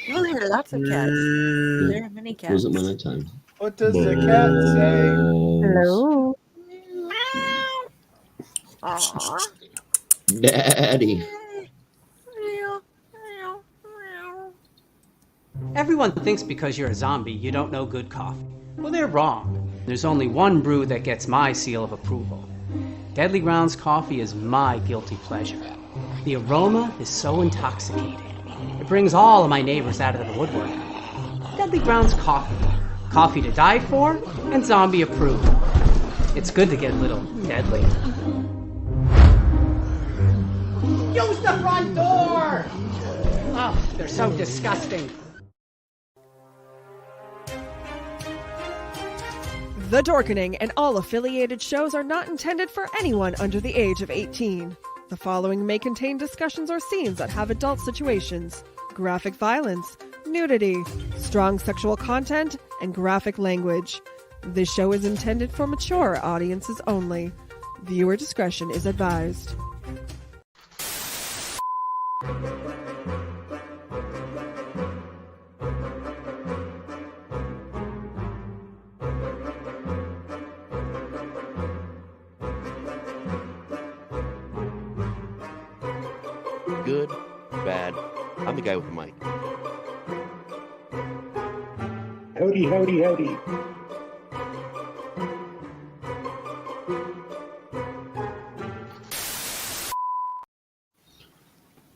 You'll hear lots of cats. There are many cats. Was it my nighttime? What does the cat say? Hello. Aww. Daddy. Everyone thinks because you're a zombie, you don't know good coffee. Well, they're wrong. There's only one brew that gets my seal of approval. Deadly Grounds coffee is my guilty pleasure. The aroma is so intoxicating. It brings all of my neighbors out of the woodwork. Deadly Grounds coffee. Coffee to die for and zombie approved. It's good to get a little deadly. Use the front door! Oh, they're so disgusting. The Dorkening and all affiliated shows are not intended for anyone under the age of 18. The following may contain discussions or scenes that have adult situations, graphic violence, nudity, strong sexual content, and graphic language. This show is intended for mature audiences only. Viewer discretion is advised. Good, bad. I'm the guy with the mic. Howdy, howdy, howdy.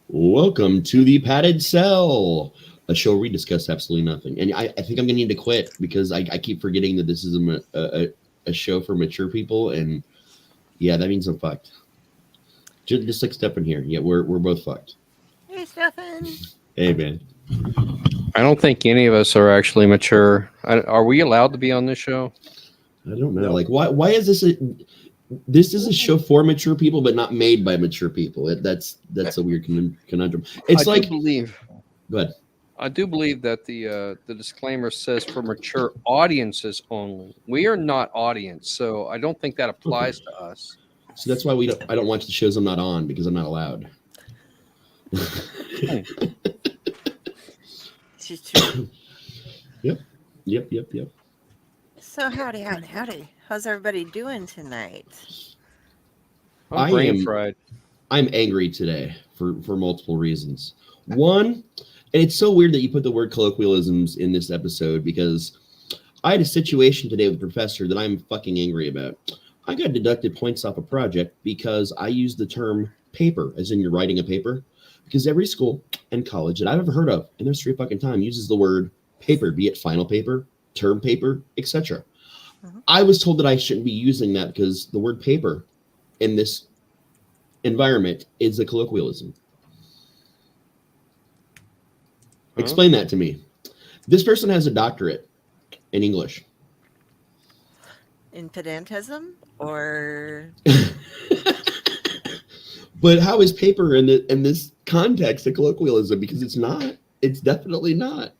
Welcome to the Padded Cell, a show where we discuss absolutely nothing. And I think I'm going to need to quit because I keep forgetting that this is a show for mature people. And yeah, that means I'm fucked. Just like Stefan here. Yeah, we're both fucked. Hey, Stefan. Hey, man. I don't think any of us are actually mature. Are we allowed to be on this show? I don't know. Like, why is this this is a show for mature people, but not made by mature people? That's a weird conundrum. It's I like do believe. Go ahead. I do believe that the disclaimer says for mature audiences only. We are not audience, so I don't think that applies to us. So that's why I don't watch the shows I'm not on because I'm not allowed. She's true. Yep. So howdy. How's everybody doing tonight? I'm brain fried. I'm angry today for multiple reasons. One, and it's so weird that you put the word colloquialisms in this episode because I had a situation today with a professor that I'm fucking angry about. I got deducted points off a project because I used the term paper, as in you're writing a paper, because every school and college that I've ever heard of in their straight fucking time uses the word paper, be it final paper, term paper, etc. I was told that I shouldn't be using that because the word paper in this environment is a colloquialism. Explain that to me. This person has a doctorate in English. In pedantism or But how is paper in this context a colloquialism? Because it's not. It's definitely not.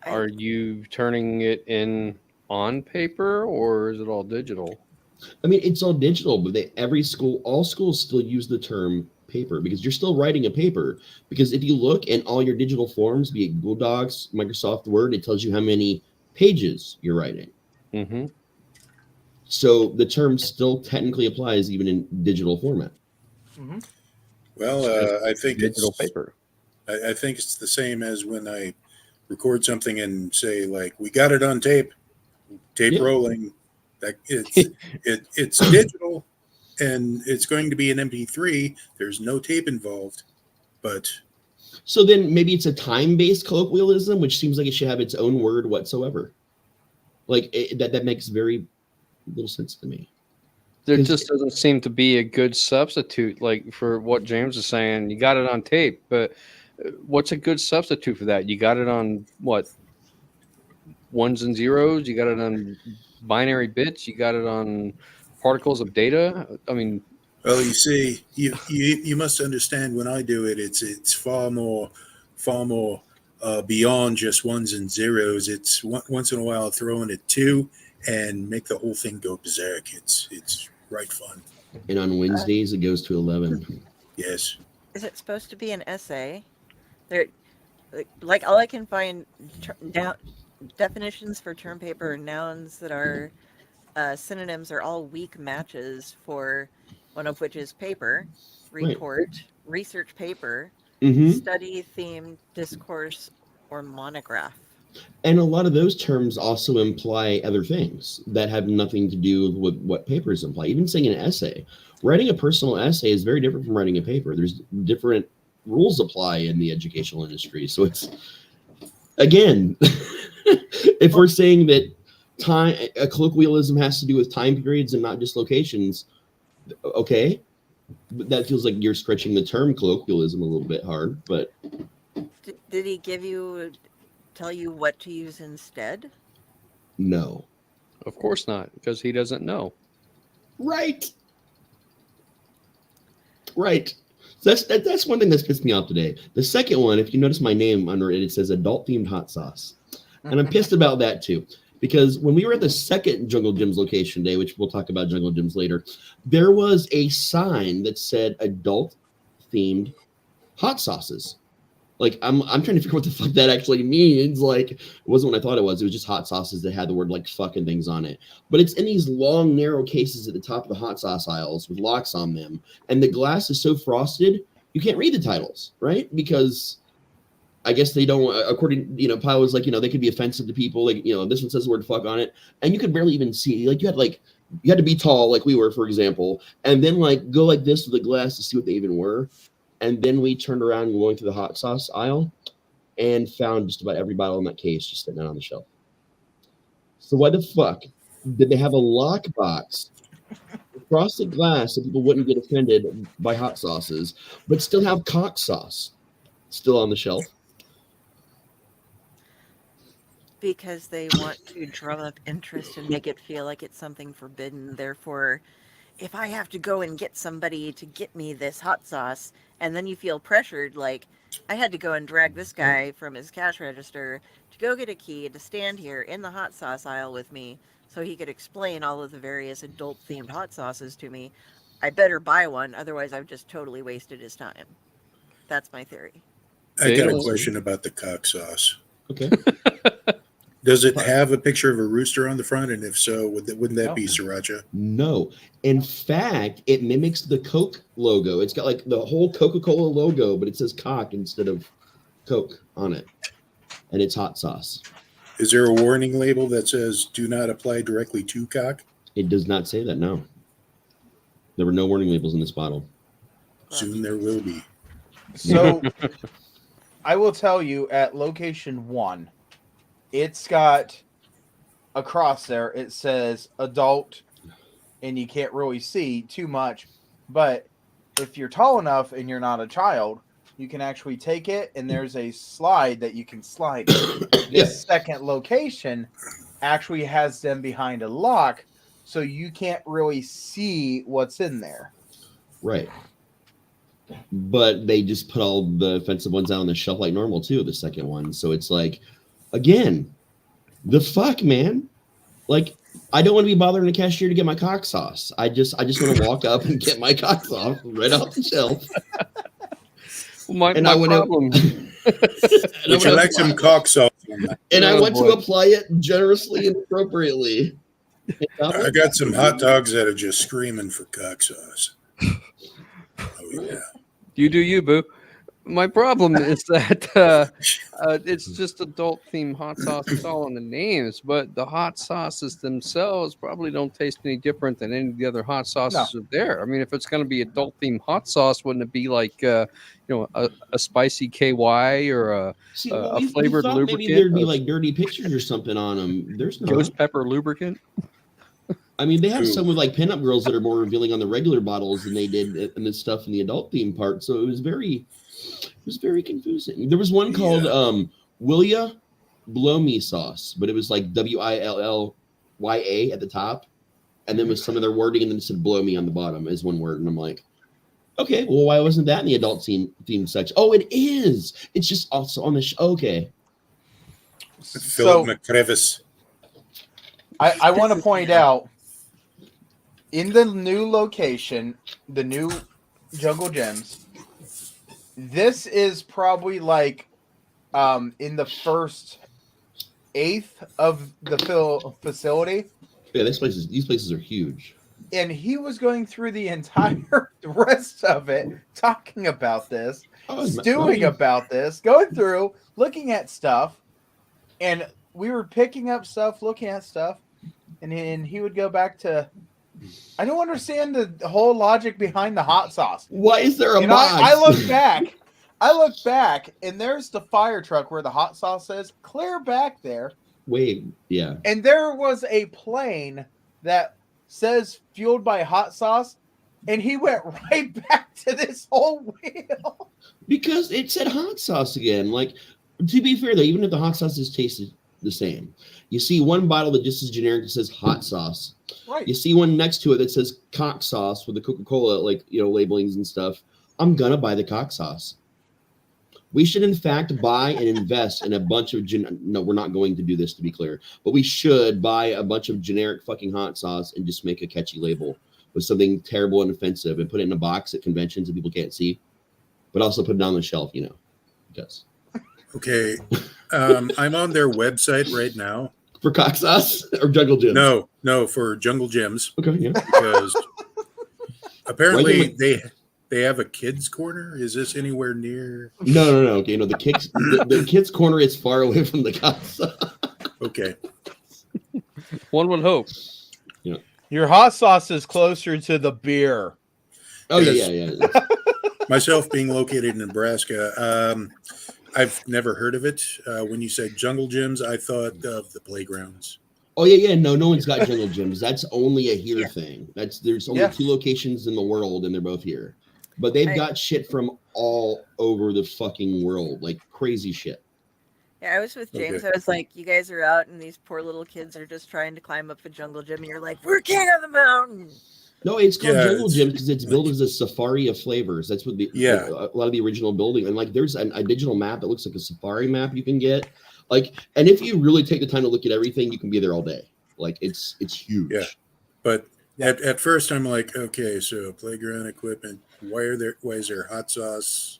Are you turning it in on paper or is it all digital? I mean, it's all digital, but all schools still use the term paper because you're still writing a paper. Because if you look in all your digital forms, be it Google Docs, Microsoft Word, it tells you how many pages you're writing. Mm-hmm. So the term still technically applies even in digital format. Mm-hmm. Well, I think digital it's paper. I think it's the same as when I record something and say, like, we got it on tape rolling. That it's digital and it's going to be an MP3. There's no tape involved, but so then maybe it's a time-based colloquialism, which seems like it should have its own word whatsoever. Like that makes very little sense to me. There just doesn't seem to be a good substitute, like for what James is saying. You got it on tape, but what's a good substitute for that? You got it on what? Ones and zeros? You got it on binary bits? You got it on particles of data? I mean, well, you see, you must understand when I do it, it's far more beyond just ones and zeros. It's once in a while throw in a 2 and make the whole thing go berserk. It's right fun. And on Wednesdays, it goes to 11. Yes. Is it supposed to be an essay? There, like all I can find definitions for term paper and nouns that are synonyms are all weak matches for one of which is paper, Right. report, research paper, Mm-hmm. study, theme, discourse, or monograph. And a lot of those terms also imply other things that have nothing to do with what papers imply. Even saying an essay, writing a personal essay is very different from writing a paper. There's different rules apply in the educational industry. So it's, again, if we're saying that a colloquialism has to do with time periods and not just locations, okay, but that feels like you're stretching the term colloquialism a little bit hard. But Did he tell you what to use instead? no. Of course not, because he doesn't know. Right. That's one thing that's pissed me off today. The second one, if you notice my name under it, it says adult themed hot sauce. And I'm pissed about that too. Because when we were at the second Jungle Gyms location day, which we'll talk about Jungle Gyms later, there was a sign that said adult themed hot sauces. Like, I'm trying to figure out what the fuck that actually means. Like, it wasn't what I thought it was. It was just hot sauces that had the word like fucking things on it. But it's in these long, narrow cases at the top of the hot sauce aisles with locks on them. And the glass is so frosted, you can't read the titles, right? Because I guess they don't, according, Pyle was like, they could be offensive to people. Like, this one says the word fuck on it. And you could barely even see. Like, you had to be tall, like we were, for example. And then, like, go like this with the glass to see what they even were. And then we turned around going through the hot sauce aisle and found just about every bottle in that case just sitting out on the shelf. So why the fuck did they have a lockbox frosted glass so people wouldn't get offended by hot sauces, but still have cock sauce still on the shelf? Because they want to drum up interest and make it feel like it's something forbidden. Therefore, if I have to go and get somebody to get me this hot sauce, and then you feel pressured, like, I had to go and drag this guy from his cash register to go get a key to stand here in the hot sauce aisle with me so he could explain all of the various adult-themed hot sauces to me. I better buy one, otherwise I've just totally wasted his time. That's my theory. I got a question about the cock sauce. Okay. Does it have a picture of a rooster on the front? And if so, wouldn't that be sriracha? No. In fact, it mimics the Coke logo. It's got like the whole Coca-Cola logo, but it says cock instead of Coke on it. And it's hot sauce. Is there a warning label that says do not apply directly to cock? It does not say that, no. There were no warning labels in this bottle. Soon there will be. So I will tell you at location 1, it's got across there, it says adult, and you can't really see too much. But if you're tall enough and you're not a child, you can actually take it, and there's a slide that you can slide. This second location actually has them behind a lock, so you can't really see what's in there. Right. But they just put all the offensive ones out on the shelf like normal, too, the second one. So it's like, again, the fuck, man. Like, I don't want to be bothering a cashier to get my cock sauce. I just want to walk up and get my cock sauce right off the shelf. My problem. Would you like some cock sauce? And I want to apply it generously and appropriately. I got some hot dogs that are just screaming for cock sauce. Oh, yeah. You do you, boo. My problem is that it's just adult themed hot sauce. It's all in the names, but the hot sauces themselves probably don't taste any different than any of the other hot sauces are there. I mean, if it's going to be adult themed hot sauce, wouldn't it be like a spicy KY or a flavored lubricant? Maybe there'd be like dirty pictures or something on them. There's no ghost pepper lubricant. I mean, they have some with like pinup girls that are more revealing on the regular bottles than they did in the stuff in the adult theme part. So it was very confusing. There was one called Will Ya Blow Me Sauce, but it was like WILLYA at the top, and then with some of their wording, and then it said blow me on the bottom as one word. And I'm like, okay, well, why wasn't that in the adult theme section? Oh, it is. It's just also on the okay. Philip McCrevis. I want to point out, in the new location, the new Jungle Gyms, This is probably like in the first eighth of the facility. Yeah, these places are huge. And he was going through the entire rest of it, talking about this, stewing about this, going through, looking at stuff, and we were picking up stuff, looking at stuff, and then he would go back to, I don't understand the whole logic behind the hot sauce. Why is there a and box? I look back, and there's the fire truck where the hot sauce is, clear back there. Wait, yeah. And there was a plane that says fueled by hot sauce, and he went right back to this whole wheel. Because it said hot sauce again. Like, to be fair, though, even if the hot sauce is tasted the same, you see one bottle that just is generic that says hot sauce. Right. You see one next to it that says cock sauce with the Coca-Cola, like, labelings and stuff. I'm going to buy the cock sauce. We should, in fact, buy and invest in a bunch of no, we're not going to do this, to be clear, but we should buy a bunch of generic fucking hot sauce and just make a catchy label with something terrible and offensive and put it in a box at conventions that people can't see, but also put it on the shelf, because. Okay. I'm on their website right now. For cock sauce or Jungle Gyms? No, for Jungle Gyms. Okay, yeah. Because apparently they have a kids corner. Is this anywhere near? No. Okay, the kids corner is far away from the casa. Okay. One would hope. Yeah. Your hot sauce is closer to the beer. Oh Yes. yeah. Myself being located in Nebraska, I've never heard of it. When you said Jungle Gyms, I thought of the playgrounds. Oh yeah. No one's got Jungle Gyms. That's only a here thing. There's only 2 locations in the world, and they're both here. But they've got shit from all over the fucking world, like crazy shit. Yeah, I was with James. I was like, you guys are out, and these poor little kids are just trying to climb up a jungle gym, and you're like, we're king of the mountain. No, it's called Jungle Gym because it's built as a safari of flavors. That's what a lot of the original building. And like, there's a digital map that looks like a safari map you can get. Like, and if you really take the time to look at everything, you can be there all day. Like, it's huge. Yeah, but at first I'm like, okay, so playground equipment. Why is there hot sauce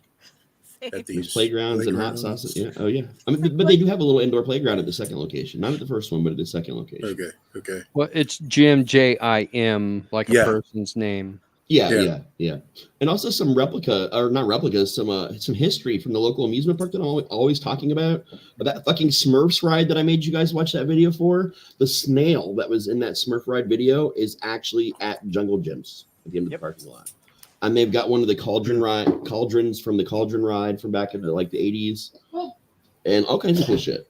at these playgrounds and hot sauces? Yeah. Oh yeah. I mean, but they do have a little indoor playground at the second location. Not at the first one, but at the second location. Okay. Well, it's Jim JIM, like a person's name. Yeah. And also some not replicas, some history from the local amusement park that I'm always talking about. But that fucking Smurfs ride that I made you guys watch that video for, the snail that was in that Smurf ride video is actually at Jungle Gyms at the end of the parking lot. And they've got one of the cauldrons from the cauldron ride from back in the 80s, and all kinds of cool shit.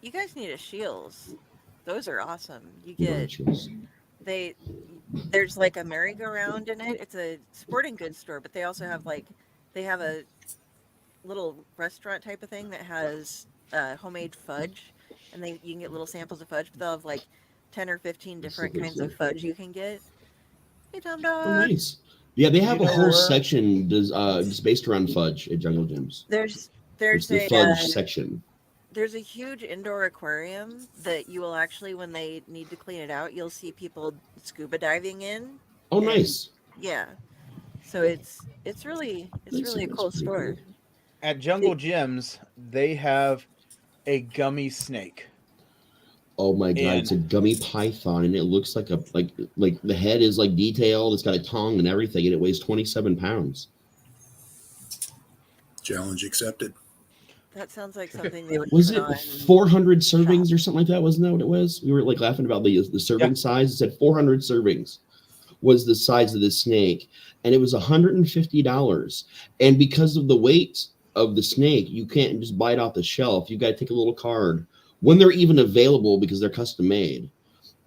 You guys need a Shields. Those are awesome. You get there's like a merry-go-round in it. It's a sporting goods store, but they also have they have a little restaurant type of thing that has homemade fudge, and you can get little samples of fudge. But they'll have 10 or 15 different kinds of fudge you can get. Hey, Tom Dog. Oh, nice. Yeah, they have a whole section just based around fudge at Jungle Gyms. There's the fudge section. There's a huge indoor aquarium that you will actually, when they need to clean it out, you'll see people scuba diving in. Oh, nice. Yeah. So it's really a cool store. Cool. At Jungle Gyms, they have a gummy snake. Oh my god, it's a gummy python, and it looks like like the head is detailed. It's got a tongue and everything, and it weighs 27 pounds. Challenge accepted. That sounds like something they would. Was it 400 servings or something like that? Wasn't that what it was? We were laughing about the serving size. It said 400 servings was the size of the snake, and it was $150. And because of the weight of the snake, you can't just buy it off the shelf. You got to take a little card when they're even available because they're custom made,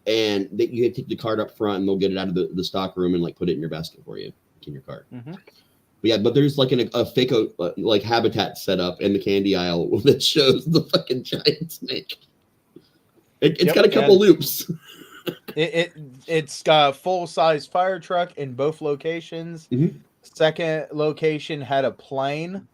and you take the card up front, and they'll get it out of the stock room and put it in your basket for you in your cart. Mm-hmm. But there's a fake habitat set up in the candy aisle that shows the fucking giant snake. It's got a couple loops. It's got a full-size fire truck in both locations. Mm-hmm. Second location had a plane.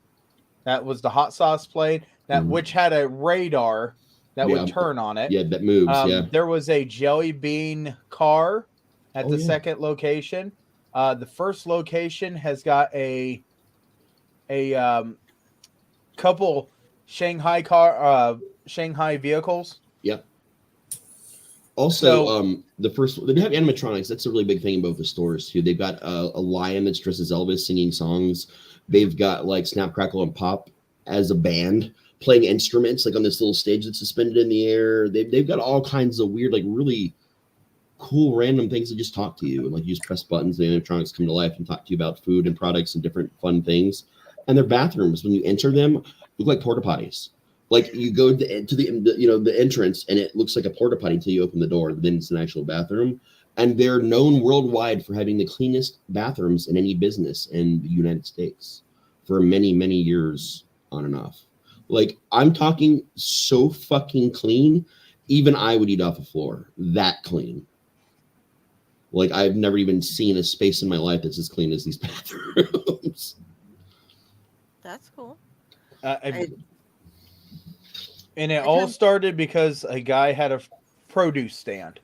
That was the hot sauce plane. Which had a radar that would turn on it. Yeah, that moves. There was a jelly bean car at the second location. The first location has got a a couple Shanghai vehicles. Yep. Also, So- the first they have animatronics. That's a really big thing about the stores too. They've got a lion that's dressed as Elvis singing songs. They've got like Snap, Crackle, and Pop as a band playing instruments like on this little stage that's suspended in the air. They've got all kinds of weird, like really cool random things that just talk to you. And like you just press buttons, the animatronics come to life and talk to you about food and products and different fun things. And their bathrooms, when you enter them, look like porta potties. Like you go to the entrance and it looks like a porta potty until you open the door. Then it's an actual bathroom. And they're known worldwide for having the cleanest bathrooms in any business in the United States for many, many years on and off. Like I'm talking so fucking clean, even I would eat off the floor. That clean. Like I've never even seen a space in my life that's as clean as these bathrooms. That's cool. And it all started because a guy had a produce stand.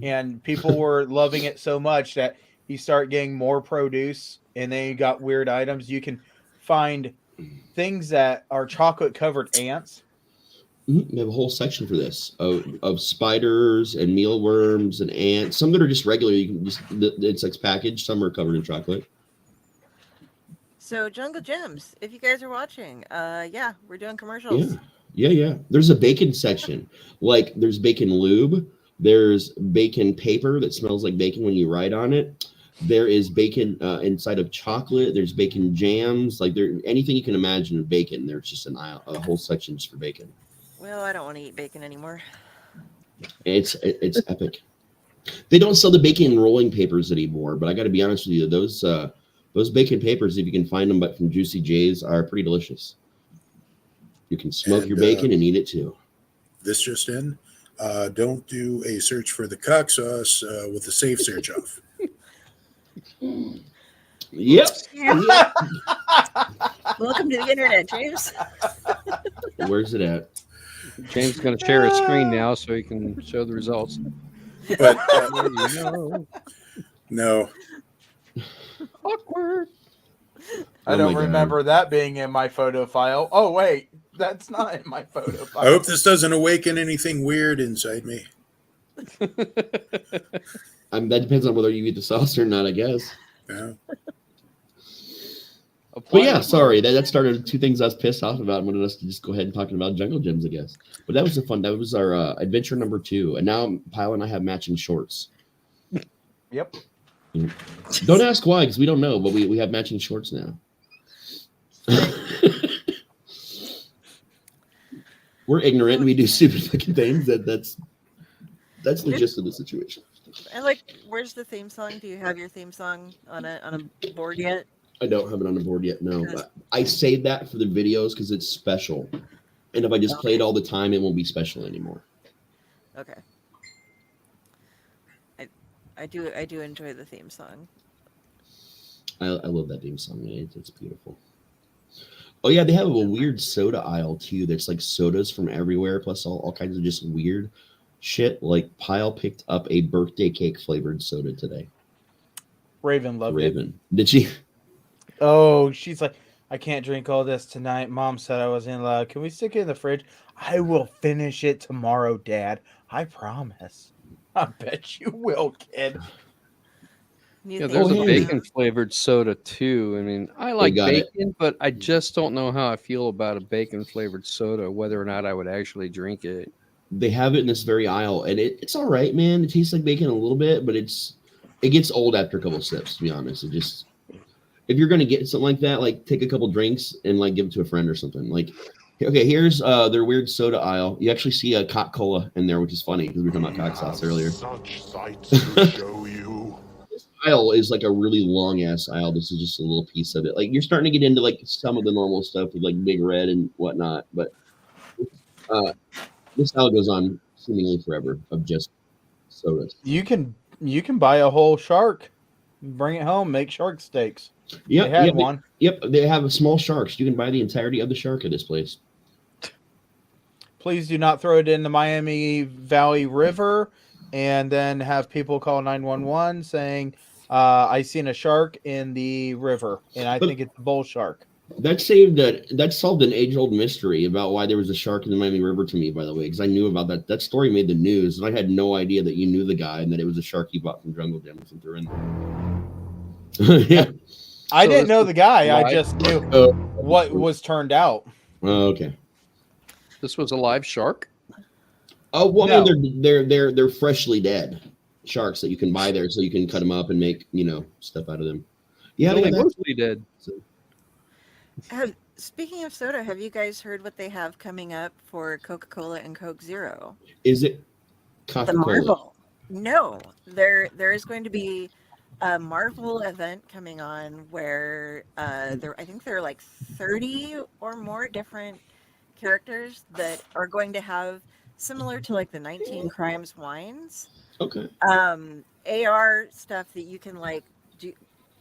And people were loving it so much that he started getting more produce, and then you got weird items. You can find things that are chocolate covered ants. We have a whole section for this of spiders and mealworms and ants. Some that are just regular. You can just the insects packaged. Some are covered in chocolate. So Jungle Gems, if you guys are watching, yeah, we're doing commercials. Yeah. There's a bacon section. Like there's bacon lube. There's bacon paper that smells like bacon when you write on it. There is bacon inside of chocolate. There's bacon jams. Like anything you can imagine of bacon. There's just a whole section just for bacon. Well, I don't want to eat bacon anymore. It's epic. They don't sell the bacon rolling papers anymore, but I got to be honest with you, those bacon papers, if you can find them, but from Juicy J's, are pretty delicious. You can smoke your bacon and eat it too. This just in. Don't do a search for the cock sauce with the safe search off. Yep. Welcome to the internet, James. Where's it at? James is going to share his screen now so he can show the results. But no. Awkward. I don't remember that being in my photo file. Oh, wait. That's not in my photo file. I hope this doesn't awaken anything weird inside me. That depends on whether you eat the sauce or not, I guess. Yeah. But yeah, sorry. That started two things I was pissed off about and wanted us to just go ahead and talk about Jungle Gyms, I guess. But that was that was our adventure number 2. And now Pyle and I have matching shorts. Yep. Don't ask why, because we don't know, but we have matching shorts now. We're ignorant and we do stupid fucking things. That's the gist of the situation. And where's the theme song? Do you have your theme song on a board yet? I don't have it on the board yet, no. But I say that for the videos because it's special. And if I just play it all the time, it won't be special anymore. Okay. I do enjoy the theme song. I love that theme song. It's beautiful. Oh yeah, they have a weird soda aisle too. That's like sodas from everywhere, plus all kinds of just weird shit. Like Pyle picked up a birthday cake flavored soda today. Raven loved it. Did she? Oh, she's like, I can't drink all this tonight. Mom said I wasn't allowed. Can we stick it in the fridge? I will finish it tomorrow, Dad. I promise. I bet you will, kid. Yeah, there's a bacon flavored soda too. I mean, I like bacon, but I just don't know how I feel about a bacon flavored soda, whether or not I would actually drink it. They have it in this very aisle, and it's all right, man. It tastes like bacon a little bit, but it gets old after a couple of sips, to be honest. It just, if you're gonna get something like that, like take a couple drinks and like give it to a friend or something. Like, okay, here's their weird soda aisle. You actually see a Coca-Cola in there, which is funny because we were talking about cock sauce earlier. Such sights to show you. This aisle is like a really long ass aisle. This is just a little piece of it. Like you're starting to get into like some of the normal stuff with like Big Red and whatnot, but this aisle goes on seemingly forever of just sodas. You can buy a whole shark, bring it home, make shark steaks. Yeah, they had one. They have a small sharks. You can buy the entirety of the shark at this place. Please do not throw it in the Miami Valley River and then have people call 911 saying, I seen a shark in the river, and I think it's a bull shark. That solved an age-old mystery about why there was a shark in the Miami River to me, by the way, because I knew about that. That story made the news, and I had no idea that you knew the guy and that it was a shark you bought from Jungle Gyms and threw in there. Yeah. I So didn't know the guy. I live? just knew Oh, what was turned out. okay. This was a live shark. Oh well, No. they're freshly dead sharks that you can buy there, so you can cut them up and make stuff out of them. Yeah, He's they only have that. mostly dead. So, Speaking of soda, have you guys heard what they have coming up for Coca-Cola and Coke Zero? is it The Coca-Cola? Marvel. No, there is going to be a Marvel event coming on where I think there are like 30 or more different characters that are going to have, similar to like the 19 Crimes wines, Okay. AR stuff that you can like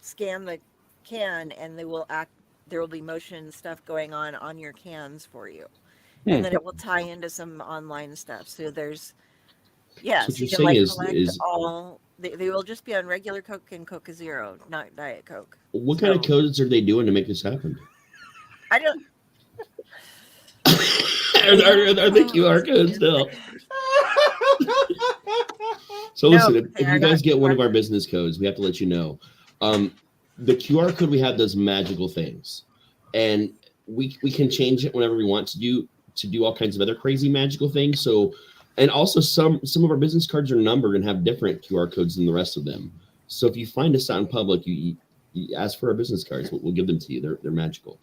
scan the can and they will act. There will be motion stuff going on your cans for you, and then it will tie into some online stuff. So there's So what so you're you can like saying collect is all. They will just be on regular Coke and Coca Zero, not Diet Coke. what kind of codes are they doing to make this happen? I don't. are they QR codes still? So No, listen, they if are you guys not get one QR of our business codes, we have to let you know. The QR code we have does magical things, and we can change it whenever we want to do all kinds of other crazy magical things. So, and also some of our business cards are numbered and have different QR codes than the rest of them. So if you find us out in public, you ask for our business cards. We'll give them to you. They're magical.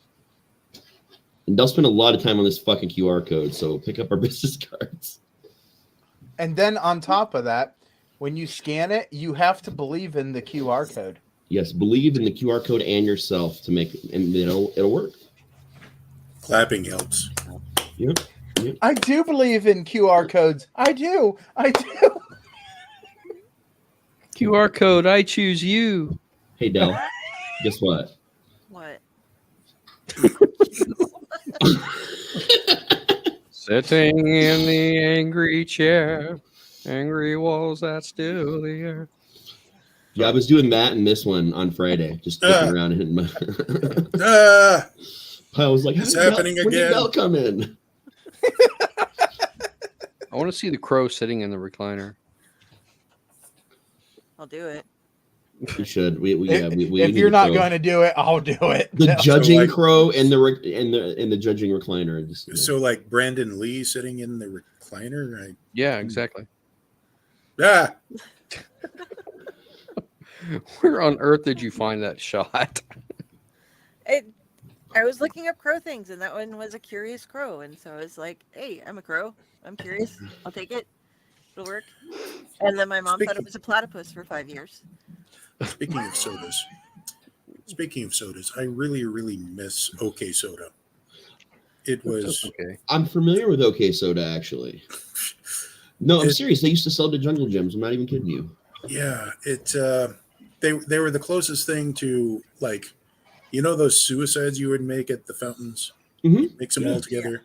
And they'll spend a lot of time on this fucking QR code. So pick up our business cards. And then on top of that, when you scan it, you have to believe in the QR code. Yes, believe in the QR code and yourself to make it, and it'll work. Clapping helps. Yep. I do believe in QR codes. I do. QR code. I choose you. Hey, Del, guess what? What? Sitting in the angry chair, angry walls that still the air. Yeah, I was doing that in this one on Friday, just looking around and I was like, It's happening when did again. Del come in? I want to see the crow sitting in the recliner. I'll do it. We should. We If need you're the not crow. going to do it, I'll do it. The judging like- crow and the judging recliner. Just, So like Brandon Lee sitting in the recliner, right? Yeah, exactly. Ah, Where on earth did you find that shot? I was looking up crow things, and that one was a curious crow, and so I was like, "Hey, I'm a crow. I'm curious. I'll take it. It'll work." And then my mom thought it was a platypus for 5 years. speaking of sodas, I really, really miss OK Soda. It was Okay. I'm familiar with OK Soda, actually. No, I'm serious. They used to sell to Jungle Gyms. I'm not even kidding you. yeah, they were the closest thing to like, those suicides you would make at the fountains, mix them all together.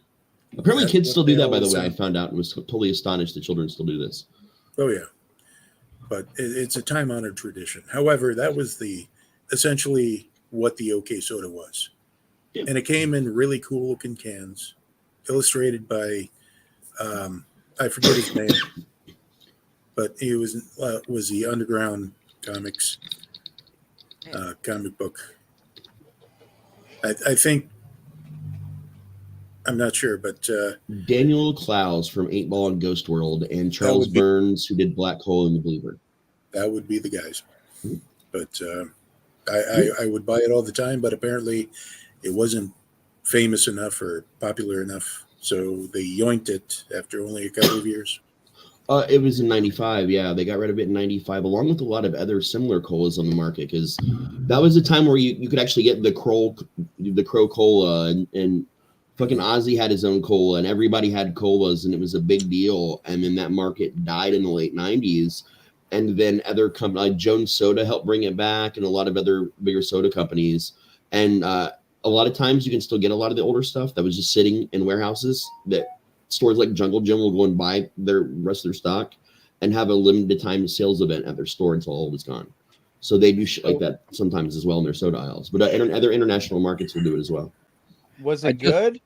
Apparently, That's kids what still do they that. By the always way, I say. found out and was totally astonished that children still do this. Oh yeah, but it's a time-honored tradition. However, that was essentially what the OK Soda was, and it came in really cool looking cans, illustrated by I forget his name, but he was the Underground Comics comic book. I think. I'm not sure, but Daniel Clowes from 8 Ball and Ghost World, and Charles would be- Burns, who did Black Hole and the Believer. that would be the guys. But I would buy it all the time, but apparently it wasn't famous enough or popular enough, so they yoinked it after only a couple of years. It was in 95. Yeah, they got rid of it in 95, along with a lot of other similar colas on the market, because that was a time where you could actually get the Crow Cola, and fucking Ozzy had his own cola, and everybody had colas, and it was a big deal. And then that market died in the late 90s. And then other companies like Jones Soda helped bring it back, and a lot of other bigger soda companies. And a lot of times you can still get a lot of the older stuff that was just sitting in warehouses that stores like Jungle Gym will go and buy their rest of their stock and have a limited time sales event at their store until all of it's gone. So they do shit like that sometimes as well in their soda aisles. But other international markets will do it as well. Was I it good,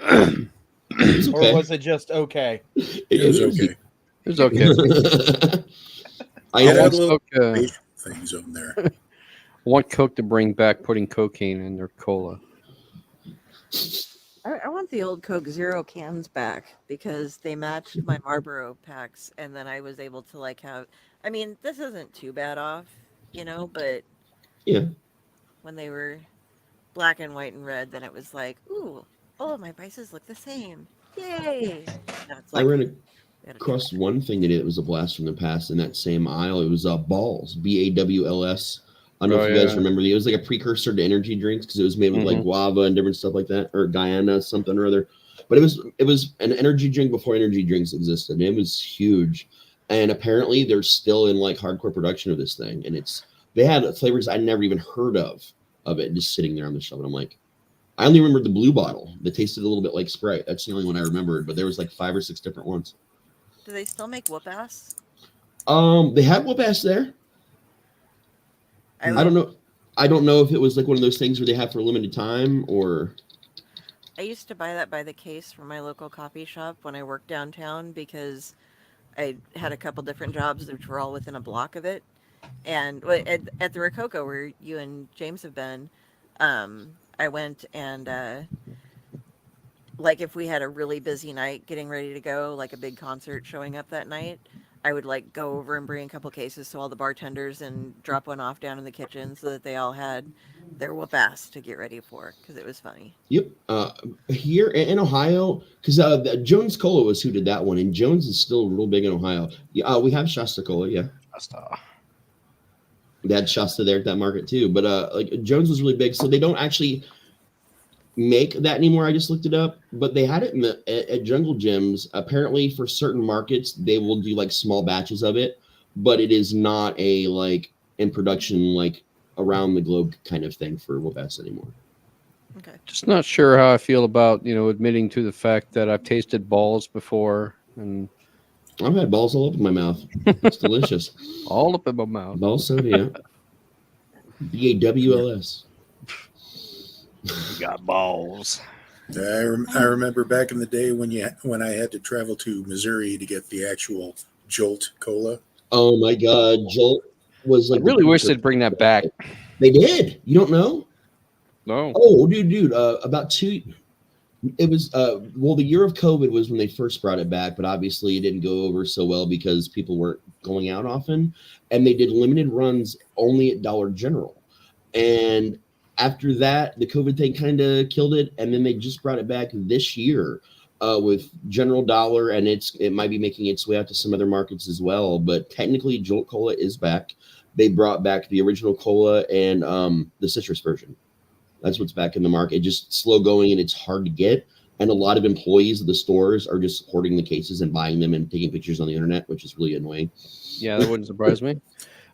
It was or okay. was it just okay? It was okay. It was okay. I It had always, little Coke, facial things on there. want Coke to bring back putting cocaine in their cola. I want the old Coke Zero cans back because they matched my Marlboro packs, and then I was able to like have. I mean, this isn't too bad off, but yeah. when they were black and white and red, then it was like, ooh, all of my prices look the same. Yay! Now it's I like, ran we gotta do across one thing today that was a blast from the past in that same aisle. It was balls, BAWLS. I don't know if you guys remember. It was like a precursor to energy drinks because it was made with like guava and different stuff like that, or Guyana something or other. But it was an energy drink before energy drinks existed. And it was huge, and apparently they're still in like hardcore production of this thing. And they had flavors I never even heard of it just sitting there on the shelf. And I'm like, I only remembered the blue bottle that tasted a little bit like Sprite. That's the only one I remembered. But there was like 5 or 6 different ones. Do they still make whoop ass? They had whoop ass there. I don't know. I don't know if it was like one of those things where they have for a limited time or. I used to buy that by the case from my local coffee shop when I worked downtown because I had a couple different jobs which were all within a block of it. And at the Rococo where you and James have been, I went and like if we had a really busy night getting ready to go, like a big concert showing up that night, I would like go over and bring a couple cases to all the bartenders and drop one off down in the kitchen so that they all had their whoop ass to get ready for because it was funny. Yep. Here in Ohio, because Jones Cola was who did that one, and Jones is still real big in Ohio. Yeah, we have Shasta Cola. Yeah, they had Shasta there at that market too. But like Jones was really big, so they don't actually make that anymore. I just looked it up, but they had it at Jungle Gyms. Apparently, for certain markets, they will do like small batches of it, but it is not a like in production like around the globe kind of thing for Whoop-Ass anymore. Okay. Just not sure how I feel about admitting to the fact that I've tasted balls before, and I've had balls all up in my mouth. It's delicious. all up in my mouth. Ball soda, yeah. BAWLS. You got balls. I remember back in the day when I had to travel to Missouri to get the actual Jolt Cola. Oh my God, Jolt was like. I really wish they'd bring that back. They did. You don't know? No. Oh, dude. About 2. It was the year of COVID was when they first brought it back, but obviously it didn't go over so well because people weren't going out often, and they did limited runs only at Dollar General, and after that the COVID thing kind of killed it, and then they just brought it back this year with General Dollar, and it might be making its way out to some other markets as well. But technically, Jolt Cola is back. They brought back the original cola and the citrus version. That's what's back in the market. Just slow going, and it's hard to get. And a lot of employees of the stores are just hoarding the cases and buying them and taking pictures on the internet, which is really annoying. Yeah, that wouldn't surprise me.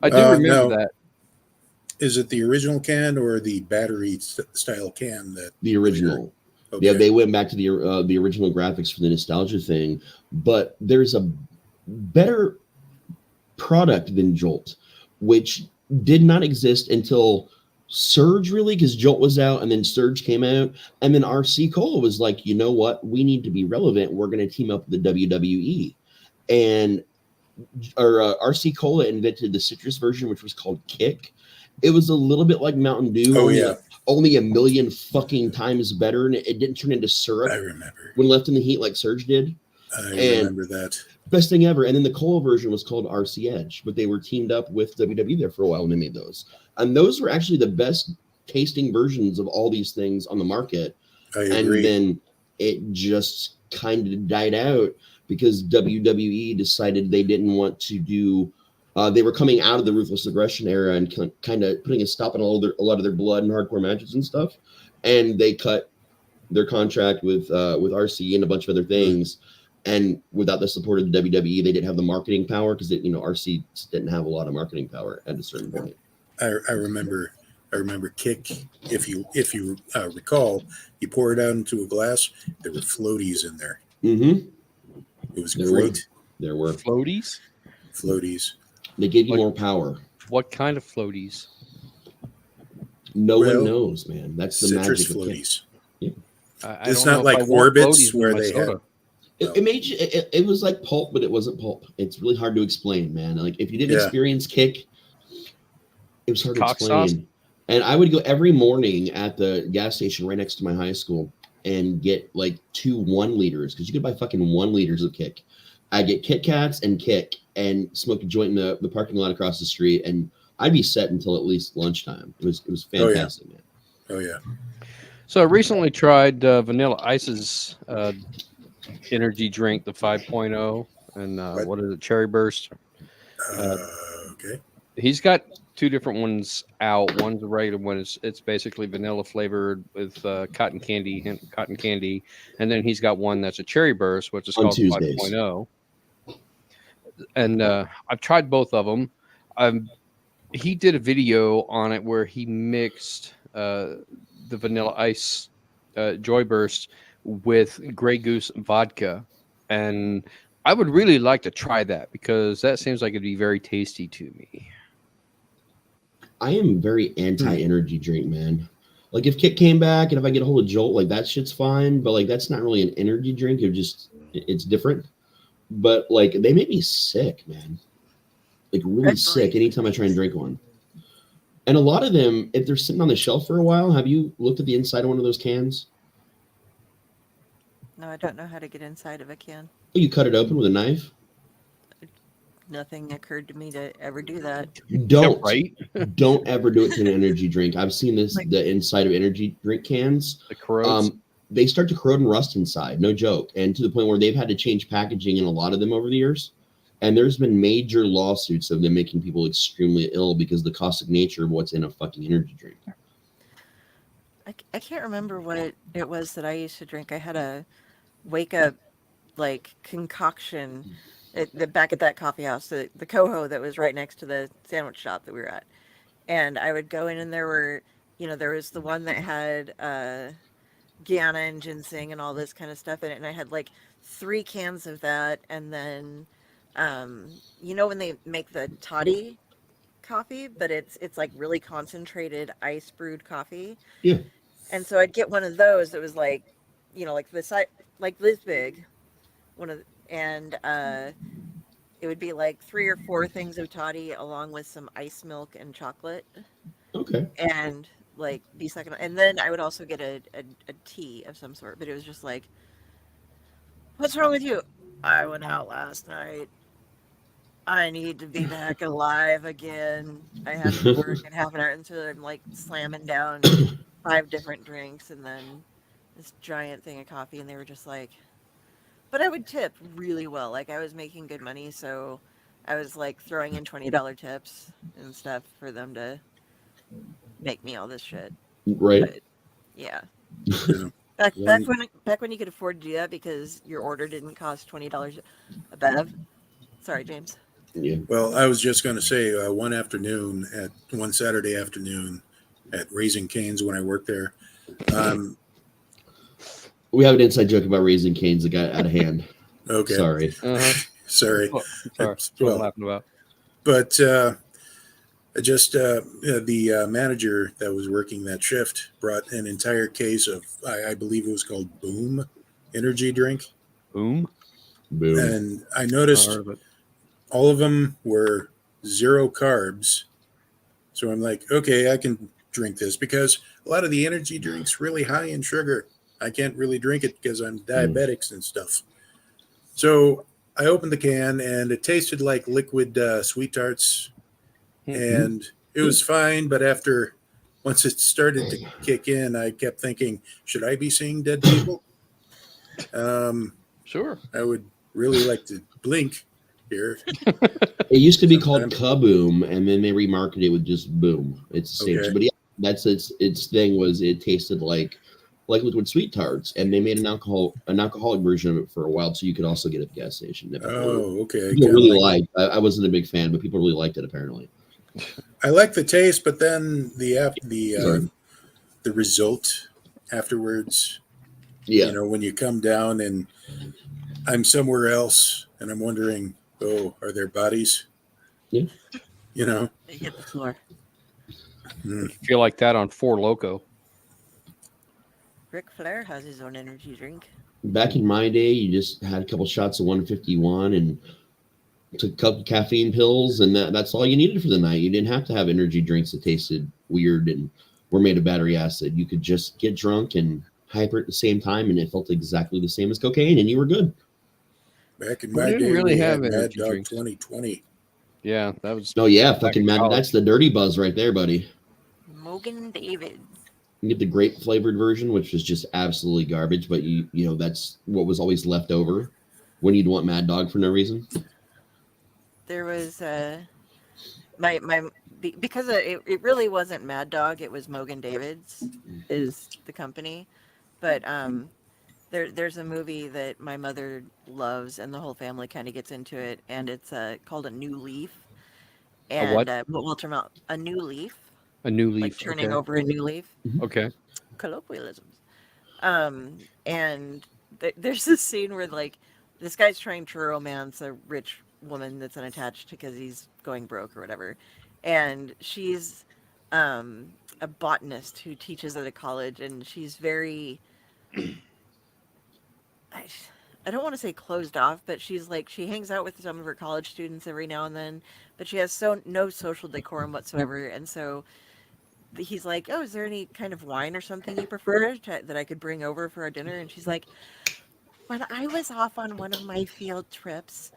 I do remember that. Is it the original can or the battery style can? The original. Okay. Yeah, they went back to the original graphics for the nostalgia thing, but there's a better product than Jolt, which did not exist until Surge, really, because Jolt was out and then Surge came out, and then RC Cola was like, you know what, we need to be relevant, we're going to team up with the WWE, and RC Cola invented the citrus version, which was called Kick. It was a little bit like Mountain Dew, only a million fucking times better, and it didn't turn into syrup. I remember when left in the heat like Surge did. Remember that. Best thing ever. And then the cola version was called RC Edge, but they were teamed up with WWE there for a while when they made those. And those were actually the best tasting versions of all these things on the market. I agree. And then it just kind of died out because WWE decided they didn't want to do. They were coming out of the Ruthless Aggression era and kind of putting a stop on a lot of their blood and hardcore matches and stuff. And they cut their contract with RC and a bunch of other things. And without the support of the WWE, they didn't have the marketing power because RC didn't have a lot of marketing power at a certain point. I remember Kick. If you recall, you pour it out into a glass. There were floaties in there. Mm-hmm. It was great. There were floaties. Floaties. They gave you more power. What kind of floaties? No Well, one knows, man. That's the citrus magic of kick. floaties. I It's don't not know if like I want Orbits floaties in where my they soda. have. It made you, it was like pulp, but it wasn't pulp. It's really hard to explain, man. Like if you didn't Yeah. experience kick, it was hard to Cock sauce? explain. And I would go every morning at the gas station right next to my high school and get like 2 1 liters because you could buy fucking 1 liters of kick. I'd get Kit Kats and kick and smoke a joint in the parking lot across the street, and I'd be set until at least lunchtime. It was fantastic, man. Oh yeah. So I recently tried Vanilla Ice's energy drink, the 5.0, and what is it, Cherry Burst. Okay. He's got 2 different ones out. One's a regular one. It's basically vanilla flavored with cotton candy, and then he's got one that's a Cherry Burst, which is On called Tuesdays. 5.0. And I've tried both of them. He did a video on it where he mixed the Vanilla Ice Joy Burst with Grey Goose vodka, and I would really like to try that because that seems like it'd be very tasty to me. I am very anti-energy drink, man. Like if Kit came back and if I get a hold of Jolt, like that shit's fine, but like that's not really an energy drink. It's different. But like they make me sick, man. Like really sick anytime I try and drink one. And a lot of them, if they're sitting on the shelf for a while, have you looked at the inside of one of those cans? No, I don't know how to get inside of a can. You cut it open with a knife? Nothing occurred to me to ever do that. Don't. Yeah, right? Don't ever do it to an energy drink. I've seen this, the inside of energy drink cans. The corrodes. They start to corrode and rust inside, no joke. And to the point where they've had to change packaging in a lot of them over the years. And there's been major lawsuits of them making people extremely ill because of the caustic nature of what's in a fucking energy drink. I can't remember what it was that I used to drink. I had a wake up like concoction back at that coffee house, the Coho that was right next to the sandwich shop that we were at. And I would go in and there was the one that had Guyana and ginseng and all this kind of stuff in it. And I had like 3 cans of that. And then, when they make the toddy coffee, but it's like really concentrated ice brewed coffee. Yeah. And so I'd get one of those that was like, like the size, like this big, and it would be like 3 or 4 things of toddy along with some ice milk and chocolate. Okay. And like be second, and then I would also get a tea of some sort. But it was just like, what's wrong with you? I went out last night. I need to be back alive again. I have to work in half an hour, and so I'm like slamming down 5 different drinks and then this giant thing of coffee, and they were just like, but I would tip really well. Like I was making good money, so I was like throwing in $20 tips and stuff for them to make me all this shit. Right. But, yeah. Yeah. Back when you could afford to do that because your order didn't cost $20 a bev. Sorry, James. Yeah. Well, I was just going to say one Saturday afternoon at Raising Cane's when I worked there. We have an inside joke about Raising Cane's that got out of hand. Okay. Sorry. Sorry. Oh, sorry. That's what I'm laughing about. But the manager that was working that shift brought an entire case of, I believe it was called Boom energy drink. Boom. Boom. And I noticed all of them were 0 carbs. So I'm like, okay, I can drink this because a lot of the energy drinks really high in sugar. I can't really drink it because I'm diabetics and stuff. So I opened the can and it tasted like liquid sweet tarts, and it was fine. But once it started to kick in, I kept thinking, should I be seeing dead people? Sure. I would really like to blink here. It used to be called Kaboom, and then they remarketed it with just Boom. It's the same. Okay. But yeah, that's its thing was it tasted like liquid sweet tarts, and they made an alcoholic version of it for a while, so you could also get it at the gas station. Oh, okay. People really liked. I wasn't a big fan, but people really liked it apparently. I like the taste, but then the result afterwards. Yeah. When you come down and I'm somewhere else and I'm wondering, are there bodies? Yeah. You know, They hit the floor. Feel like that on Four Loco. Ric Flair has his own energy drink. Back in my day, you just had a couple shots of 151 and took a couple caffeine pills, and that's all you needed for the night. You didn't have to have energy drinks that tasted weird and were made of battery acid. You could just get drunk and hyper at the same time, and it felt exactly the same as cocaine, and you were good. back in We my didn't day, really we have had Mad energy Dog drinks. 2020. Yeah, that was. Oh yeah, Back fucking in mad. college. That's the dirty buzz right there, buddy. Mogan David. You get the grape flavored version, which was just absolutely garbage, but you know that's what was always left over when you'd want Mad Dog for no reason. There was because it really wasn't Mad Dog. It was Mogan David's is the company, but there's a movie that my mother loves and the whole family kind of gets into it, and it's called A New Leaf. And what? Walter A New Leaf, A new like leaf. turning Okay. over a new leaf. Okay. Colloquialisms. And there's this scene where like this guy's trying to romance a rich woman that's unattached because he's going broke or whatever, and she's a botanist who teaches at a college, and she's very I don't want to say closed off, but she's like, she hangs out with some of her college students every now and then, but she has no social decorum whatsoever. And so he's like, oh, is there any kind of wine or something you prefer that I could bring over for our dinner? And she's like, when I was off on one of my field trips,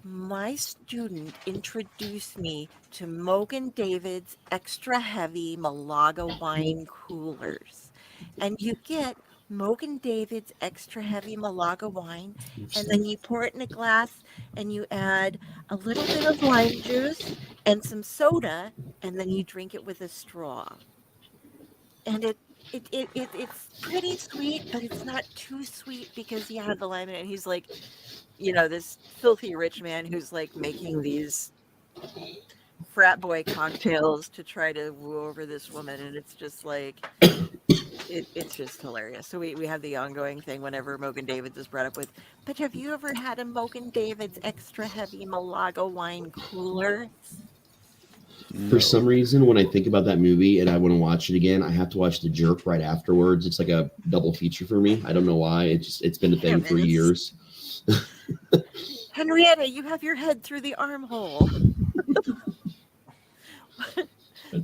my student introduced me to Mogan David's extra heavy Malaga wine coolers. And you get Mogan David's extra heavy Malaga wine, and then you pour it in a glass, and you add a little bit of lime juice and some soda, and then you drink it with a straw. And it's pretty sweet, but it's not too sweet because you have the lime in it. And he's like, you know, this filthy rich man who's like making these frat boy cocktails to try to woo over this woman, and it's just like it's just hilarious. So we have the ongoing thing whenever Mogan David's is brought up with, but have you ever had a Mogan David's extra heavy Malaga wine cooler? For some reason, when I think about that movie and I want to watch it again, I have to watch The Jerk right afterwards. It's like a double feature for me. I don't know why. It's been a thing for years. Henrietta, you have your head through the armhole.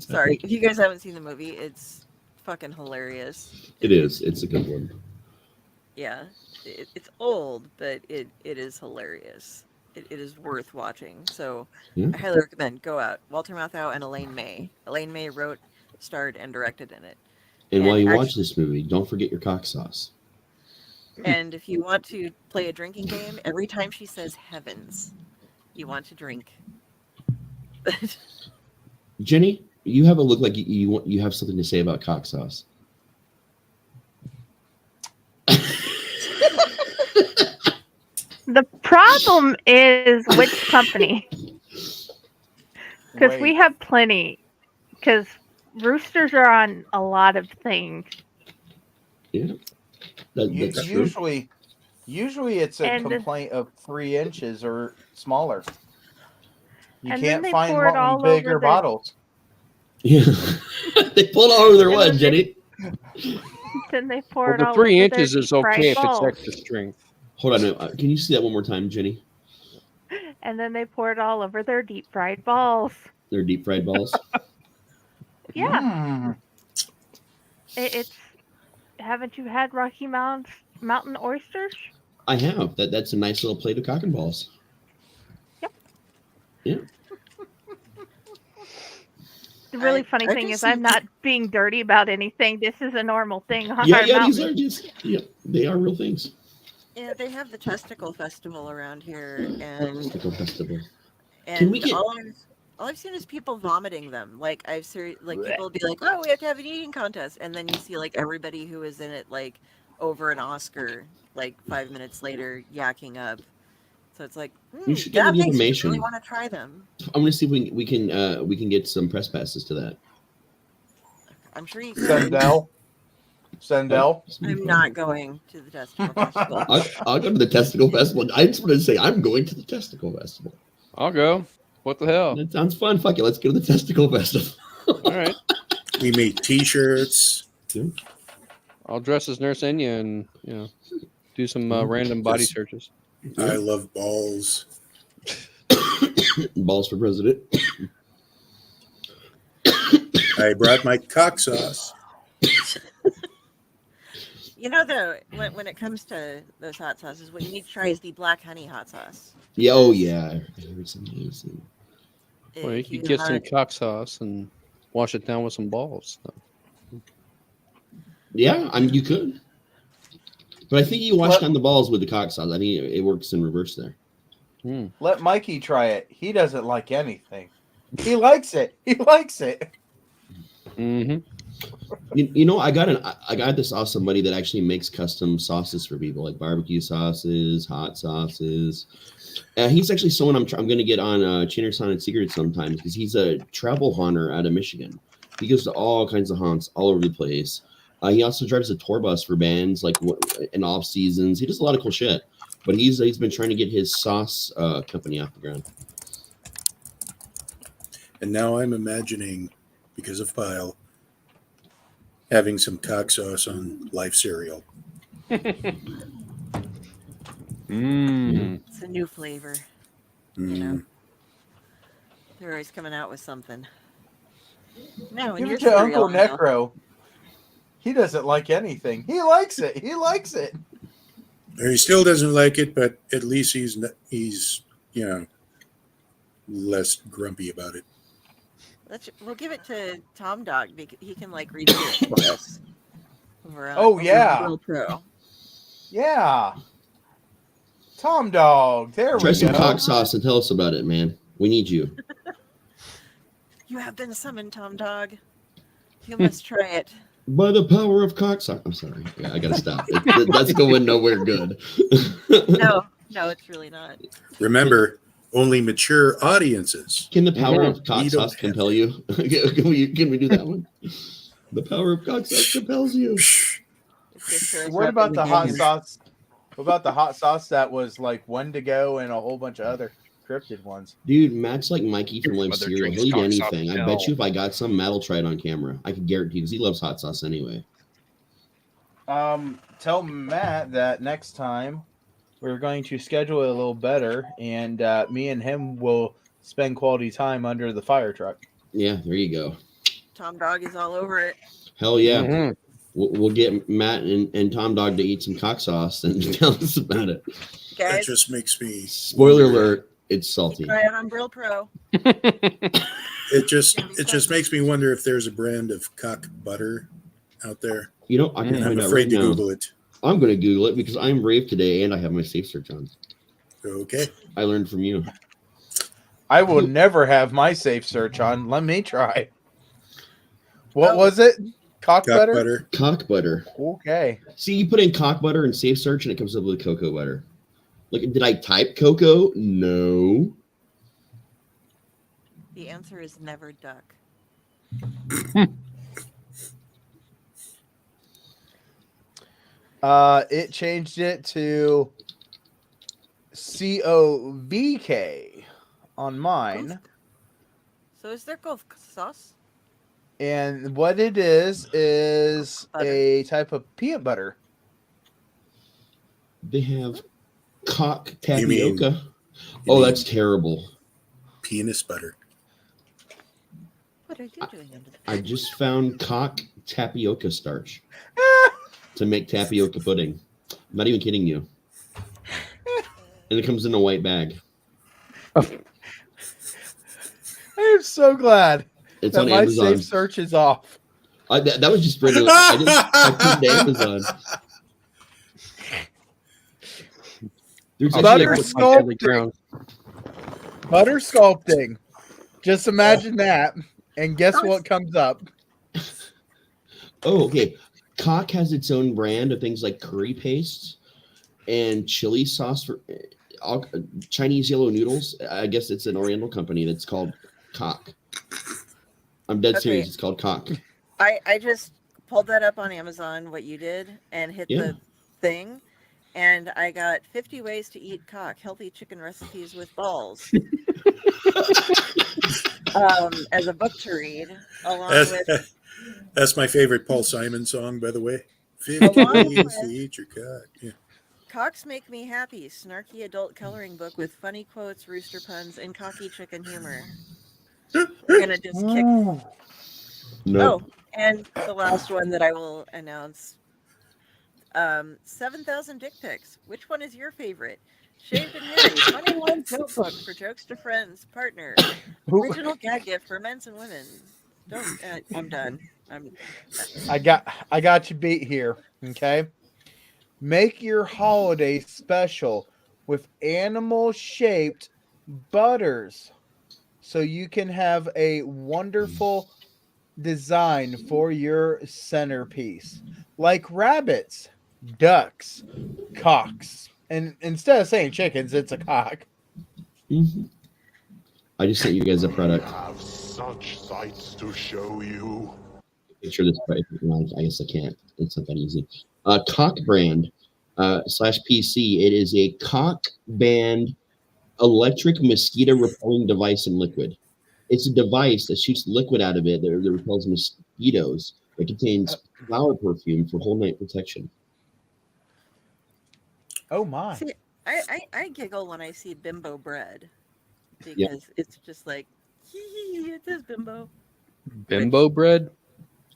Sorry, if you guys haven't seen the movie, it's fucking hilarious. It is. It's a good one. Yeah, it's old, but it is hilarious. It is worth watching. So Yeah. I highly recommend. Go out. Walter Matthau and Elaine May. Elaine May wrote, starred, and directed in it. And while you watch this movie, don't forget your cock sauce. And if you want to play a drinking game, every time she says heavens, you want to drink. Jenny, you have a look like you have something to say about cock sauce. The problem is which company. Because we have plenty. Because roosters are on a lot of things. Yeah. That's true. Usually it's a complaint of 3 inches or smaller. You can't find one bigger bottles. Yeah. They pulled all over their what, Jenny? Then they pour it The all 3 over inches their is okay if balls. it's extra strength. Hold on. Can you see that one more time, Jenny? And then they pour it all over their deep fried balls. Their deep fried balls? Yeah. It's. Haven't you had Rocky Mountain oysters? I have. That's a nice little plate of cock and balls. Yep. Yeah. The really funny thing is I'm not being dirty about anything. This is a normal thing on our Yeah, mountain. these are just they are real things. Yeah, they have the Testicle Festival around here, and Testicle Festival. And Can we get all I've seen is people vomiting them. Like people will be like, "Oh, we have to have an eating contest," and then you see like everybody who was in it like over an Oscar, like 5 minutes later, yakking up. So it's like, you should get that the makes me information. really want to try them. I'm gonna see if we can get some press passes to that. I'm sure you can. Sendell. I'm not going to the Testicle Festival. I'll go to the Testicle Festival. I just want to say I'm going to the Testicle Festival. I'll go. What the hell? That sounds fun. Fuck it. Let's go to the testicle festival. All right. We made T-shirts. I'll dress as Nurse Enya and do some random body Yes. searches. I love balls. Balls for president. I brought my cock sauce. You know, though, when it comes to those hot sauces, what you need to try is the black honey hot sauce. Yeah. Oh yeah. It's amazing. Well, you If could get some want- cock sauce and wash it down with some balls. Yeah, I mean you could. But I think you wash What? down the balls with the cock sauce. I think it works in reverse there. Let Mikey try it. He doesn't like anything. He likes it. He likes it. Mm-hmm. You know, I got this awesome buddy that actually makes custom sauces for people, like barbecue sauces, hot sauces. He's actually someone I'm going to get on Chinner Sonic Secrets sometimes because he's a travel haunter out of Michigan. He goes to all kinds of haunts all over the place. He also drives a tour bus for bands like in off seasons. He does a lot of cool shit. But he's been trying to get his sauce company off the ground. And now I'm imagining, because of Pyle, having some cock sauce on Life cereal. It's a new flavor. You know, Mm. they're always coming out with something. No, and Give your it to cereal, Uncle Necro. He doesn't like anything. He likes it. He likes it. He still doesn't like it, but at least he's less grumpy about it. We'll give it to Tom Dog because he can like review it for us. Oh, yeah. Real Pro. Yeah. Tom Dog. There Try we some go. cock sauce and tell us about it, man. We need you. You have been summoned, Tom Dog. You must try it. By the power of cock sauce. I'm sorry. Yeah, I gotta stop. That's going nowhere good. No, it's really not. Remember, only mature audiences. Can the power of cock We don't sauce have compel you? Can we do that one? The power of cock sauce compels you. It's just for What about the hot games. sauce? What about the hot sauce that was like Wendigo and a whole bunch of other cryptid ones? Dude, Matt's like Mikey from Life Mother Cereal. drinks He'll eat cock sauce anything. I now. bet you if I got some, Matt will try it on camera. I can guarantee because he loves hot sauce anyway. Tell Matt that next time we're going to schedule it a little better, and me and him will spend quality time under the fire truck. Yeah, there you go. Tom Dog is all over it. Hell yeah. Mhm. We'll get Matt and Tom Dog to eat some cock sauce and tell us about it. That Guys, just makes me. Spoiler alert, it's salty. try it on Brill Pro. It just makes me wonder if there's a brand of cock butter out there. You know, I can I'm find out right afraid to now. Google it. I'm going to Google it because I'm brave today and I have my safe search on. Okay. I learned from you. I will never have my safe search on. Let me try. What was it? Cock butter? butter. Cock butter. Okay. See, you put in cock butter and safe search and it comes up with cocoa butter. Like, did I type cocoa? No. The answer is never duck. It changed it to COVK on mine. So is there Gulf sauce? And what it is a type of peanut butter. They have cock You mean- tapioca. you Oh, mean that's terrible. penis butter. What are you doing under there? I just found cock tapioca starch to make tapioca pudding. I'm not even kidding you. And it comes in a white bag. I am so glad It's that on my Amazon. safe search is off. That was just regular. I put it to Amazon. There's actually Butter a- sculpting. Butter sculpting. Just imagine that, and guess what comes up? Oh, okay. Cock has its own brand of things like curry paste and chili sauce for Chinese yellow noodles. I guess it's an Oriental company that's called Cock. I'm dead Okay. serious. It's called Cock. I just pulled that up on Amazon, what you did, and hit Yeah. the thing, and I got 50 ways to eat cock, healthy chicken recipes with balls. as a book to read, along That's, with that's my favorite Paul Simon song, by the way. Along 50 with- feet your cut. Yeah. Cocks Make Me Happy, snarky adult coloring book with funny quotes, rooster puns, and cocky chicken humor. We're gonna just kick. Ooh. Nope. Oh, and the last one that I will announce. 7,000 dick pics. Which one is your favorite? Shaved and Hairy, funny lines notebook for jokes to friends, partner. Original gag gift for men and women. Don't. I'm done. I got you beat here. Okay. Make your holiday special with animal-shaped butters, so you can have a wonderful design for your centerpiece, like rabbits, ducks, cocks, and instead of saying chickens, it's a cock. Mm-hmm. I just sent you guys a product. I have such sights to show you. Make sure this price is wrong. I guess I can't. It's not that easy. Cock brand /PC. It is a cock band electric mosquito repelling device in liquid. It's a device that shoots liquid out of it that repels mosquitoes. It contains flower perfume for whole night protection. Oh my! See, I giggle when I see bimbo bread because it's just like, it is bimbo. Bimbo bread?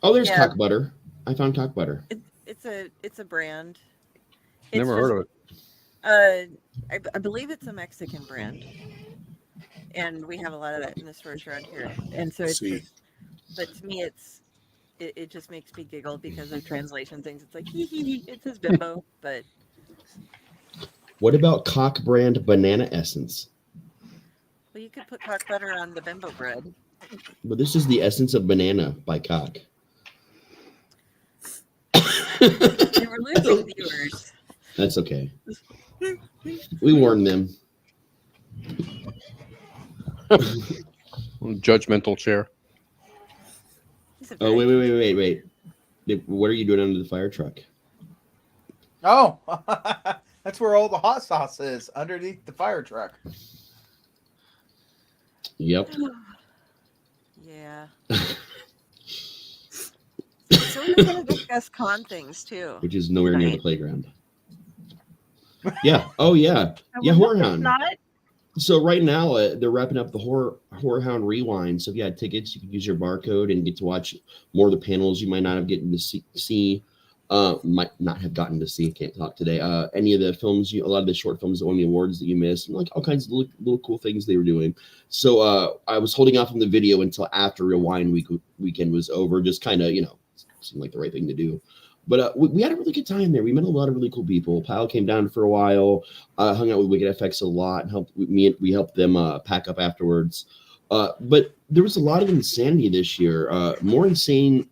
Oh, there's Yeah. cock butter. I found cock butter. It's a brand. Never heard of it. I believe it's a Mexican brand, and we have a lot of that in the stores around here. And so it's just, but to me, it just makes me giggle because of translation things. It's like it says bimbo, but What about cock brand banana essence? well, you could put cock butter on the bimbo bread. But this is the essence of banana by cock. You were losing viewers. That's okay. We warned them. Judgmental chair. Oh, wait. What are you doing under the fire truck? Oh, that's where all the hot sauce is, underneath the fire truck. Yep. Yeah. So we're going to discuss con things too. Which is nowhere near the playground. Yeah. Oh, yeah. Yeah, Whorehound. Not. So right now they're wrapping up the Whorehound Rewind. So if you had tickets, you could use your barcode and get to watch more of the panels you might not have gotten to see. Might not have gotten to see. Can't talk today. Any of the films, a lot of the short films that won the awards that you missed, and like all kinds of little cool things they were doing. So I was holding off on the video until after Rewind weekend was over. Just kind of, seemed like the right thing to do. But we had a really good time there. We met a lot of really cool people. Pyle came down for a while, hung out with Wicked FX a lot, and we helped them pack up afterwards. But there was a lot of insanity this year. More insane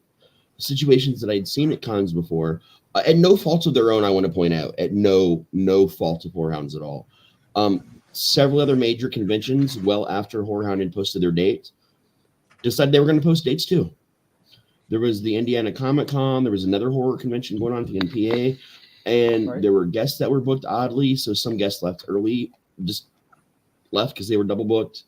situations that I'd seen at cons before, at no fault of their own. I want to point out, at no fault of Whorehounds at all. Several other major conventions, well after Whorehound had posted their date, decided they were going to post dates too. There was the Indiana Comic Con. There was another horror convention going on at the NPA, and there were guests that were booked oddly. So some guests left early, just left because they were double booked.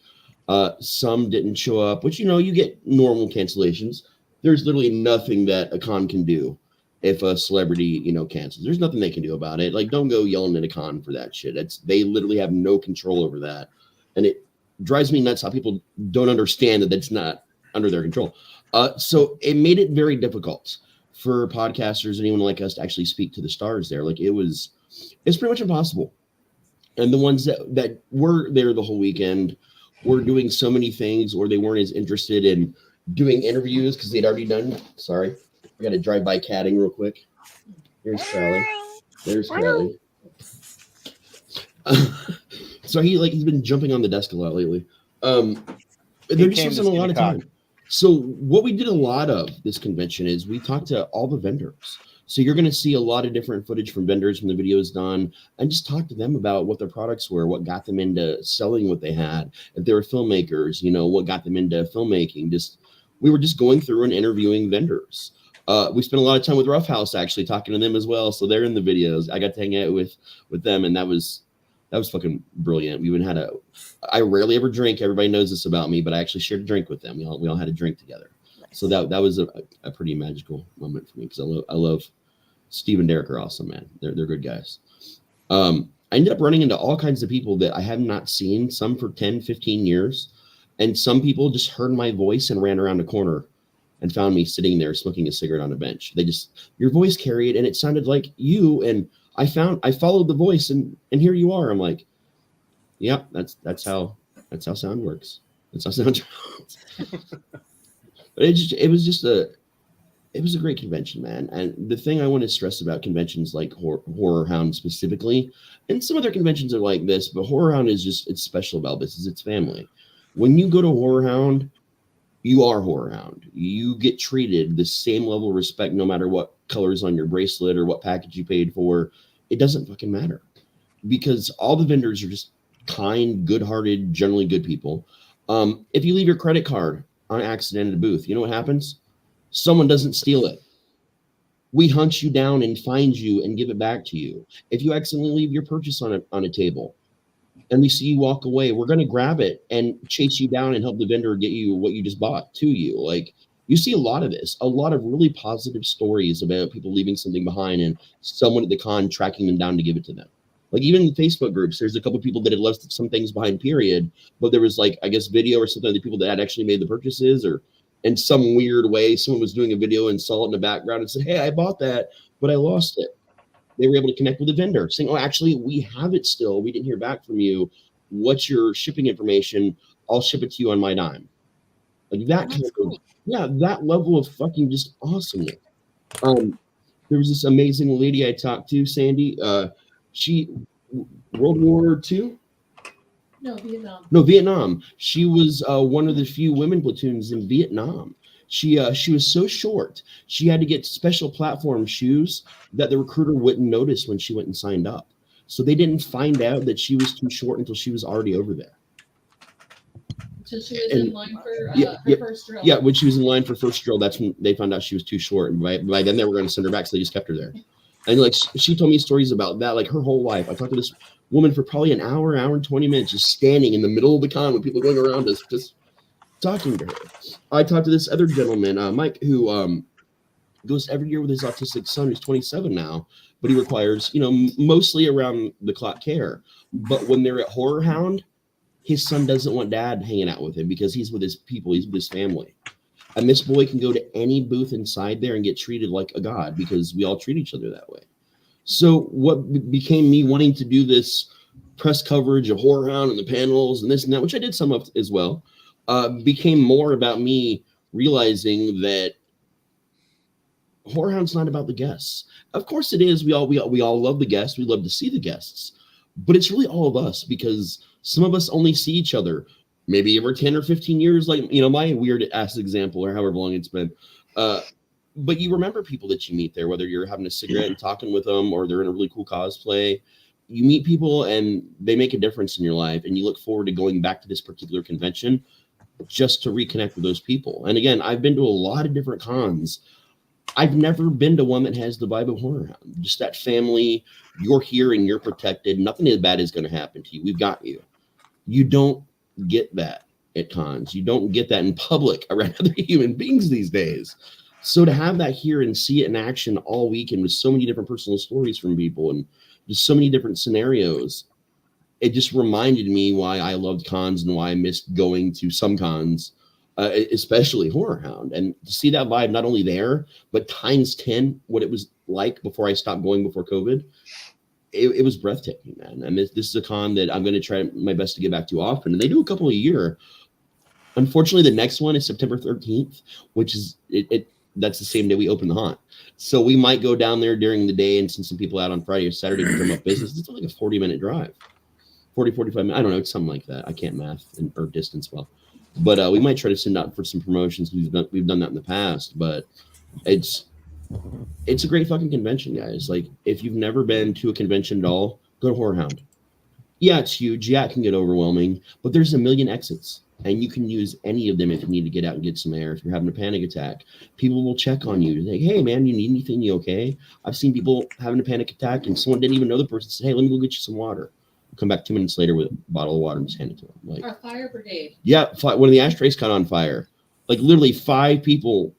Some didn't show up, which you get normal cancellations. There's literally nothing that a con can do if a celebrity cancels. There's nothing they can do about it. Like, don't go yelling at a con for that shit. They literally have no control over that, and it drives me nuts how people don't understand that that's not under their control. So it made it very difficult for podcasters, anyone like us, to actually speak to the stars there. Like it's pretty much impossible. And the ones that were there the whole weekend were doing so many things, or they weren't as interested in doing interviews because they'd already done. Sorry, I got to drive by catting real quick. Here's Sally. There's Sally. So he's been jumping on the desk a lot lately. They're just using a lot of time. So what we did a lot of this convention is we talked to all the vendors. So you're going to see a lot of different footage from vendors when the video is done, and just talk to them about what their products were, what got them into selling what they had. If they were filmmakers, what got them into filmmaking. We were just going through and interviewing vendors. We spent a lot of time with Rough House actually talking to them as well. So they're in the videos. I got to hang out with them, and that was That was fucking brilliant. We even had I rarely ever drink. Everybody knows this about me, but I actually shared a drink with them. We all had a drink together. Nice. So that was a pretty magical moment for me because I love Steve and Derek are awesome, man. They're good guys. I ended up running into all kinds of people that I have not seen, some for 10, 15 years. And some people just heard my voice and ran around the corner and found me sitting there smoking a cigarette on a bench. Your voice carried and it sounded like you. And I followed the voice and here you are. I'm like, yeah, that's how sound works. That's how sound travels. But it was a great convention, man. And the thing I want to stress about conventions like Horror Hound specifically, and some other conventions are like this, but Horror Hound it's special about this is its family. When you go to Horror Hound, you are Horror Hound. You get treated the same level of respect no matter what colors on your bracelet or what package you paid for. It doesn't fucking matter because all the vendors are just kind, good-hearted, generally good people. If you leave your credit card on accident at a booth, you know what happens? Someone doesn't steal it. We hunt you down and find you and give it back to you. If you accidentally leave your purchase on a table and we see you walk away, we're going to grab it and chase you down and help the vendor get you what you just bought to you. Like, you see a lot of this, a lot of really positive stories about people leaving something behind and someone at the con tracking them down to give it to them. Like, even in the Facebook groups, there's a couple of people that had left some things behind, period. But there was, like, I guess, video or something of the people that had actually made the purchases, or in some weird way, someone was doing a video and saw it in the background and said, hey, I bought that, but I lost it. They were able to connect with the vendor saying, oh, actually, we have it still. We didn't hear back from you. What's your shipping information? I'll ship it to you on my dime. Like that kind of, yeah, that level of fucking just awesomeness. There was this amazing lady I talked to, Sandy. She, World War II? No, Vietnam. No, Vietnam. She was one of the few women platoons in Vietnam. She was so short. She had to get special platform shoes that the recruiter wouldn't notice when she went and signed up. So they didn't find out that she was too short until she was already over there. So she was in line for her first drill. Yeah, when she was in line for first drill, that's when they found out she was too short. And by then they were going to send her back, so they just kept her there. And like she told me stories about that, like her whole life. I talked to this woman for probably an hour and 20 minutes, just standing in the middle of the con with people going around us, just talking to her. I talked to this other gentleman, Mike, who goes every year with his autistic son, who's 27 now, but he requires, mostly around the clock care. But when they're at Horror Hound, his son doesn't want dad hanging out with him because he's with his people, he's with his family. And this boy can go to any booth inside there and get treated like a god because we all treat each other that way. So what became me wanting to do this press coverage of Horror Hound and the panels and this and that, which I did some of as well, became more about me realizing that Horror Hound's not about the guests. Of course it is. We all love the guests. We love to see the guests, but it's really all of us because some of us only see each other maybe every 10 or 15 years, like, my weird ass example or however long it's been. But you remember people that you meet there, whether you're having a cigarette and talking with them or they're in a really cool cosplay. You meet people and they make a difference in your life, and you look forward to going back to this particular convention just to reconnect with those people. And again, I've been to a lot of different cons. I've never been to one that has the vibe of Horror Hound. Just that family, you're here and you're protected. Nothing as bad is going to happen to you. We've got you. You don't get that at cons. You don't get that in public around other human beings these days. So to have that here and see it in action all weekend with so many different personal stories from people and just so many different scenarios, it just reminded me why I loved cons and why I missed going to some cons, especially Horror Hound. And to see that vibe not only there, but times 10 what it was like before I stopped going before COVID, it was breathtaking, man. And this is a con that I'm going to try my best to get back to often. And they do a couple a year. Unfortunately, the next one is September 13th, which is that's the same day we open the haunt. So we might go down there during the day and send some people out on Friday or Saturday to drum up business. It's like a 40-minute drive, 45 minutes. I don't know. It's something like that. I can't math or distance well. But we might try to send out for some promotions. We've done that in the past. But it's a great fucking convention, guys. Like, if you've never been to a convention at all, go to Horror Hound. Yeah, it's huge. Yeah, it can get overwhelming. But there's a million exits. And you can use any of them if you need to get out and get some air. If you're having a panic attack, people will check on you. They're like, hey, man, you need anything? You okay? I've seen people having a panic attack and someone didn't even know the person said, hey, let me go get you some water. come back 2 minutes later with a bottle of water and just hand it to him. Like, Our fire brigade. yeah, one of the ashtrays caught on fire. Like literally 5 people,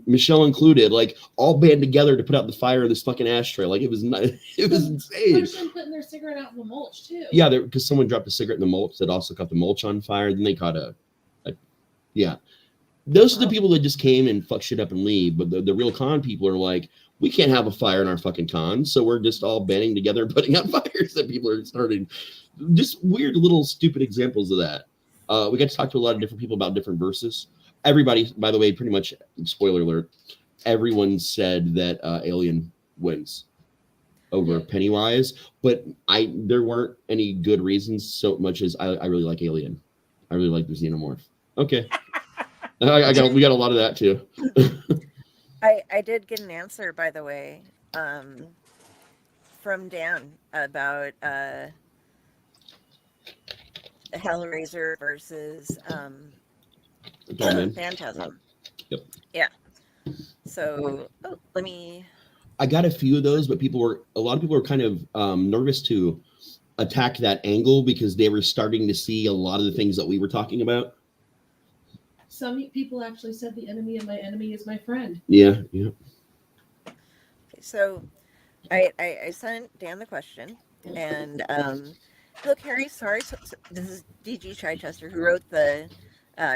Michelle included, like all band together to put out the fire of this fucking ashtray. Like it was insane. Person putting their cigarette out in the mulch too. Yeah, because someone dropped a cigarette in the mulch that also caught the mulch on fire. Then they caught yeah. Those are the people that just came and fuck shit up and leave. But the real con people are like, we can't have a fire in our fucking con, so we're just all banding together and putting out fires that people are starting. Just weird little stupid examples of that. We got to talk to a lot of different people about different verses. Everybody, by the way, pretty much, spoiler alert, everyone said that Alien wins over Pennywise, but there weren't any good reasons so much as I really like Alien. I really like the Xenomorph. Okay. we got a lot of that too. I did get an answer, by the way, from Dan about Hellraiser versus Phantasm. Yep. Yeah. So I got a few of those, but a lot of people were kind of nervous to attack that angle because they were starting to see a lot of the things that we were talking about. Some people actually said the enemy of my enemy is my friend. Yeah. Okay, so I sent Dan the question, and look, Harry, sorry. So this is DG Chichester, who wrote the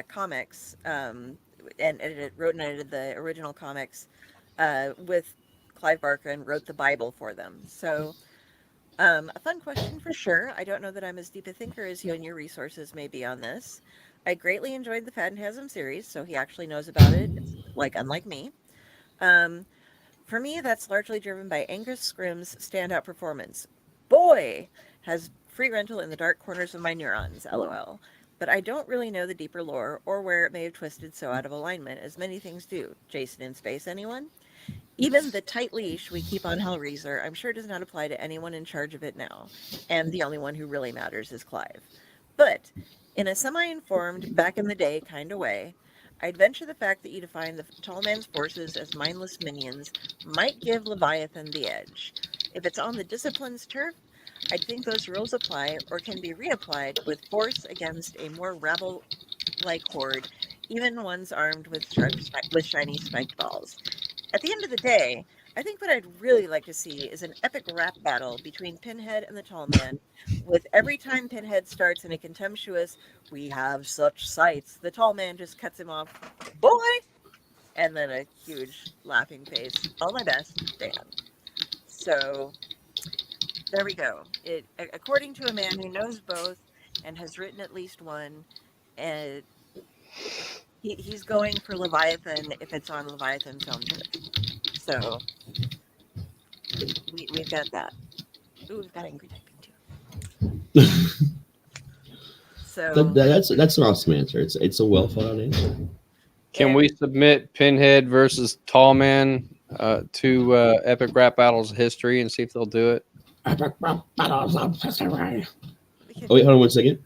comics and wrote and edited the original comics with Clive Barker and wrote the Bible for them. So a fun question for sure. I don't know that I'm as deep a thinker as you, and your resources may be on this. I greatly enjoyed the Phantasm series, so he actually knows about it, unlike me. For me, that's largely driven by Angus Scrimm's standout performance. Boy, has free rental in the dark corners of my neurons, lol. But I don't really know the deeper lore or where it may have twisted so out of alignment as many things do. Jason in space, anyone? Even the tight leash we keep on Hellraiser, I'm sure does not apply to anyone in charge of it now. And the only one who really matters is Clive. But in a semi-informed, back in the day kind of way, I'd venture the fact that you define the tall man's forces as mindless minions might give Leviathan the edge. If it's on the discipline's turf, I'd think those rules apply or can be reapplied with force against a more rabble-like horde, even ones armed with shiny spiked balls. At the end of the day, I think what I'd really like to see is an epic rap battle between Pinhead and the Tall Man, with every time Pinhead starts in a contemptuous, "We have such sights," the Tall Man just cuts him off, "Boy!" and then a huge laughing face. All my best, Dan. So, there we go. According to a man who knows both and has written at least one, and he's going for Leviathan if it's on Leviathan's own turf. So we've got that. Ooh, we've got angry typing too. So that's an awesome answer. It's a well thought out answer. Can we submit Pinhead versus Tall Man to Epic Rap Battles History and see if they'll do it? Epic Rap Battles of History. Oh wait, hold on 1 second.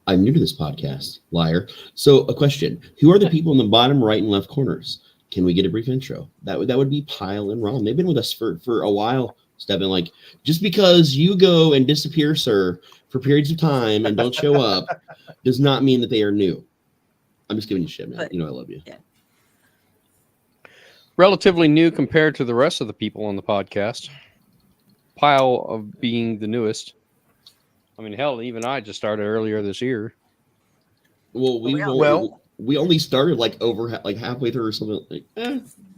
I'm new to this podcast, liar. So a question: who are the people in the bottom right and left corners? Can we get a brief intro? That would be Pyle and Ron. They've been with us for a while. Stepping like, just because you go and disappear, sir, for periods of time and don't show up, does not mean that they are new. I'm just giving you shit, man. But, you know I love you. Yeah. Relatively new compared to the rest of the people on the podcast. Pyle of being the newest. I mean, hell, even I just started earlier this year. Well, we only started like halfway through or something.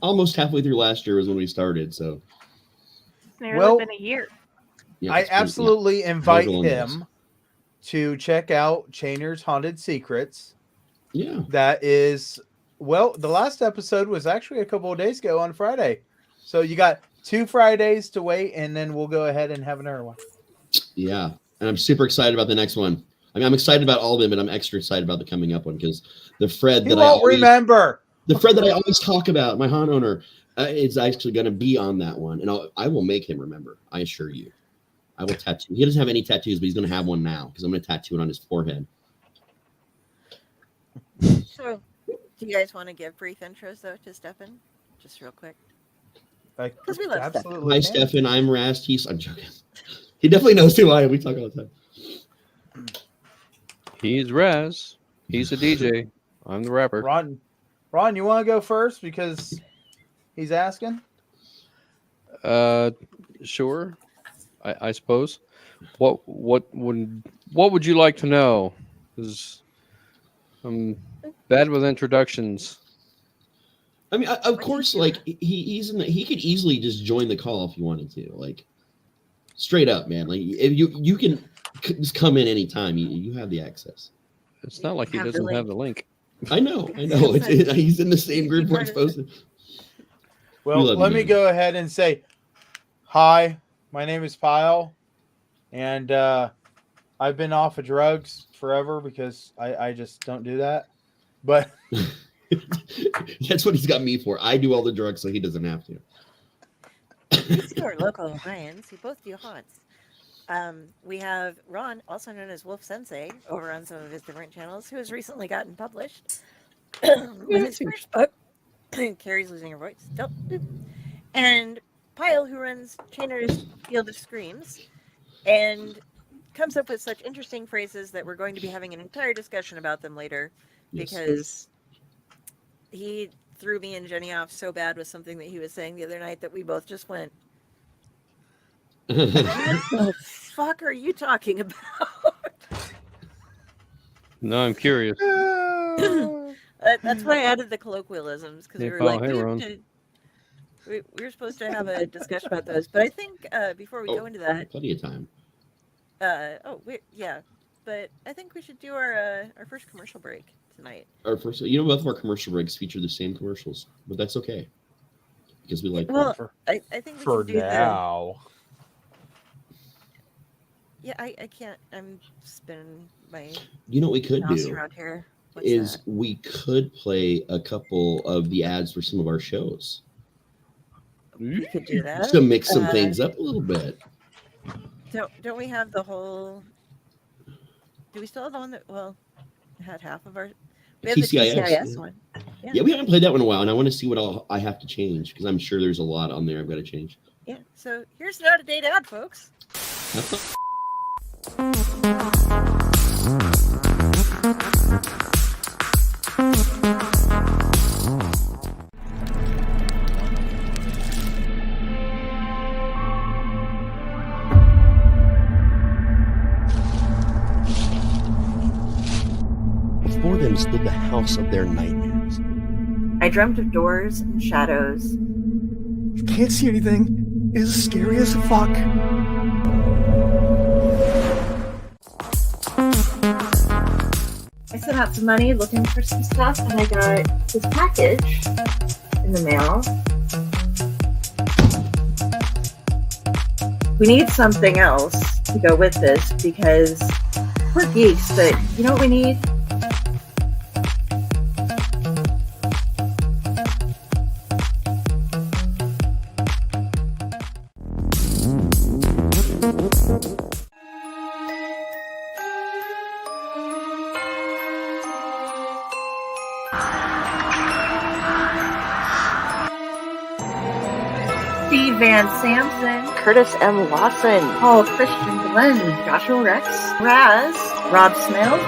Almost halfway through last year was when we started. So it's nearly been a year. Yeah, I absolutely invite him to check out Chainer's Haunted Secrets. Yeah, that is the last episode was actually a couple of days ago on Friday. So you got 2 Fridays to wait, and then we'll go ahead and have another one. Yeah, and I'm super excited about the next one. I mean, I'm excited about all of them, but I'm extra excited about the coming up one because the Fred that I always talk about, my haunt owner, is actually going to be on that one, and I will make him remember. I assure you, I will tattoo. He doesn't have any tattoos, but he's going to have one now because I'm going to tattoo it on his forehead. So, do you guys want to give brief intros though to Stefan, just real quick? Because we love Stefan. Hi, Stefan. I'm Raz T. I'm joking. He definitely knows who I am. We talk all the time. He's Raz. He's a DJ. I'm the rapper. Ron, you want to go first because he's asking? Sure. I suppose. What would you like to know? Because I'm bad with introductions. I mean, of course, like he could easily just join the call if he wanted to, like straight up, man. Like if you can just come in anytime. You have the access. It's not like he doesn't have the link. I know. He's in the same group where it's posted. Well, let me go ahead and say, hi, my name is Pyle, and I've been off of drugs forever because I just don't do that. But that's what he's got me for. I do all the drugs so he doesn't have to. These two are local Ohioans who both do haunts. We have Ron, also known as Wolf Sensei, over on some of his different channels, who has recently gotten published with his first book, Carrie's Losing Her Voice. And Pyle, who runs Chainer's Field of Screams, and comes up with such interesting phrases that we're going to be having an entire discussion about them later, because he threw me and Jenny off so bad with something that he was saying the other night that we both just went, what the fuck are you talking about? No, I'm curious. That's why I added the colloquialisms, because we were like, we were supposed to have a discussion about those. But I think before we go into that, plenty of time. But I think we should do our first commercial break tonight. Our first, both of our commercial breaks feature the same commercials, but that's okay because we like. Well, I think we for can do now. Yeah, I can't. I'm spinning my. You know what we could do around here. Is we could play a couple of the ads for some of our shows. We could do that. To mix some things up a little bit. Don't we have the whole? Do we still have the one that had half of our? We have TCIS, the TCIS one. Yeah, we haven't played that one in a while, and I want to see what all I have to change because I'm sure there's a lot on there I've got to change. Yeah. So here's an out-of-date ad, folks. Before them stood the house of their nightmares. I dreamt of doors and shadows. Can't see anything. It's scary as fuck. I sent out some money looking for some stuff, and I got this package in the mail. We need something else to go with this because we're geeks, but you know what we need? Steve Van Samson, Curtis M. Lawson, Paul Christian Glenn, Joshua Rex, Raz, Rob Smith.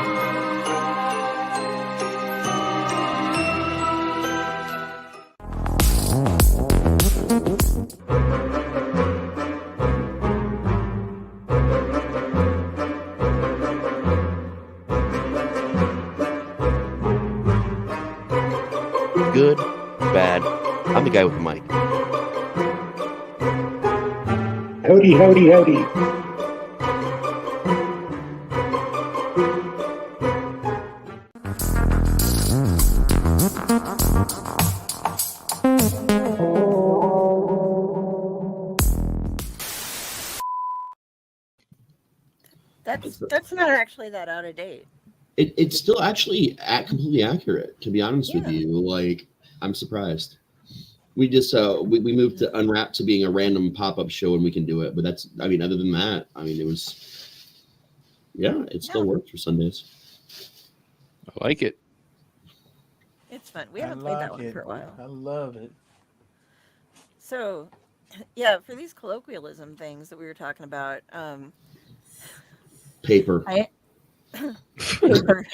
Good, bad. I'm the guy with the mic. Howdy, howdy, howdy. That's not actually that out of date. It's still actually completely accurate, to be honest with you. Like, I'm surprised. We just we moved to Unwrapped to being a random pop-up show and we can do it. But that's, I mean, other than that, I mean, it was, it still works for Sundays. I like it. It's fun. We haven't played that one for a while. I love it. So, Yeah, for these colloquialism things that we were talking about, Paper. I paper.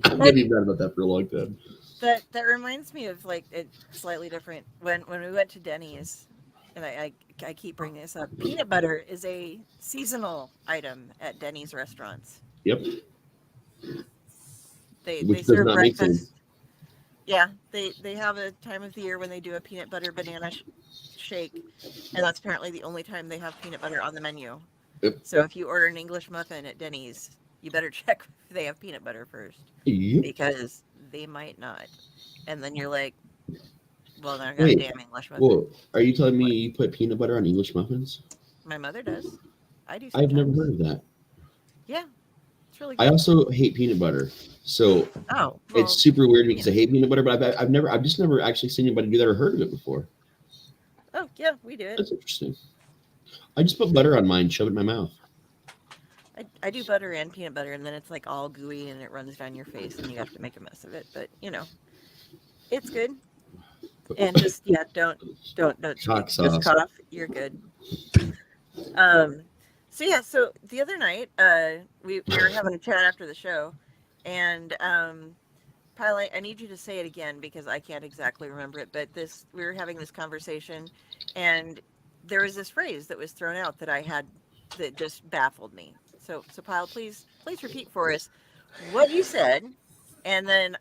I'm gonna be mad about that for a long time. That reminds me of like it slightly different when we went to Denny's, and I keep bringing this up. Peanut butter is a seasonal item at Denny's restaurants. Yep. They Which does serve not make sense. breakfast. Yeah, they have a time of the year when they do a peanut butter banana shake, and that's apparently the only time they have peanut butter on the menu. Yep. So if you order an English muffin at Denny's, you better check if they have peanut butter first, Yep. because they might not. And then you're like, well, they're Wait, damn English muffin. Whoa, are you telling me you put peanut butter on English muffins? My mother does. I do. I've never sometimes. heard of that. Yeah, it's really good. I also hate peanut butter, so well, it's super weird because I hate peanut butter. But I've just never actually seen anybody do that or heard of it before. Oh yeah, we do it. That's interesting. I just put butter on mine, shove it in my mouth. I do butter and peanut butter, and then it's like all gooey and it runs down your face, and you have to make a mess of it. But it's good. And just don't Hot just sauce. cough. You're good. So the other night, we were having a chat after the show, and Pyle, I need you to say it again because I can't exactly remember it. But we were having this conversation, and there was this phrase that was thrown out that I had that just baffled me. So Pyle, please repeat for us what you said, and then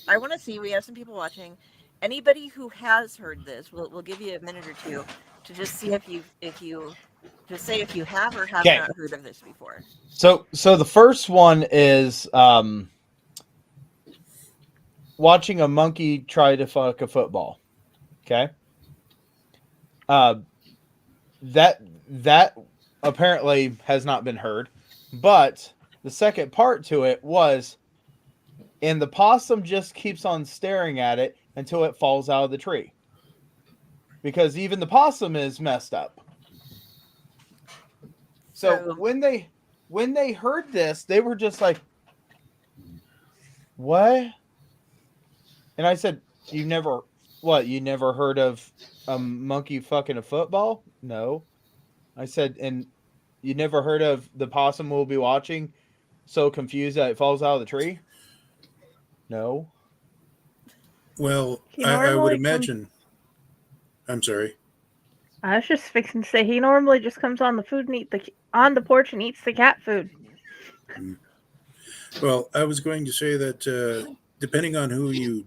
I want to see. We have some people watching. Anybody who has heard this, we'll give you a minute or two to just see if you just say if you have or have not heard of this before. So the first one is watching a monkey try to fuck a football. Okay. That apparently has not been heard, but the second part to it was, and the possum just keeps on staring at it until it falls out of the tree. Because even the possum is messed up. So when they heard this, they were just like, what? And I said, you never heard of a monkey fucking a football? No. I said, and you never heard of the possum we'll be watching so confused that it falls out of the tree? No. Well, I would imagine. I'm sorry. I was just fixing to say he normally just comes on the porch and eats the cat food. Well, I was going to say that depending on who you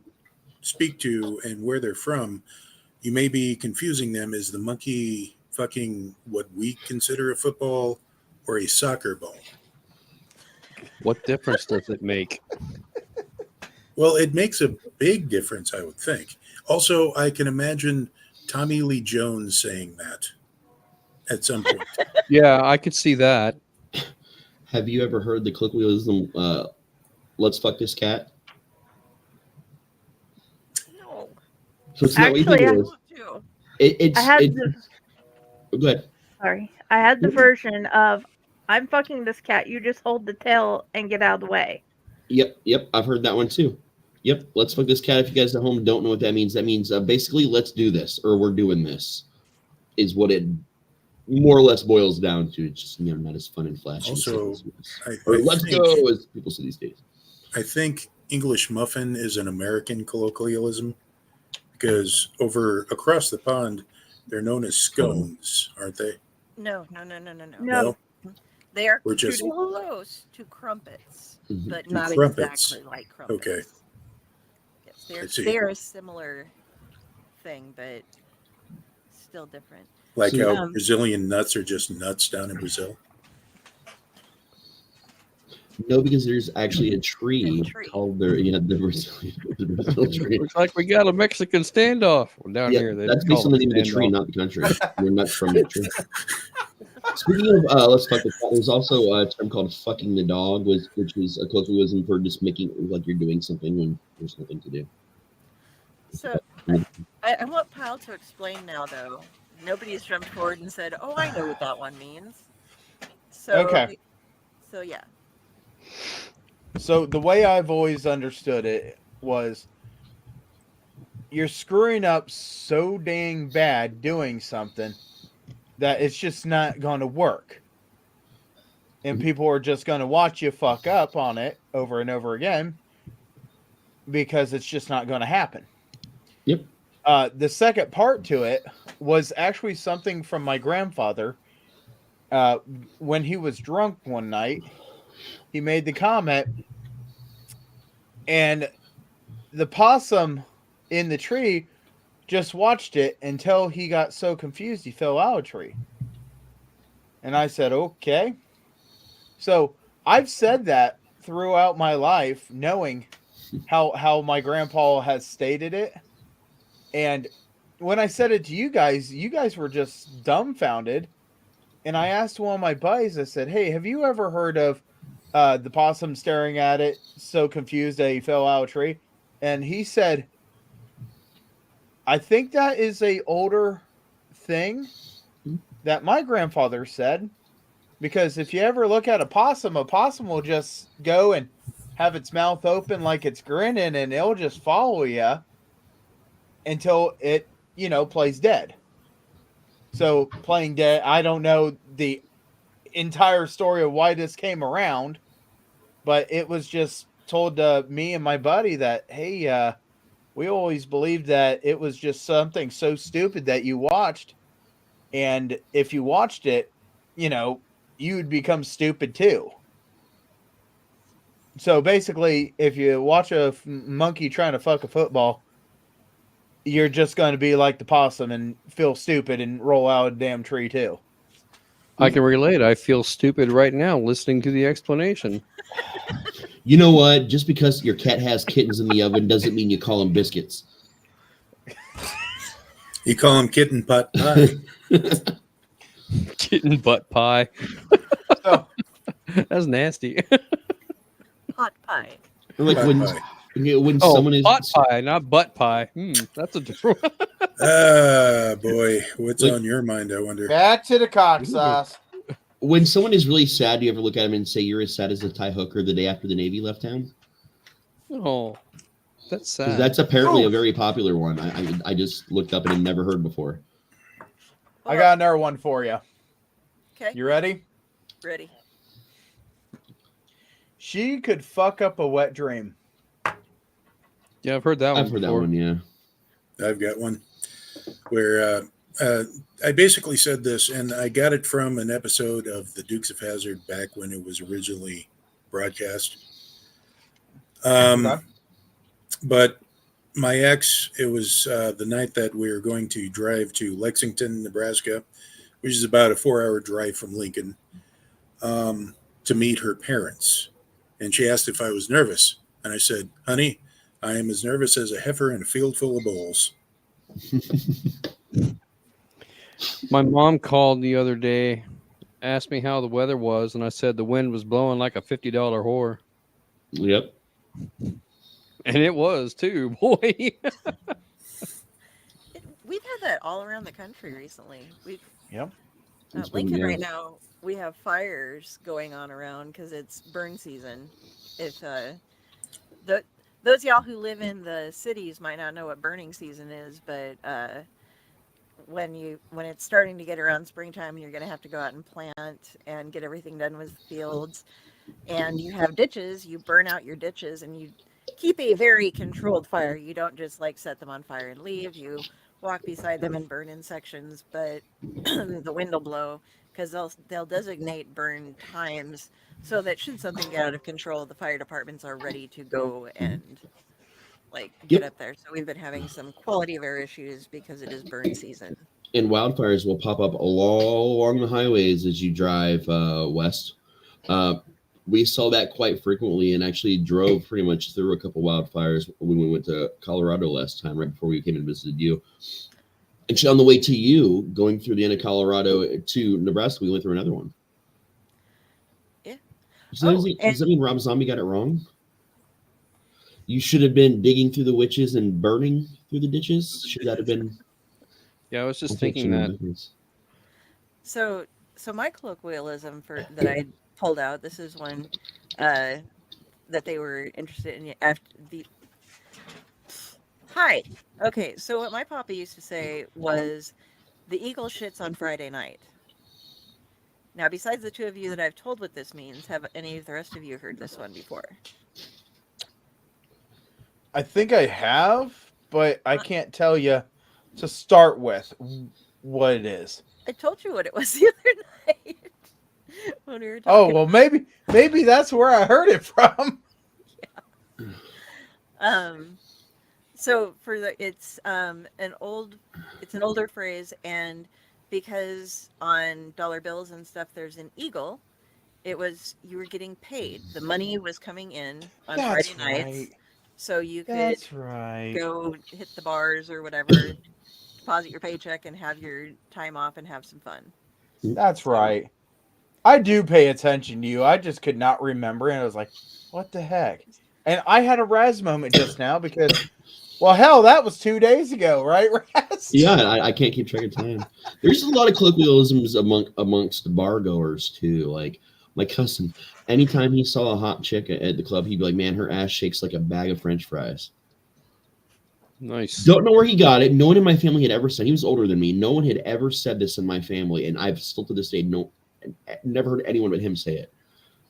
speak to and where they're from, you may be confusing them. Is the monkey fucking what we consider a football or a soccer ball? What difference does it make? Well, it makes a big difference, I would think. Also, I can imagine Tommy Lee Jones saying that at some point. Yeah, I could see that. Have you ever heard the colloquialism, let's fuck this cat? No. So it's not what you think it is. Go ahead. Sorry. I had the version of, I'm fucking this cat, you just hold the tail and get out of the way. Yep. I've heard that one too. Yep. Let's fuck this cat. If you guys at home don't know what that means basically let's do this or we're doing this is what it more or less boils down to. It's just not as fun and flashy. Also, let's go, as people say these days. I think English muffin is an American colloquialism because across the pond, they're known as scones, aren't they? No. No? They are We're just- too close to crumpets, but To not crumpets. exactly like crumpets. Okay. Yes, they're a similar thing, but still different. Like how Brazilian nuts are just nuts down in Brazil. No, because there's actually a tree called the Brazil tree. Looks like we got a Mexican standoff down here. That's based on the name of the tree, not the country. We're not from the tree. Speaking of let's fuck the cat, there's also a term called fucking the dog, which was a colloquialism for just making it look like you're doing something when there's nothing to do. So I want Pyle to explain now, though. Nobody's jumped forward and said, "Oh, I know what that one means." So Okay. So yeah. So the way I've always understood it was you're screwing up so dang bad doing something that it's just not going to work. And people are just going to watch you fuck up on it over and over again because it's just not going to happen. Yep. The second part to it was actually something from my grandfather. When he was drunk one night, he made the comment, and the possum in the tree just watched it until he got so confused he fell out of the tree. And I said, okay. So I've said that throughout my life, knowing how my grandpa has stated it. And when I said it to you guys were just dumbfounded. And I asked one of my buddies, I said, hey, have you ever heard of the possum staring at it so confused that he fell out of a tree? And he said, I think that is a older thing that my grandfather said, because if you ever look at a possum will just go and have its mouth open like it's grinning, and it'll just follow you until it, plays dead. So playing dead, I don't know the entire story of why this came around, but it was just told to me and my buddy that, hey, we always believed that it was just something so stupid that you watched. And if you watched it, you would become stupid too. So basically, if you watch a monkey trying to fuck a football, you're just going to be like the possum and feel stupid and roll out of a damn tree too. I can relate. I feel stupid right now listening to the explanation. You know what? Just because your cat has kittens in the oven doesn't mean you call them biscuits. You call them kitten butt pie. Kitten butt pie. So, that's nasty. Hot pie. Or like Butt when Oh, someone is pot pie, not butt pie. That's a different one. Boy, what's Like- on your mind, I wonder? back to the cock sauce. when someone is really sad, do you ever look at them and say you're as sad as a Thai hooker the day after the Navy left town? Oh, that's 'Cause sad. that's apparently a very popular one. I just looked up and had never heard before. I got another one for you. Okay. You ready? Ready. She could fuck up a wet dream. Yeah, I've heard that one I've heard that before. one, yeah. I've got one where I basically said this, and I got it from an episode of the Dukes of Hazzard back when it was originally broadcast. Okay. But my ex, it was the night that we were going to drive to Lexington, Nebraska, which is about a 4-hour drive from Lincoln, to meet her parents. And she asked if I was nervous. And I said, honey, I am as nervous as a heifer in a field full of bulls. My mom called the other day, asked me how the weather was, and I said the wind was blowing like a $50 whore. Yep. And it was too, boy. We've had that all around the country recently. Yep. It's been- Lincoln yeah. right now, we have fires going on around because it's burn season. If those y'all who live in the cities might not know what burning season is, but when it's starting to get around springtime, you're going to have to go out and plant and get everything done with fields. And you have ditches, you burn out your ditches, and you keep a very controlled fire. You don't just like set them on fire and leave. You walk beside them and burn in sections, but the wind will blow because they'll designate burn times so that should something get out of control, the fire departments are ready to go and get up there. So we've been having some quality of air issues because it is burn season. And wildfires will pop up all along the highways as you drive west. We saw that quite frequently and actually drove pretty much through a couple wildfires when we went to Colorado last time, right before we came and visited you. Actually, on the way to you, going through the end of Colorado to Nebraska, we went through another one. Yeah. Does that mean Rob Zombie got it wrong? You should have been digging through the witches and burning through the ditches? Should that have been... Yeah, I was just thinking that. So my colloquialism that I pulled out, this is one that they were interested in after Hi. Okay, so what my papa used to say was, the eagle shits on Friday night. Now, besides the two of you that I've told what this means, have any of the rest of you heard this one before? I think I have, but I can't tell you to start with what it is. I told you what it was the other night when we were Oh talking. well, maybe that's where I heard it from. So for it's an older phrase, and because on dollar bills and stuff there's an eagle, it was you were getting paid. The money was coming in on That's Friday nights, right. so you could That's right. go hit the bars or whatever, deposit your paycheck, and have your time off and have some fun. That's right. I do pay attention to you. I just could not remember, and I was like, "What the heck?" And I had a Raz moment just now because, well, hell, that was 2 days ago, right, Raz? Yeah, I can't keep track of time. There's a lot of colloquialisms amongst bar goers too. Like my cousin, anytime he saw a hot chick at the club, he'd be like, "Man, her ass shakes like a bag of French fries." Nice. Don't know where he got it. No one in my family had ever said. He was older than me. No one had ever said this in my family, and I've still to this day never heard anyone but him say it.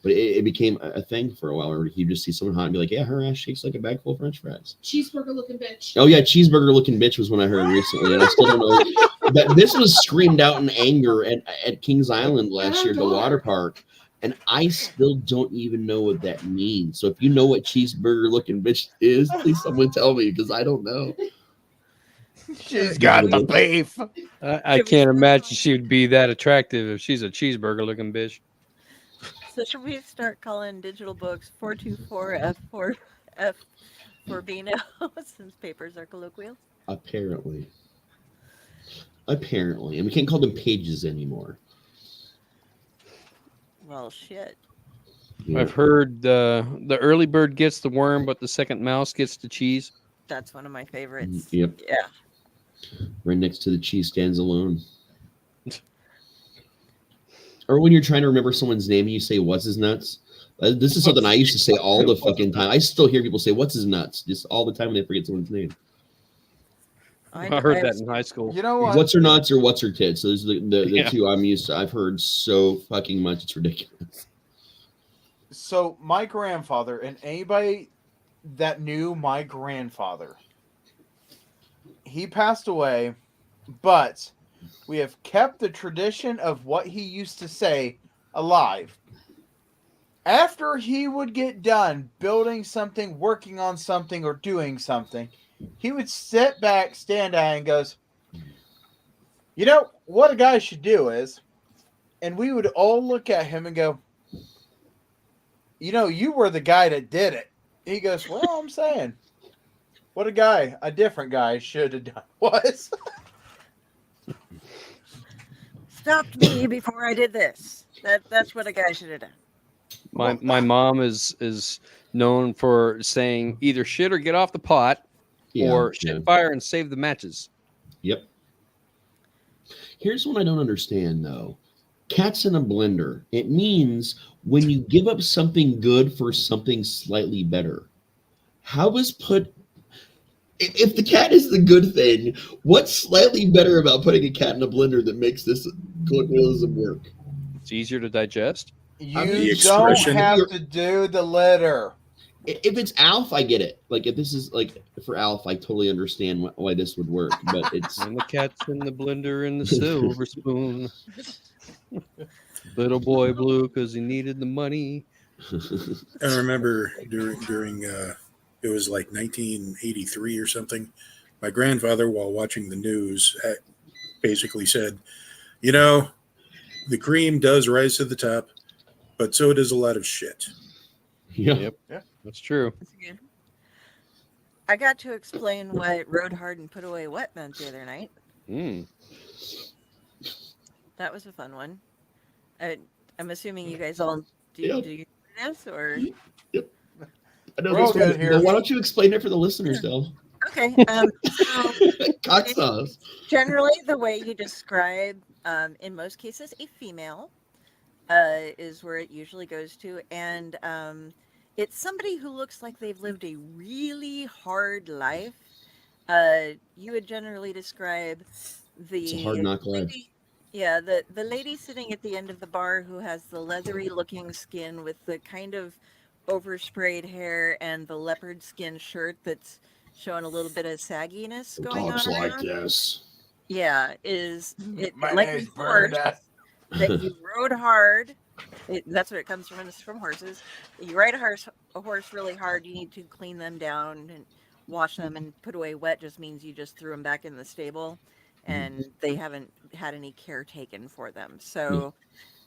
But it became a thing for a while. Where he'd just see someone hot and be like, "Yeah, her ass shakes like a bag full of French fries." Cheeseburger looking bitch. Oh yeah, cheeseburger looking bitch was one I heard recently, and I still don't know. This was screamed out in anger at Kings Island last year at the water park, and I still don't even know what that means. So if you know what cheeseburger looking bitch is, please someone tell me, because I don't know. She's got the beef. I can't imagine she would be that attractive if she's a cheeseburger looking bitch. So should we start calling digital books 424F4F for Beano since papers are colloquial? Apparently, and we can't call them pages anymore. Well, shit. Yeah. I've heard the early bird gets the worm, but the second mouse gets the cheese. That's one of my favorites. Yep. Yeah. Right next to the cheese stands alone. Or when you're trying to remember someone's name and you say, "What's his nuts?" This is something I used to say all the fucking time. I still hear people say, "What's his nuts?" just all the time when they forget someone's name. I heard that in high school. You know what? What's her nuts or what's her tits? So those are the Yeah. two I'm used to. I've heard so fucking much. It's ridiculous. So my grandfather, and anybody that knew my grandfather, he passed away, but we have kept the tradition of what he used to say alive. After he would get done building something, working on something, or doing something, he would sit back, stand down, and goes, "You know, what a guy should do is," and we would all look at him and go, "You know, you were the guy that did it." He goes, "Well, I'm saying, what a different guy should have done was." Stopped me before I did this. That's what a guy should have done. My mom is known for saying either shit or get off the pot, or shit fire and save the matches. Yep. Here's what I don't understand though. Cats in a blender. It means when you give up something good for something slightly better. How is if the cat is the good thing, what's slightly better about putting a cat in a blender that makes this colloquialism work? It's easier to digest. You don't have to do the litter. If it's Alf, I get it. Like if this is like for Alf, I totally understand why this would work. But it's and the cat's in the blender and the silver spoon. Little boy blue because he needed the money. I remember during it was like 1983 or something. My grandfather, while watching the news, basically said, "You know, the cream does rise to the top, but so does a lot of shit." Yep. Yeah, that's true. I got to explain what rode hard and put away wet meant the other night. That was a fun one. I'm assuming you guys all do you know this or? Yep. I know this one, here. Why don't you explain it for the listeners, though? Okay. Cock sauce. Generally, the way you describe, in most cases, a female is where it usually goes to, and it's somebody who looks like they've lived a really hard life, You would generally describe It's a hard knock life. lady, yeah, the lady sitting at the end of the bar who has the leathery looking skin with the kind of oversprayed hair and the leopard skin shirt that's showing a little bit of sagginess going on Talks like around. this. Yeah, is it My like name's a horse Bernadette. that you rode hard? That's where it comes from. It's from horses. You ride a horse really hard. You need to clean them down and wash them and put away wet. Just means you just threw them back in the stable, and they haven't had any care taken for them. So,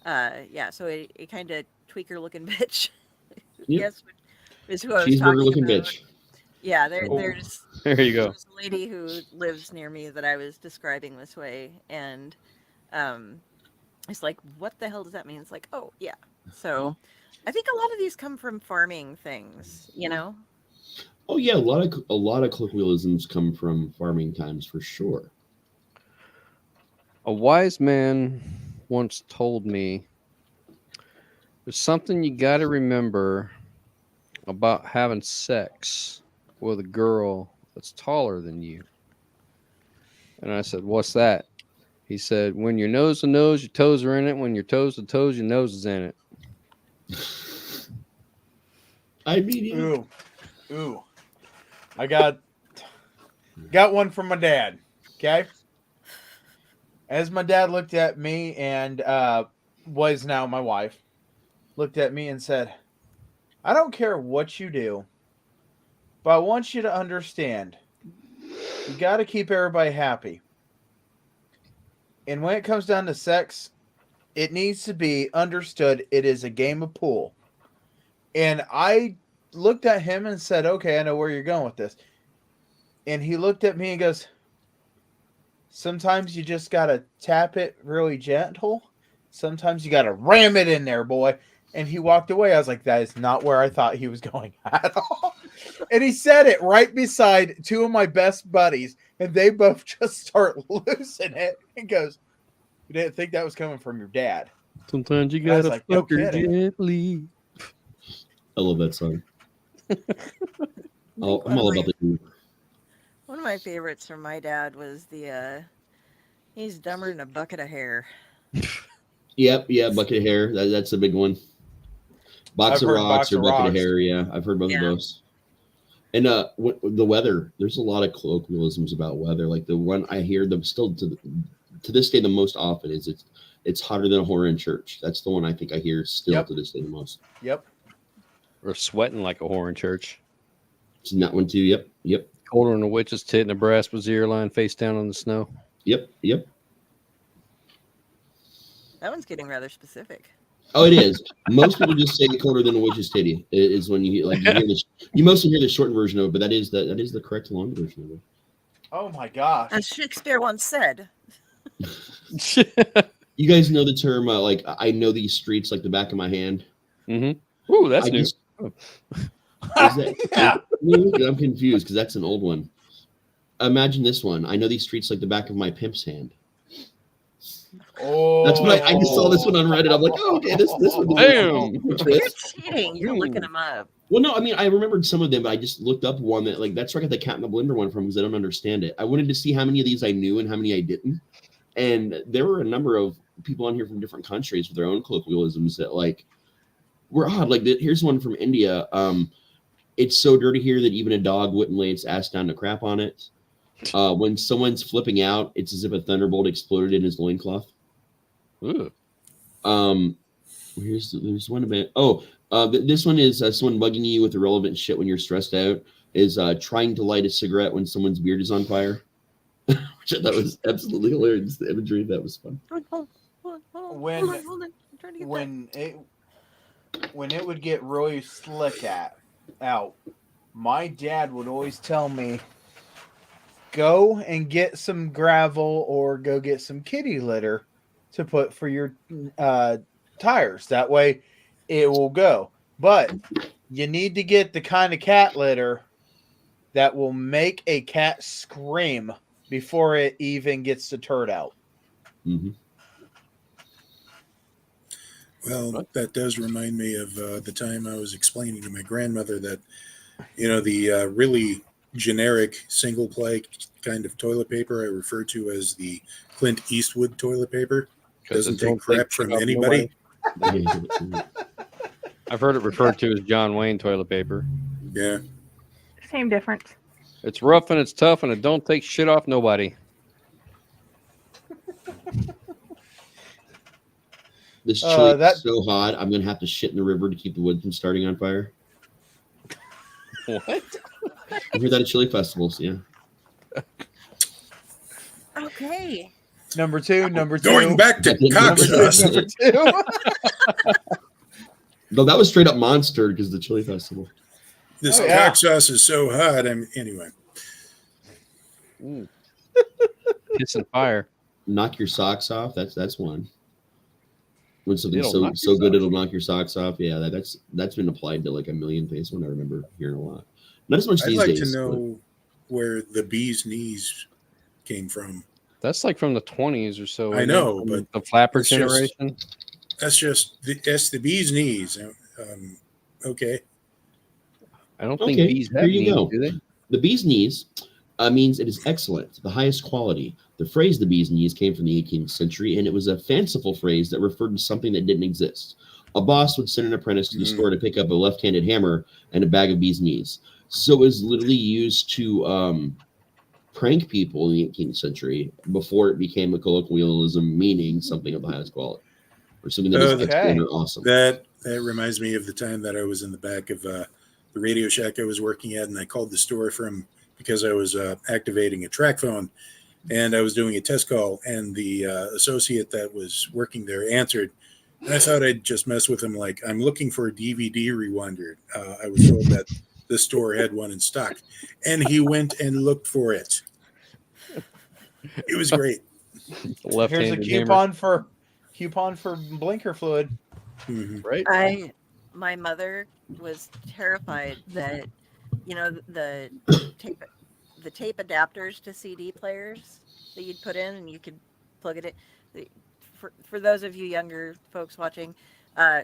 yeah. So a kind of tweaker looking bitch. Yep. Yes, is who I was Cheeseburger talking looking about. bitch. Yeah, Oh. there's There you go. there's a lady who lives near me that I was describing this way, and it's like, what the hell does that mean? It's like, oh yeah. So I think a lot of these come from farming things, you know. Oh yeah, a lot of colloquialisms come from farming times for sure. A wise man once told me there's something you got to remember about having sex with a girl that's taller than you. And I said, what's that? He said, when your nose to nose, your toes are in it. When your toes to toes, your nose is in it. I mean, Ooh. I got one from my dad. Okay. As my dad looked at me and was now my wife, looked at me and said, I don't care what you do, but I want you to understand, you got to keep everybody happy. And when it comes down to sex, it needs to be understood it is a game of pool. And I looked at him and said, okay, I know where you're going with this. And he looked at me and goes, sometimes you just got to tap it really gentle. Sometimes you got to ram it in there, boy. And he walked away. I was like, that is not where I thought he was going at all. And he said it right beside two of my best buddies. And they both just start losing it. And goes, you didn't think that was coming from your dad. Sometimes you And I was got to like, no fuck her kidding. gently. I love that song. I'm all about the. One of my favorites from my dad was the he's dumber than a bucket of hair. Yep, yeah, bucket of hair. That's a big one. Box I've of heard rocks box or of bucket of rocks. hair. Yeah, I've heard both of those. And the weather. There's a lot of colloquialisms about weather. Like the one I hear them still to this day the most often is it's hotter than a whore in church. That's the one I think I hear still to this day the most. Yep. Or sweating like a whore in church. It's that one too. Yep. Colder than a witch's tit in a brass brazier lying face down on the snow. Yep. That one's getting rather specific. Oh, it is. Most people just say colder than a witch's titty. Is when you like you hear this. You mostly hear the short version of it, but that is the correct long version of it. Oh my gosh. As Shakespeare once said. You guys know the term like I know these streets like the back of my hand. Mm-hmm. Ooh, that's new. Yeah. I'm confused because that's an old one. Imagine this one. I know these streets like the back of my pimp's hand. Oh, that's what I just saw this one on Reddit. I'm like, oh, okay, this one. Damn. You're cheating. You're looking them up. Well, no, I mean, I remembered some of them, but I just looked up one that, like, that's where I got the Cat in the Blender one from because I don't understand it. I wanted to see how many of these I knew and how many I didn't. And there were a number of people on here from different countries with their own colloquialisms that, like, were odd. Like, here's one from India. It's so dirty here that even a dog wouldn't lay its ass down to crap on it. When someone's flipping out, it's as if a thunderbolt exploded in his loincloth. Ooh. There's one about this one is someone bugging you with irrelevant shit when you're stressed out is trying to light a cigarette when someone's beard is on fire, which I thought was absolutely hilarious. The imagery that was fun. When it would get really slick out, my dad would always tell me, go and get some gravel or go get some kitty litter to put for your tires. That way it will go. But you need to get the kind of cat litter that will make a cat scream before it even gets the turd out. Mm-hmm. Well, that does remind me of the time I was explaining to my grandmother that, the really generic single ply kind of toilet paper I refer to as the Clint Eastwood toilet paper. 'Cause it Doesn't take don't crap shit from off anybody. I've heard it referred to as John Wayne toilet paper. Yeah. Same difference. It's rough and it's tough and it don't take shit off nobody. This chili that- is so hot, I'm gonna have to shit in the river to keep the wood from starting on fire. What? You hear that at chili festivals, yeah. Okay. Number two. Going back to cock sauce. Number two. No, that was straight up monster because the chili festival. This Oh, yeah. cock sauce is so hot. Anyway. Piss and fire. Knock your socks off. That's one. When something's It'll knock so your good socks it'll knock your socks off. Yeah, that's been applied to like a million things. One I remember hearing a lot. Not as much I'd these like days. to but- know where the bee's knees came from. That's like from the 20s or so. I isn't know, it? but the flapper it's just- generation. That's the bee's knees. Okay. I don't think Okay, bees here have you knees, go. do they? The bee's knees means it is excellent, the highest quality. The phrase the bee's knees came from the 18th century, and it was a fanciful phrase that referred to something that didn't exist. A boss would send an apprentice to the store to pick up a left-handed hammer and a bag of bee's knees. So it was literally used to prank people in the 18th century before it became a colloquialism meaning something of the highest quality or something that is Okay. excellent or awesome. That reminds me of the time that I was in the back of the Radio Shack I was working at, and I called the store because I was activating a track phone, and I was doing a test call, and the associate that was working there answered, and I thought I'd just mess with him, like, I'm looking for a DVD rewinder. I was told that the store had one in stock, and he went and looked for it. It was great. Here's a Left-handed coupon for blinker fluid. Mhm. right? My mother was terrified that, the tape adapters to CD players that you'd put in and you could plug it in. For those of you younger folks watching,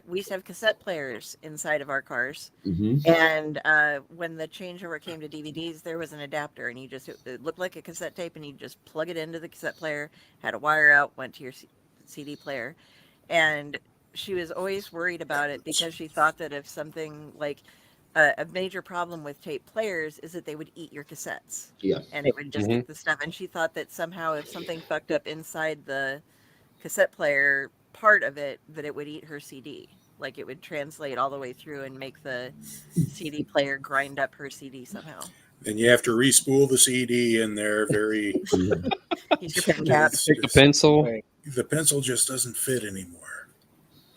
we used to have cassette players inside of our cars. Mm-hmm. And when the changeover came to DVDs, there was an adapter, and it looked like a cassette tape, and you just plug it into the cassette player, had a wire out, went to your CD player. And she was always worried about it because she thought that if something like a major problem with tape players is that they would eat your cassettes. Yeah. And it would just get the stuff. And she thought that somehow if something fucked up inside the cassette player part of it, that it would eat her CD. Like it would translate all the way through and make the CD player grind up her CD somehow. Then you have to re-spool the CD in there. Very. Use your pen cap. Take the pencil. The pencil just doesn't fit anymore.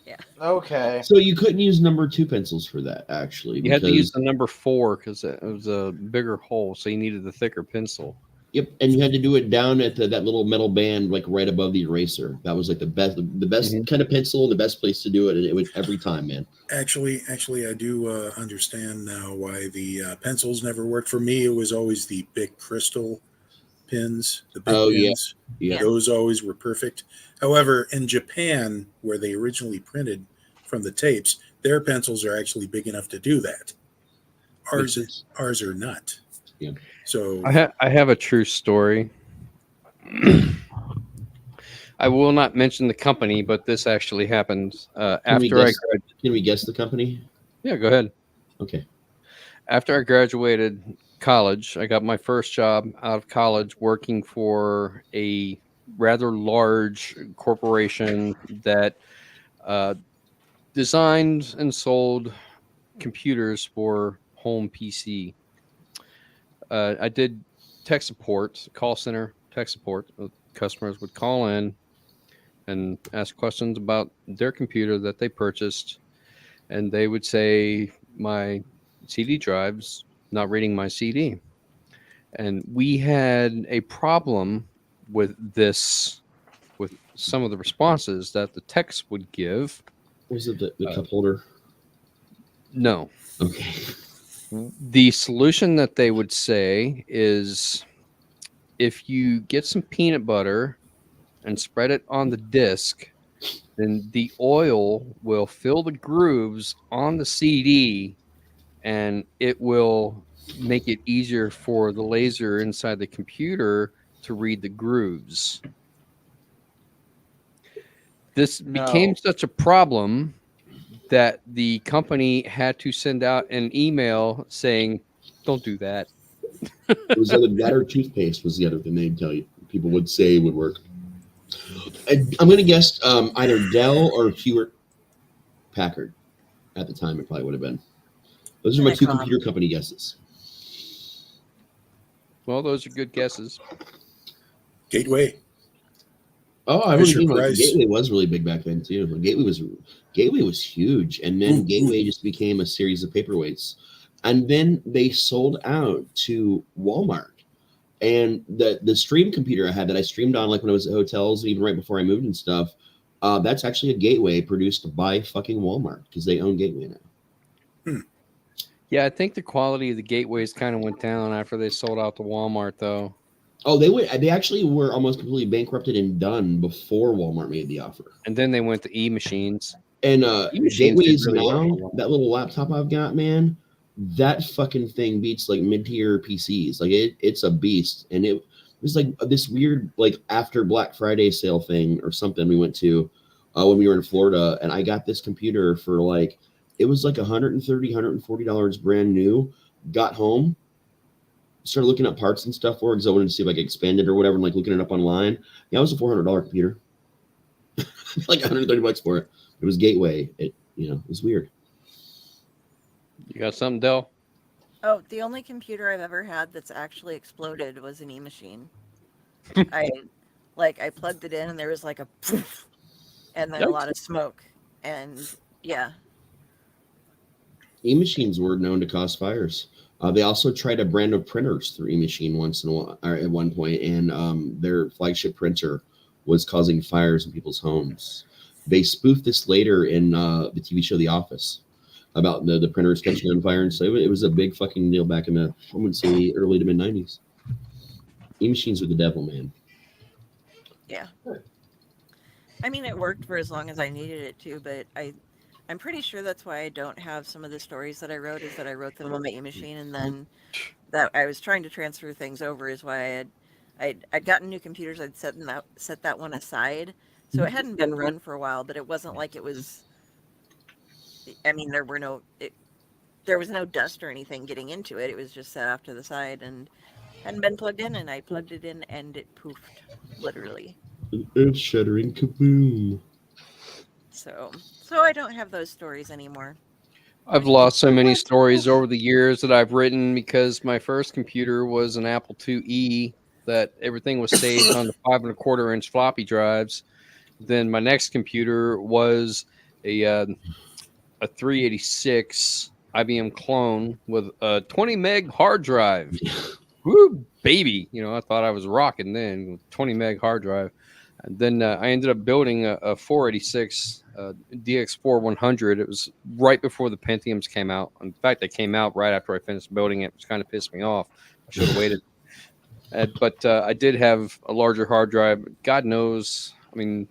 Yeah. Okay. So you couldn't use number 2 pencils for that, actually. You had to use the number 4 because it was a bigger hole, so you needed the thicker pencil. Yep, and you had to do it down at that little metal band, like right above the eraser. That was like the best kind of pencil and the best place to do it, and it was every time, man. Actually, I do understand now why the pencils never worked for me. It was always the big crystal pins, the big pins. Yeah. Those always were perfect. However, in Japan, where they originally printed from the tapes, their pencils are actually big enough to do that. Ours are not. Yeah. So I have a true story. I will not mention the company, but this actually happened Can we guess the company? Yeah, go ahead. Okay. After I graduated college, I got my first job out of college working for a rather large corporation that designed and sold computers for home PC. I did tech support, call center tech support. Customers would call in and ask questions about their computer that they purchased, and they would say, my CD drive's not reading my CD. And we had a problem with this, with some of the responses that the techs would give. Was it the cup holder? No. Okay. The solution that they would say is, if you get some peanut butter and spread it on the disc, then the oil will fill the grooves on the CD and it will make it easier for the laser inside the computer to read the grooves. This became such a problem that the company had to send out an email saying, "Don't do that." It was either that or toothpaste was the other thing they'd tell you. People would say would work. I'm going to guess either Dell or Hewlett Packard. At the time, it probably would have been. Those are my two computer company guesses. Well, those are good guesses. Gateway. Oh, I remember Gateway was really big back then too. Gateway was huge, and then Gateway just became a series of paperweights, and then they sold out to Walmart. And the stream computer I had that I streamed on, like when I was at hotels, even right before I moved and stuff, that's actually a Gateway produced by fucking Walmart because they own Gateway now. Yeah, I think the quality of the Gateways kind of went down after they sold out to Walmart, though. Oh, they actually were almost completely bankrupted and done before Walmart made the offer. And then they went to E-Machines. And Gateways really now, that little laptop I've got, man, that fucking thing beats like mid-tier PCs. Like it's a beast. And it was like this weird like after Black Friday sale thing or something we went to when we were in Florida, and I got this computer for like it was like $130, $140 brand new. Got home, started looking up parts and stuff for it because I wanted to see if I could expand it or whatever, and like looking it up online. Yeah, it was a $400 computer. Like $130 for it. It was Gateway. It was weird. You got something, Del? Oh, the only computer I've ever had that's actually exploded was an E-Machine. I plugged it in and there was like a poof, and then a lot of smoke, and yeah. E-Machines were known to cause fires. They also tried a brand of printers through E-Machine at one point, and their flagship printer was causing fires in people's homes. They spoofed this later in the TV show The Office about the printers catching on fire, and so it was a big fucking deal back in the, I would say, early to mid 90s. E-Machines were the devil, man. Yeah. I mean, it worked for as long as I needed it to, but I'm pretty sure that's why I don't have some of the stories that I wrote, is that I wrote them on my E-Machine, and then that I was trying to transfer things over is why I'd gotten new computers. I'd set that one aside, so it hadn't been run for a while, but it wasn't like it was. I mean, there was no dust or anything getting into it. It was just set off to the side and hadn't been plugged in, and I plugged it in and it poofed, literally. An earth-shattering kaboom. So I don't have those stories anymore. I've lost so many stories over the years that I've written because my first computer was an Apple IIe that everything was saved on the 5 1/4-inch floppy drives. Then my next computer was a 386 IBM clone with a 20 meg hard drive. Woo, baby! I thought I was rocking then with 20 meg hard drive. And then I ended up building a 486 DX4 100. It was right before the Pentiums came out. In fact, they came out right after I finished building it, which kind of pissed me off. I should have waited. But I did have a larger hard drive. God knows, I mean,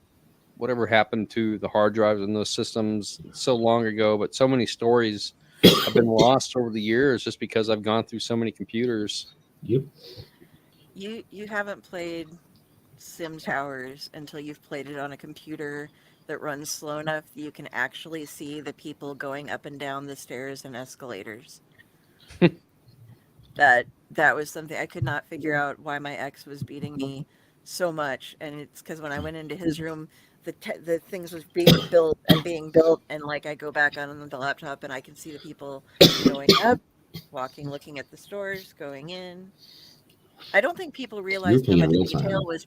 whatever happened to the hard drives in those systems so long ago, but so many stories have been lost over the years just because I've gone through so many computers. Yep. You haven't played Sim Towers until you've played it on a computer that runs slow enough that you can actually see the people going up and down the stairs and escalators. That was something I could not figure out why my ex was beating me so much, and it's because when I went into his room, the things was being built, and like I go back on the laptop and I can see the people going up, walking, looking at the stores, going in. I don't think people realized how much detail was.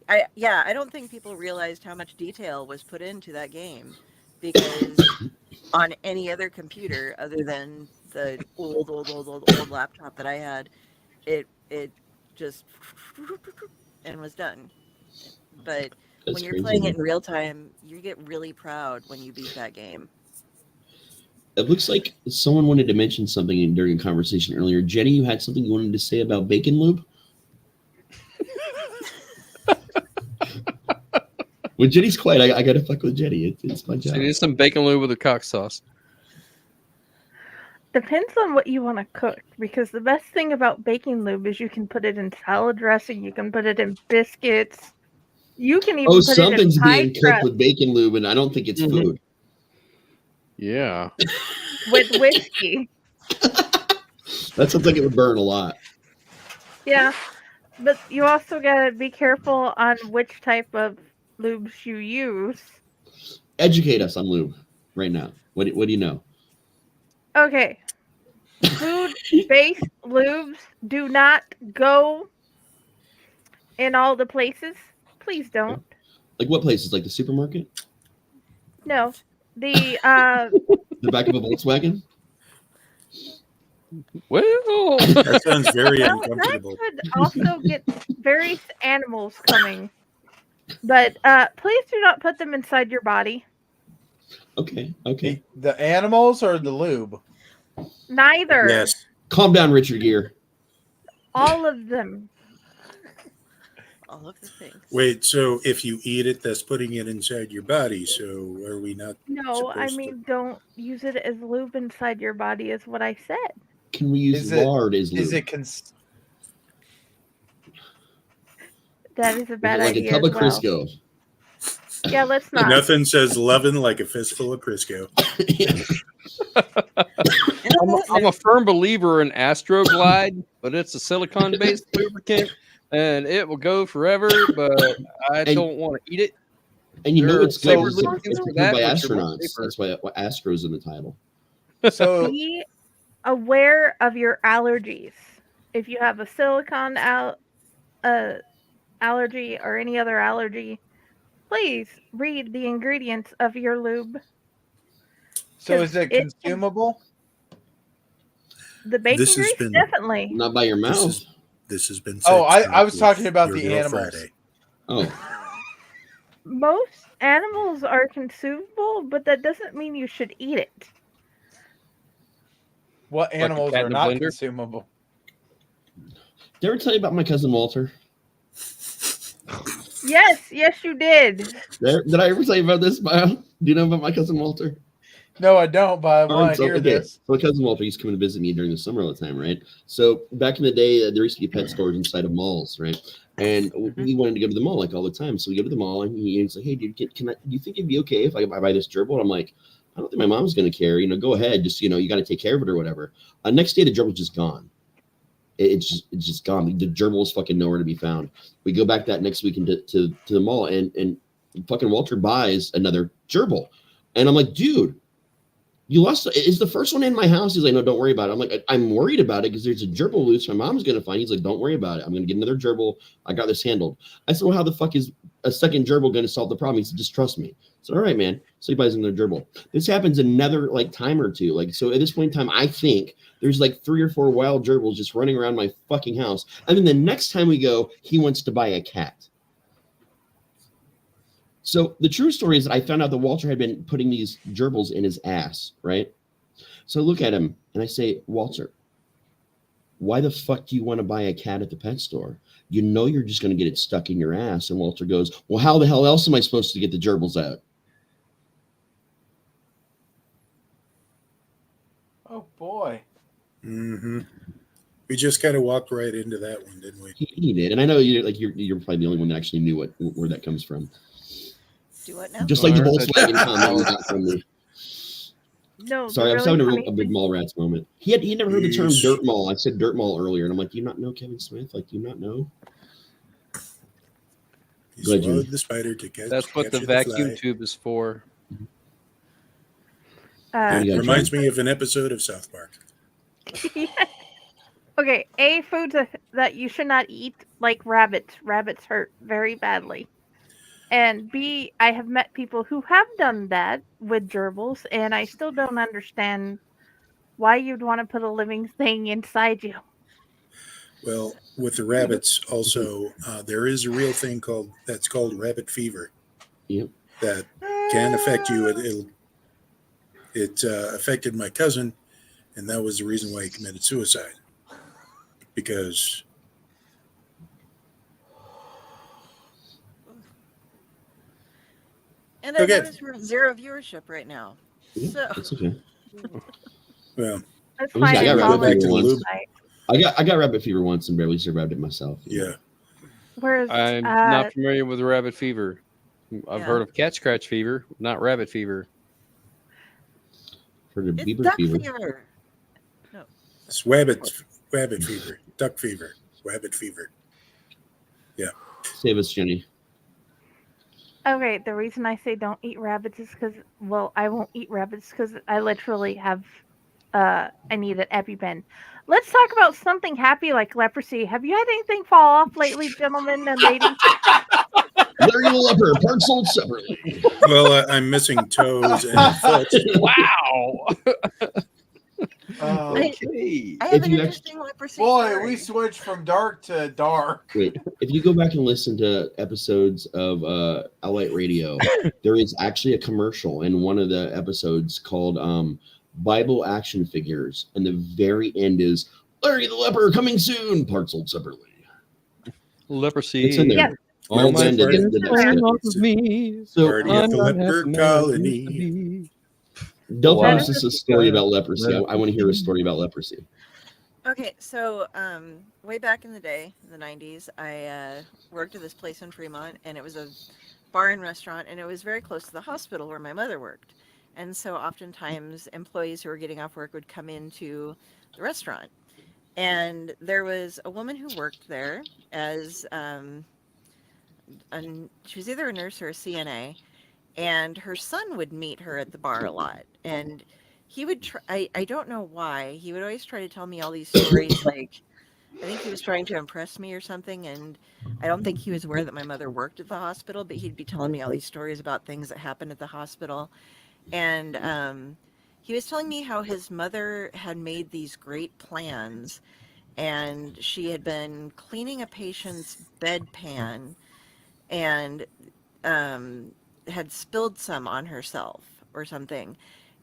I don't think people realized how much detail was put into that game, because on any other computer other than the old laptop that I had, it just and was done. But when you're playing it in real time, you get really proud when you beat that game. It looks like someone wanted to mention something during a conversation earlier. Jenny, you had something you wanted to say about bacon lube? When Jenny's quiet, I gotta fuck with Jenny. It's my job. She needs some bacon lube with a cock sauce. Depends on what you want to cook, because the best thing about baking lube is you can put it in salad dressing, you can put it in biscuits, you can even Oh, put it in something's pie being cooked crust with bacon lube, and I don't think it's food. Yeah. with whiskey. That sounds like it would burn a lot. Yeah, but you also gotta be careful on which type of lubes you use. Educate us on lube right now. What do you know? Okay. Food-based lubes do not go in all the places. Please don't. Like what places? Like the supermarket? No. The The back of a Volkswagen? Well, That sounds very well, uncomfortable. that could also get various animals coming. But please do not put them inside your body. Okay. The animals or the lube? Neither. Yes. Calm down, Richard Gere. All of them. All of the things. Wait, so if you eat it, that's putting it inside your body. So are we not? No, I supposed mean, don't use it as lube inside your body, is what I said. Can we use lard as lube? Is it That is a bad like idea. a cup of as well. Crisco? Yeah, let's not. Nothing says loving like a fistful of Crisco. I'm a firm believer in Astroglide, but it's a silicone-based lubricant, and it will go forever. But I don't want to eat it. And you know There are it's good. safer It's lubricants for prepared that, by which are more astronauts. safer. That's why Astro's in the title. So Be aware of your allergies. If you have a silicone allergy or any other allergy, please read the ingredients of your lube. So is it consumable? The bacon This has grease, been- definitely. Not by your mouth. This has been. Oh, Sex I was Talk talking with about Your the Girl animals. Friday. Oh, Most animals are consumable, but that doesn't mean you should eat it. What a animals cat are in a not blender? consumable? did I ever tell you about my cousin Walter? Yes, you did. Did I ever tell you about this, Bio? Do you know about my cousin Walter? No, I don't, but I want Alright, to so, hear okay. this. So my cousin Walter used to come and visit me during the summer all the time, right? So back in the day, there used to be pet stores inside of malls, right? And we wanted to go to the mall like all the time. So we go to the mall, and he's like, "Hey, dude, do you think it'd be okay if I buy this gerbil?" And I'm like, "I don't think my mom's gonna care. Go ahead. Just you got to take care of it or whatever." Next day, the gerbil's just gone. It's just gone. The gerbil is fucking nowhere to be found. We go back that next weekend to the mall, and fucking Walter buys another gerbil, and I'm like, "Dude, you lost. Is the first one in my house?" He's like, "No, don't worry about it." I'm like, "I'm worried about it because there's a gerbil loose. My mom's gonna find." He's like, "Don't worry about it. I'm gonna get another gerbil. I got this handled." I said, "Well, how the fuck is a second gerbil gonna solve the problem?" He said, "Just trust me." I said, "All right, man." So he buys another gerbil. This happens another time or two. So at this point in time, I think there's 3 or 4 wild gerbils just running around my fucking house. And then the next time we go, he wants to buy a cat. So the true story is that I found out that Walter had been putting these gerbils in his ass, right? So I look at him and I say, "Walter, why the fuck do you want to buy a cat at the pet store? You know you're just going to get it stuck in your ass." And Walter goes, "Well, how the hell else am I supposed to get the gerbils out?" Oh boy. Mm-hmm. We just kind of walked right into that one, didn't we? He did, and I know you're probably the only one that actually knew where that comes from. Do what now? Just like the Volkswagen comment you got from me. No, Sorry, I was really having funny a big thing- mall rats moment. He never heard the term Yeesh. dirt mall. I said dirt mall earlier, and I'm like, "Do you not know Kevin Smith? Do you not know?" He Go ahead, swallowed Jimmy. the spider to catch. That's what the capture vacuum fly. tube is for. What do you got, Reminds Jimmy? me of an episode of South Park. Okay, A, foods that you should not eat, like rabbits. Rabbits hurt very badly. And B, I have met people who have done that with gerbils, and I still don't understand why you'd want to put a living thing inside you. Well, with the rabbits, also, there is a real thing that's called rabbit fever. Yep. That can affect you. It affected my cousin, and that was the reason why he committed suicide. Because And I Okay. notice we're 0 viewership right now. So It's okay. well, That's I wish fine. I Yeah, got It's go all rabbit back fever to the once. loop. I got rabbit fever once and barely survived it myself. Yeah. Whereas, I'm not familiar with rabbit fever. I've Yeah. heard of cat scratch fever, not rabbit fever. Heard of It's beaver duck fever. fever. No. It's rabbit fever, duck fever, rabbit fever. Yeah. Save us, Jenny. okay, the reason I say don't eat rabbits is because, well, I won't eat rabbits because I literally have, I need an EpiPen. Let's talk about something happy like leprosy. Have you had anything fall off lately, gentlemen and ladies? Larry the leper, part sold separately. Well, I'm missing toes and foot. Wow. Okay. I have If an you interesting leprosy Boy, story. we switched from dark to dark. Wait, if you go back and listen to episodes of Elliott Radio, there is actually a commercial in one of the episodes called Bible Action Figures, and the very end is Larry the Leper coming soon, part sold separately. Leprosy. It's in there. Yes. All Well, the end of that's the part skit. off of me. So Party at the leper colony. Delphine Wow. has a story about leprosy. I want to hear a story about leprosy. Okay, so way back in the day, in the 90s, I worked at this place in Fremont, and it was a bar and restaurant, and it was very close to the hospital where my mother worked. And so oftentimes employees who were getting off work would come into the restaurant. And there was a woman who worked there as, she was either a nurse or a CNA, and her son would meet her at the bar a lot. And he would try, I don't know why, he would always try to tell me all these stories, like, I think he was trying to impress me or something, and I don't think he was aware that my mother worked at the hospital, but he'd be telling me all these stories about things that happened at the hospital. And he was telling me how his mother had made these great plans, and she had been cleaning a patient's bedpan and had spilled some on herself or something.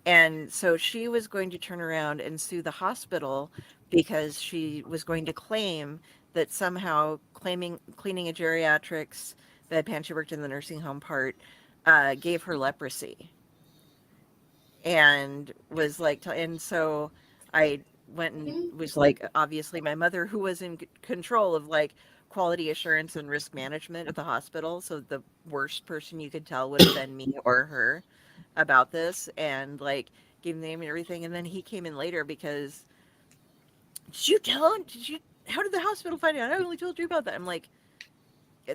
And so she was going to turn around and sue the hospital because she was going to claim that somehow cleaning a geriatrics bedpan, she worked in the nursing home part, gave her leprosy. And was like, and so I went and was like, obviously my mother, who was in control of like quality assurance and risk management at the hospital, so the worst person you could tell would have been me or her about this, and like gave him the name and everything. And then he came in later because, did you tell him? How did the hospital find out? I only told you about that. I'm like,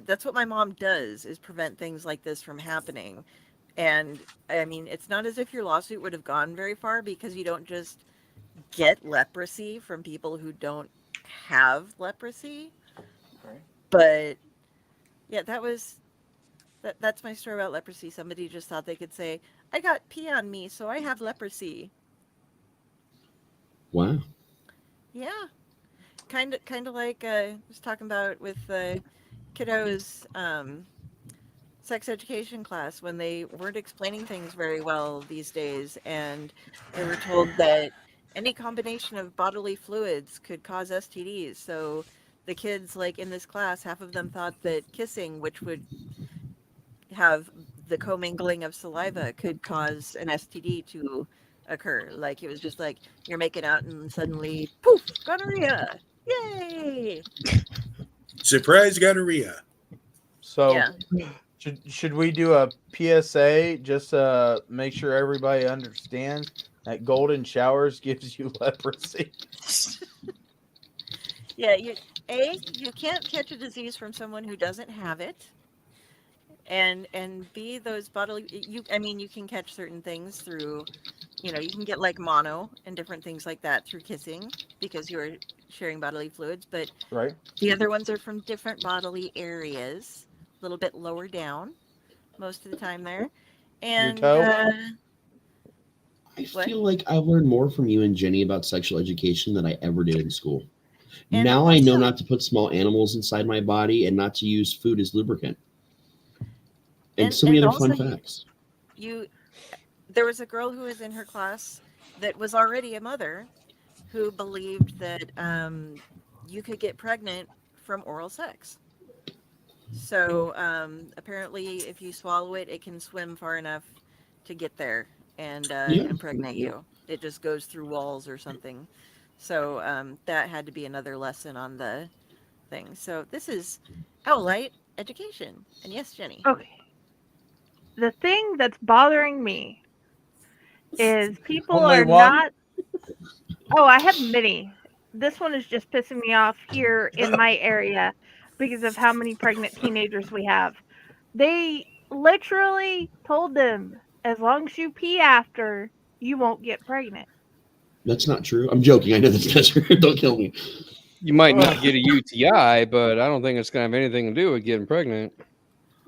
that's what my mom does, is prevent things like this from happening. And I mean, it's not as if your lawsuit would have gone very far, because you don't just get leprosy from people who don't have leprosy. Right. But yeah, that's my story about leprosy. Somebody just thought they could say, I got pee on me, so I have leprosy. Wow. Yeah. Kind of like I was talking about with kiddos' sex education class, when they weren't explaining things very well these days, and they were told that any combination of bodily fluids could cause STDs. So the kids, like in this class, half of them thought that kissing, which would have the commingling of saliva, could cause an STD to occur. Like, it was just like you're making out and suddenly, poof, gonorrhea. Yay! Surprise gonorrhea. So, Yeah. should we do a PSA just to make sure everybody understands that golden showers gives you leprosy? Yeah, you can't catch a disease from someone who doesn't have it. And B, those bodily, you can catch certain things through, you can get like mono and different things like that through kissing, because you're sharing bodily fluids, but Right. the other ones are from different bodily areas, a little bit lower down most of the time there. And toe? I feel like I've learned more from you and Jenny about sexual education than I ever did in school. And now I know also- not to put small animals inside my body and not to use food as lubricant. And so many other fun also facts. There was a girl who was in her class that was already a mother, who believed that you could get pregnant from oral sex. So apparently if you swallow it, it can swim far enough to get there. and Yeah. impregnate you. It just goes through walls or something. So that had to be another lesson on the thing. So this is Owlite education. And yes, Jenny. Okay. The thing that's bothering me is people Only are one? not. Oh, I have many. This one is just pissing me off here in my area because of how many pregnant teenagers we have. They literally told them, as long as you pee after, you won't get pregnant. That's not true. I'm joking. I know that's not true. Don't kill me. You might not get a UTI, but I don't think it's going to have anything to do with getting pregnant.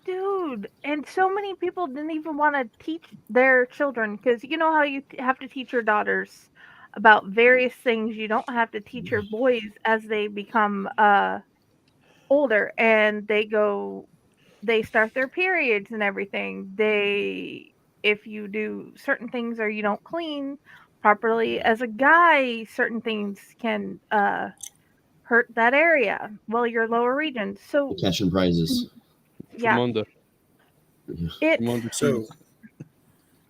Dude, and so many people didn't even want to teach their children because you know how you have to teach your daughters about various things you don't have to teach your boys as they become older and they start their periods and everything. If you do certain things or you don't clean properly as a guy, certain things can hurt that area, well, your lower region. So Catching prizes. yeah, Jamunda. it's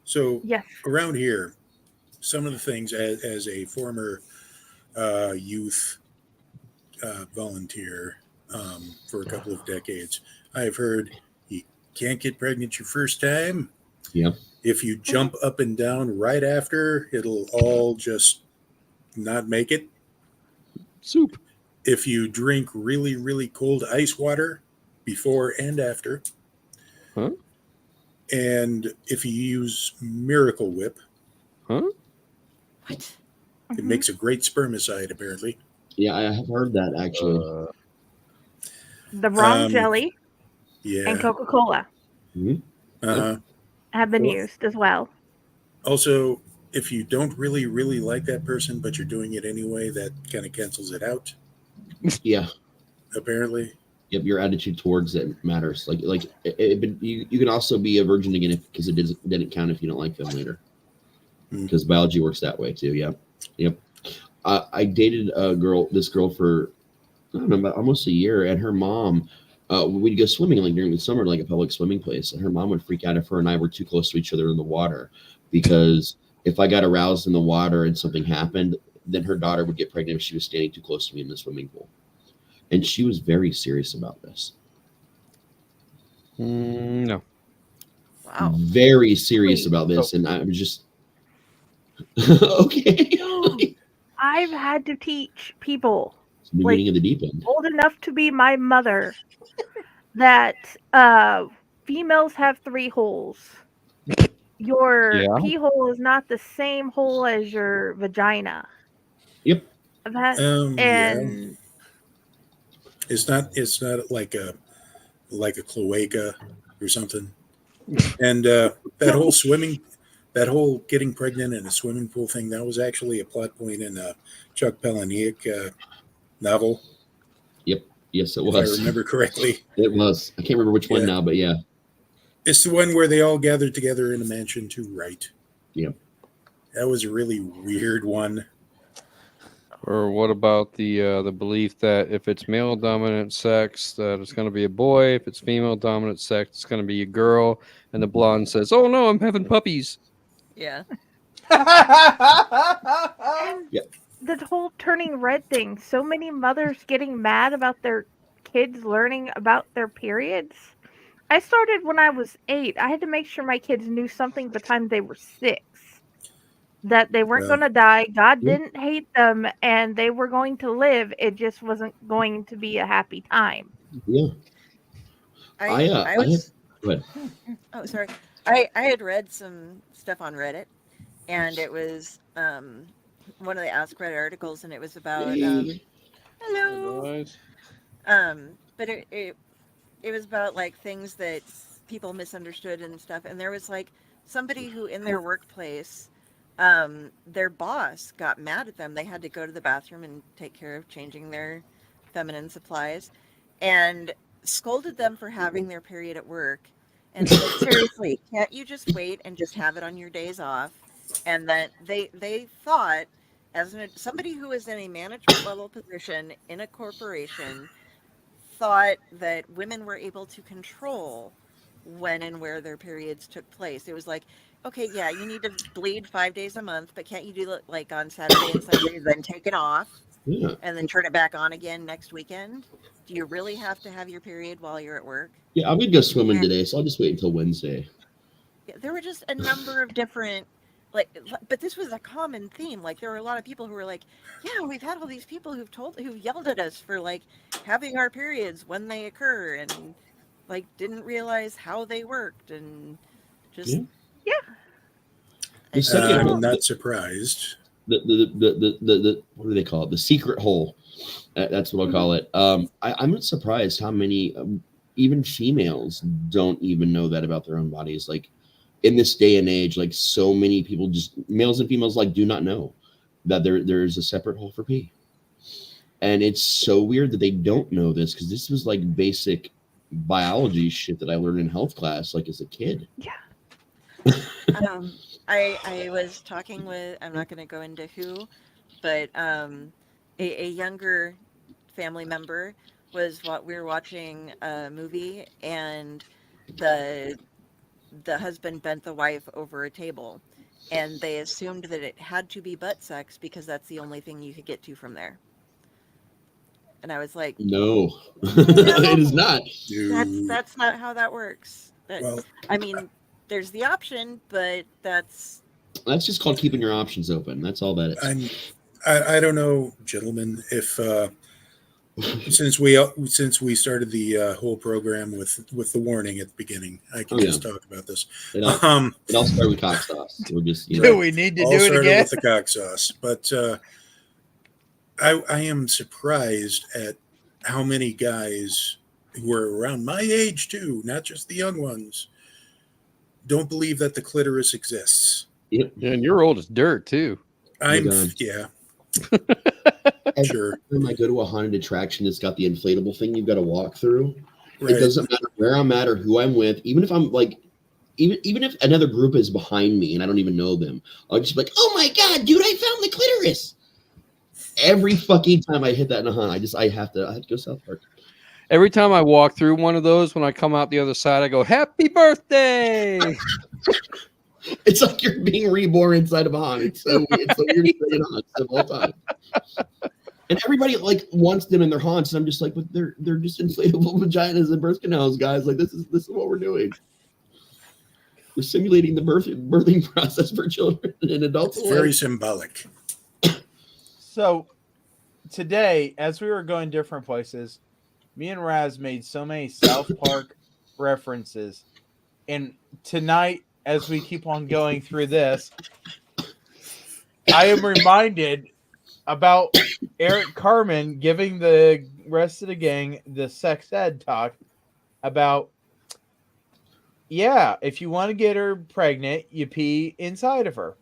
So yes. around here, some of the things as a former youth volunteer for a couple of decades, I've heard you can't get pregnant your first time. Yeah. If you jump up and down right after, it'll all just not make it. Soup. If you drink really, really cold ice water before and after. Huh? And if you use Miracle Whip, huh? What? It makes a great spermicide, apparently. Yeah, I have heard that actually. The wrong jelly Yeah. and Coca-Cola Uh-huh. have been used as well. Also, if you don't really, really like that person, but you're doing it anyway, that kind of cancels it out. Yeah. Apparently. Yep, your attitude towards it matters. You can also be a virgin again because it didn't count if you don't like them later. Because biology works that way too. Yep. I dated this girl for I don't know, about almost a year, and her mom. We'd go swimming like during the summer, like a public swimming place, and her mom would freak out if her and I were too close to each other in the water, because if I got aroused in the water and something happened, then her daughter would get pregnant if she was standing too close to me in the swimming pool. And she was very serious about this. No. Wow. Very serious about this, and I'm just okay. I've had to teach people Beginning of the deep end. old enough to be my mother that females have 3 holes. Your pee hole is not the same hole as your vagina. Yep. And It's not like a cloaca or something. And that whole getting pregnant in a swimming pool thing, that was actually a plot point in a Chuck Palahniuk novel. Yep. Yes, it if was. I remember correctly. It was. I can't remember which one now, but yeah. It's the one where they all gathered together in a mansion to write. Yep. That was a really weird one. Or what about the belief that if it's male dominant sex, that it's going to be a boy. If it's female dominant sex, it's going to be a girl. And the blonde says, "Oh no, I'm having puppies." Yeah. the whole turning red thing. So many mothers getting mad about their kids learning about their periods. I started when I was 8. I had to make sure my kids knew something by the time they were 6. That they weren't going to die. God didn't hate them, and they were going to live. It just wasn't going to be a happy time. Yeah. I was. Go ahead. Oh, sorry. I had read some stuff on Reddit, and it was one of the Ask Reddit articles, and it was about hello. But it was about like things that people misunderstood and stuff, and there was like somebody who in their workplace, their boss got mad at them. They had to go to the bathroom and take care of changing their feminine supplies, and scolded them for having their period at work, and said, seriously, can't you just wait and just have it on your days off? And then they thought, as somebody who was in a management level position in a corporation, thought that women were able to control when and where their periods took place. It was like, okay, yeah, you need to bleed 5 days a month, but can't you do it like on Saturday and Sunday, then take it off Yeah. and then turn it back on again next weekend? Do you really have to have your period while you're at work? Yeah, I'm gonna go swimming And today, so I'll just wait until Wednesday. yeah, there were just a number of different, but this was a common theme. Like, there were a lot of people who were like, yeah, we've had all these people who've yelled at us for like having our periods when they occur and like didn't realize how they worked and just Yeah. The second I'm not surprised. the what do they call it? The secret hole. That's what I'll call it. I'm not surprised how many even females don't even know that about their own bodies. Like in this day and age, like so many people, just males and females, like do not know that there's a separate hole for pee. And it's so weird that they don't know this, because this was like basic biology shit that I learned in health class, like as a kid. Yeah. I was talking with, I'm not going to go into who, but a younger family member we were watching a movie, and the husband bent the wife over a table, and they assumed that it had to be butt sex because that's the only thing you could get to from there. And I was like, no, it is not. That's not how that works. Well, I mean, there's the option, but that's just called keeping your options open. That's all that is. I don't know, gentlemen, if since we started the whole program with the warning at the beginning, I can just talk about this. It all started with cock sauce. We're just, do we need to do it again? With the cock sauce, but I am surprised at how many guys who are around my age too, not just the young ones, don't believe that the clitoris exists. Yep. Yeah, and you're old as dirt too. Yeah. Sure. Every time I go to a haunted attraction that's got the inflatable thing you've got to walk through, Right. It doesn't matter where I'm at or who I'm with. Even if I'm like, even if another group is behind me and I don't even know them, I'll just be like, "Oh my god, dude, I found the clitoris!" Every fucking time I hit that in a haunt, I have to go South Park. Every time I walk through one of those, when I come out the other side, I go, "Happy birthday!" It's like you're being reborn inside of a haunt. It's the weirdest thing in haunts of all time. And everybody like wants them in their haunts, and I'm just like, but they're just inflatable vaginas and birth canals, guys. Like this is what we're doing. We're simulating the birthing process for children and adults. It's very symbolic. So today, as we were going different places, me and Raz made so many South Park references. And tonight, as we keep on going through this, I am reminded about Eric Carmen giving the rest of the gang the sex ed talk about, yeah, if you want to get her pregnant, you pee inside of her.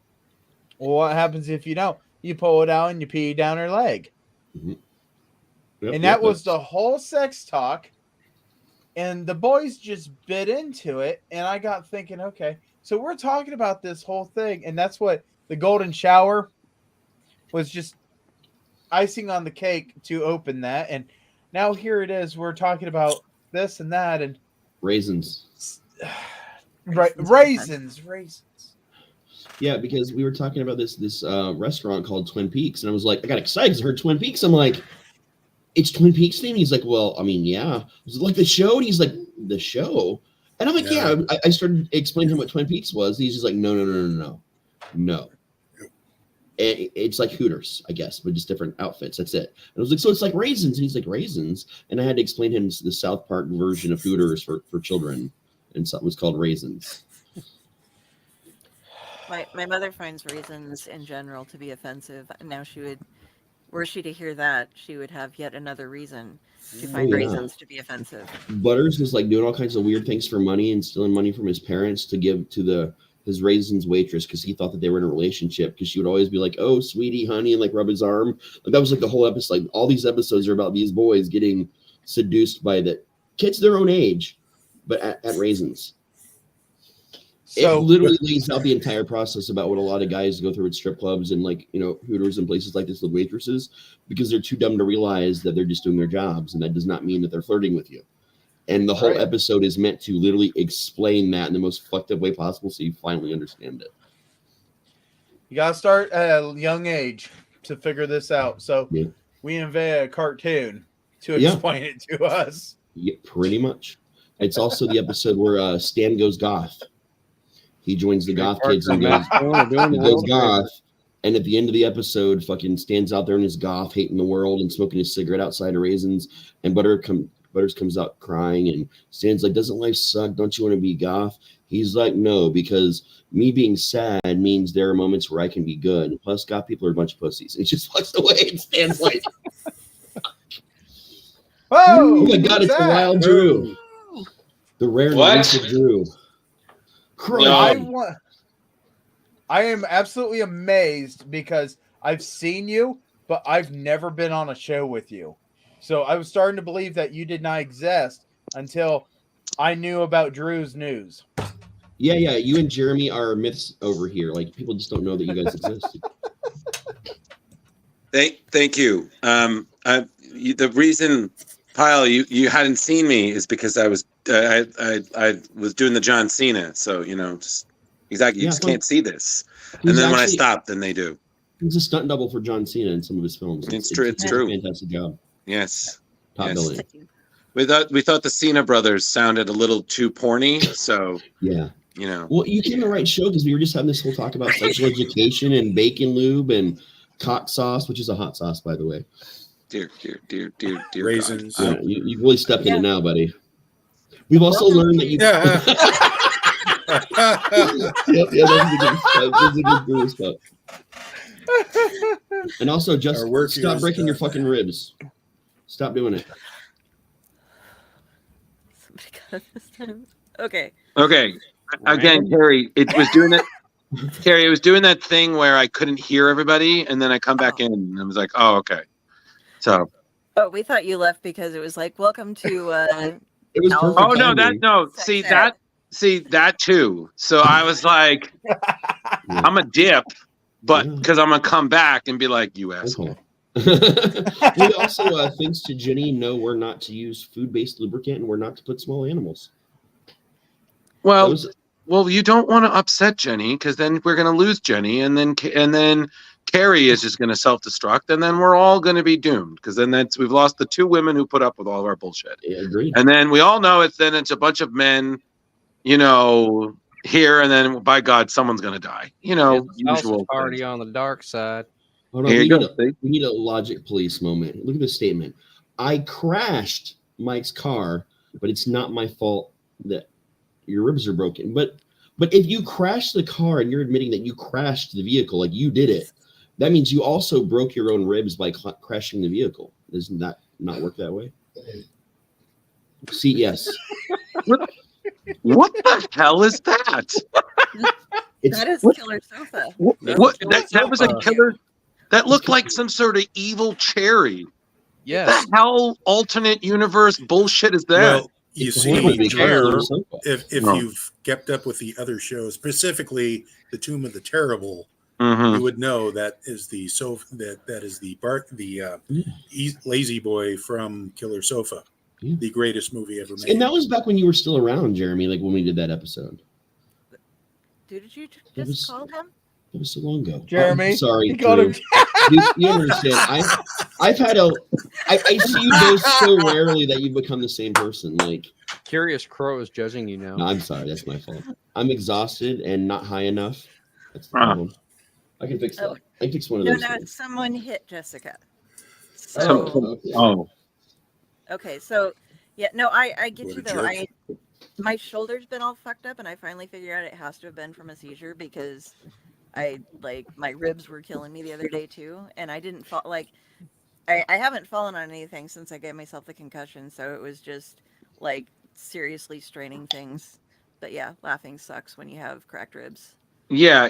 Well, what happens if you don't? You pull it out and you pee down her leg. Mm-hmm. And that was the whole sex talk. And the boys just bit into it. And I got thinking, okay, so we're talking about this whole thing. And that's what the golden shower was, just icing on the cake to open that. And now here it is. We're talking about this and that. And raisins. Right. Raisins. Yeah, because we were talking about this restaurant called Twin Peaks, and I was like, I got excited because I heard Twin Peaks. I'm like, it's Twin Peaks theme? He's like, well, I mean, yeah. Was it like the show? And he's like, the show? And I'm like, yeah. I started explaining to him what Twin Peaks was. He's just like, no. It's like Hooters, I guess, but just different outfits. That's it. And I was like, so it's like raisins. And he's like, raisins? And I had to explain to him the South Park version of Hooters for children. And so it was called raisins. My mother finds raisins in general to be offensive. And now were she to hear that, she would have yet another reason to find raisins to be offensive. Butters was like doing all kinds of weird things for money and stealing money from his parents to give to his raisins waitress because he thought that they were in a relationship, because she would always be like, "Oh, sweetie, honey," and like rub his arm. Like that was like the whole episode. Like all these episodes are about these boys getting seduced by the kids their own age, but at raisins. So it literally lays out the entire process about what a lot of guys go through at strip clubs and like, Hooters and places like this with waitresses, because they're too dumb to realize that they're just doing their jobs, and that does not mean that they're flirting with you. And the whole episode is meant to literally explain that in the most fucked up way possible so you finally understand it. You gotta start at a young age to figure this out. So we invent a cartoon to explain it to us. Yeah, pretty much. It's also the episode where Stan goes goth. He joins the goth kids and goes goth. And at the end of the episode, fucking stands out there in his goth, hating the world and smoking his cigarette outside of Raisins. And Butters comes out crying and Stan's like, doesn't life suck? Don't you want to be goth? He's like, no, because me being sad means there are moments where I can be good. Plus, goth people are a bunch of pussies. It just walks away and Stan's like, oh my God, it's the wild Drew. The rare release of Drew. I am absolutely amazed because I've seen you, but I've never been on a show with you. So I was starting to believe that you did not exist until I knew about Drew's news. Yeah. You and Jeremy are myths over here. Like, people just don't know that you guys exist. Thank you. The reason, Pyle, you hadn't seen me is because I was doing the John Cena. So, just exactly. You just can't see this. And then when I stop, then they do. He's a stunt double for John Cena in some of his films. It's true. It's true. Fantastic job. Yes. Top billing. We thought the Cena brothers sounded a little too porny. So yeah. Well, you came to the right show because we were just having this whole talk about sexual education and bacon lube and cock sauce, which is a hot sauce, by the way. Dear Raisins. You really stepped in it now, buddy. We've also learned that you. That's a good Brewer spot. And also, just stop breaking your fucking ribs. Stop doing it. Somebody got this time. Okay. Again, Carrie, it was doing that. Carrie, it was doing that thing where I couldn't hear everybody, and then I come back in, and I was like, "Oh, okay." So. Oh, we thought you left because it was like, "Welcome to." It was perfect. Oh no, See that too. So I was like, I'm a dip, but because I'm gonna come back and be like, you asshole. We also, thanks to Jenny, know we're not to use food-based lubricant and we're not to put small animals. Well, you don't want to upset Jenny because then we're gonna lose Jenny, and then Carrie is just gonna self-destruct, and then we're all gonna be doomed because then we've lost the two women who put up with all of our bullshit. Yeah, agreed. And then we all know it's a bunch of men. Here, and then by God, someone's gonna die. Usual party on the dark side. Hold on, we need a logic police moment. Look at this statement. I crashed Mike's car, but it's not my fault that your ribs are broken. But if you crashed the car and you're admitting that you crashed the vehicle, like you did it, that means you also broke your own ribs by crashing the vehicle. Doesn't that not work that way? See, yes. What the hell is that? That is Killer Sofa. What? That was a killer. That looked like some sort of evil cherry. Yes. What the hell alternate universe bullshit is that? Well, you see, if you've kept up with the other shows, specifically the Tomb of the Terrible, you would know that is the Lazy Boy from Killer Sofa. The greatest movie ever made. And that was back when you were still around, Jeremy, like when we did that episode. Did you just call him? It was so long ago. Jeremy, sorry. you got him. You understand. I see you both so rarely that you've become the same person. Like, Curious Crow is judging you now. No, I'm sorry. That's my fault. I'm exhausted and not high enough. That's the problem. I can fix that. I can fix one of those. No, someone hit Jessica. Okay, so I get you though. My shoulder's been all fucked up, and I finally figured out it has to have been from a seizure because my ribs were killing me the other day too, and I didn't fall I haven't fallen on anything since I gave myself the concussion, so it was just seriously straining things. But yeah, laughing sucks when you have cracked ribs. Yeah,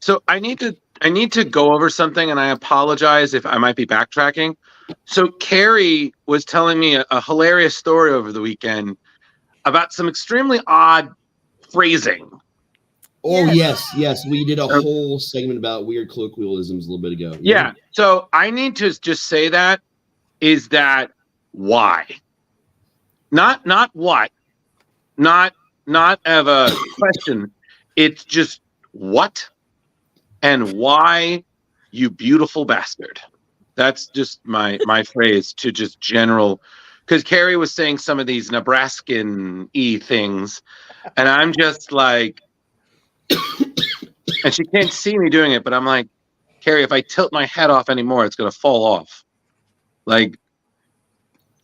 so I need to go over something, and I apologize if I might be backtracking. So Carrie was telling me a hilarious story over the weekend about some extremely odd phrasing. Oh, yes. We did a whole segment about weird colloquialisms a little bit ago. Yeah. So I need to just say that why? Not what. Not of a question. It's just what and why, you beautiful bastard. That's just my phrase to just general, because Carrie was saying some of these Nebraskan-y things, and I'm just like, and she can't see me doing it, but I'm like, Carrie, if I tilt my head off anymore, it's gonna fall off. Like,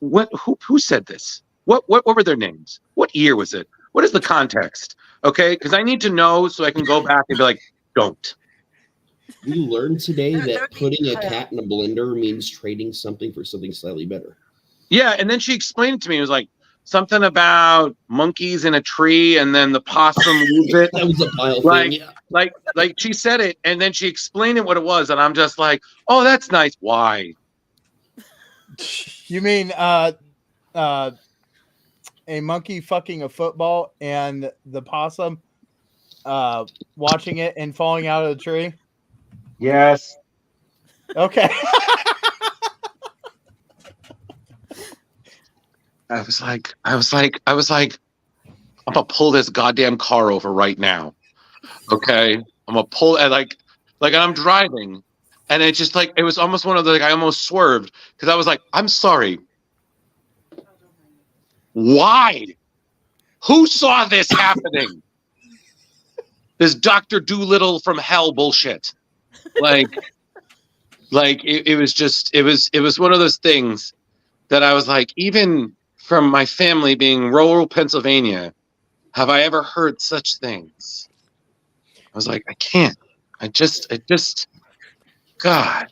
what? Who said this? What were their names? What year was it? What is the context? Okay, because I need to know so I can go back and be like, don't. We learned today that putting a cat in a blender means trading something for something slightly better. Yeah, and then she explained it to me. It was like something about monkeys in a tree, and then the possum moved it. That was a Pyle like, thing. Yeah. like she said it, and then she explained it what it was, and I'm just like, oh, that's nice. Why? You mean a monkey fucking a football and the possum watching it and falling out of the tree? Yes. Okay. I was like, I'm gonna pull this goddamn car over right now. Okay, I'm gonna pull and like I'm driving, and it's just like it was almost one of the I almost swerved because I was like, I'm sorry. Why? Who saw this happening? This Dr. Doolittle from hell bullshit. Like it was one of those things that I was like, even from my family being rural Pennsylvania, have I ever heard such things? I was like, I can't. I just God.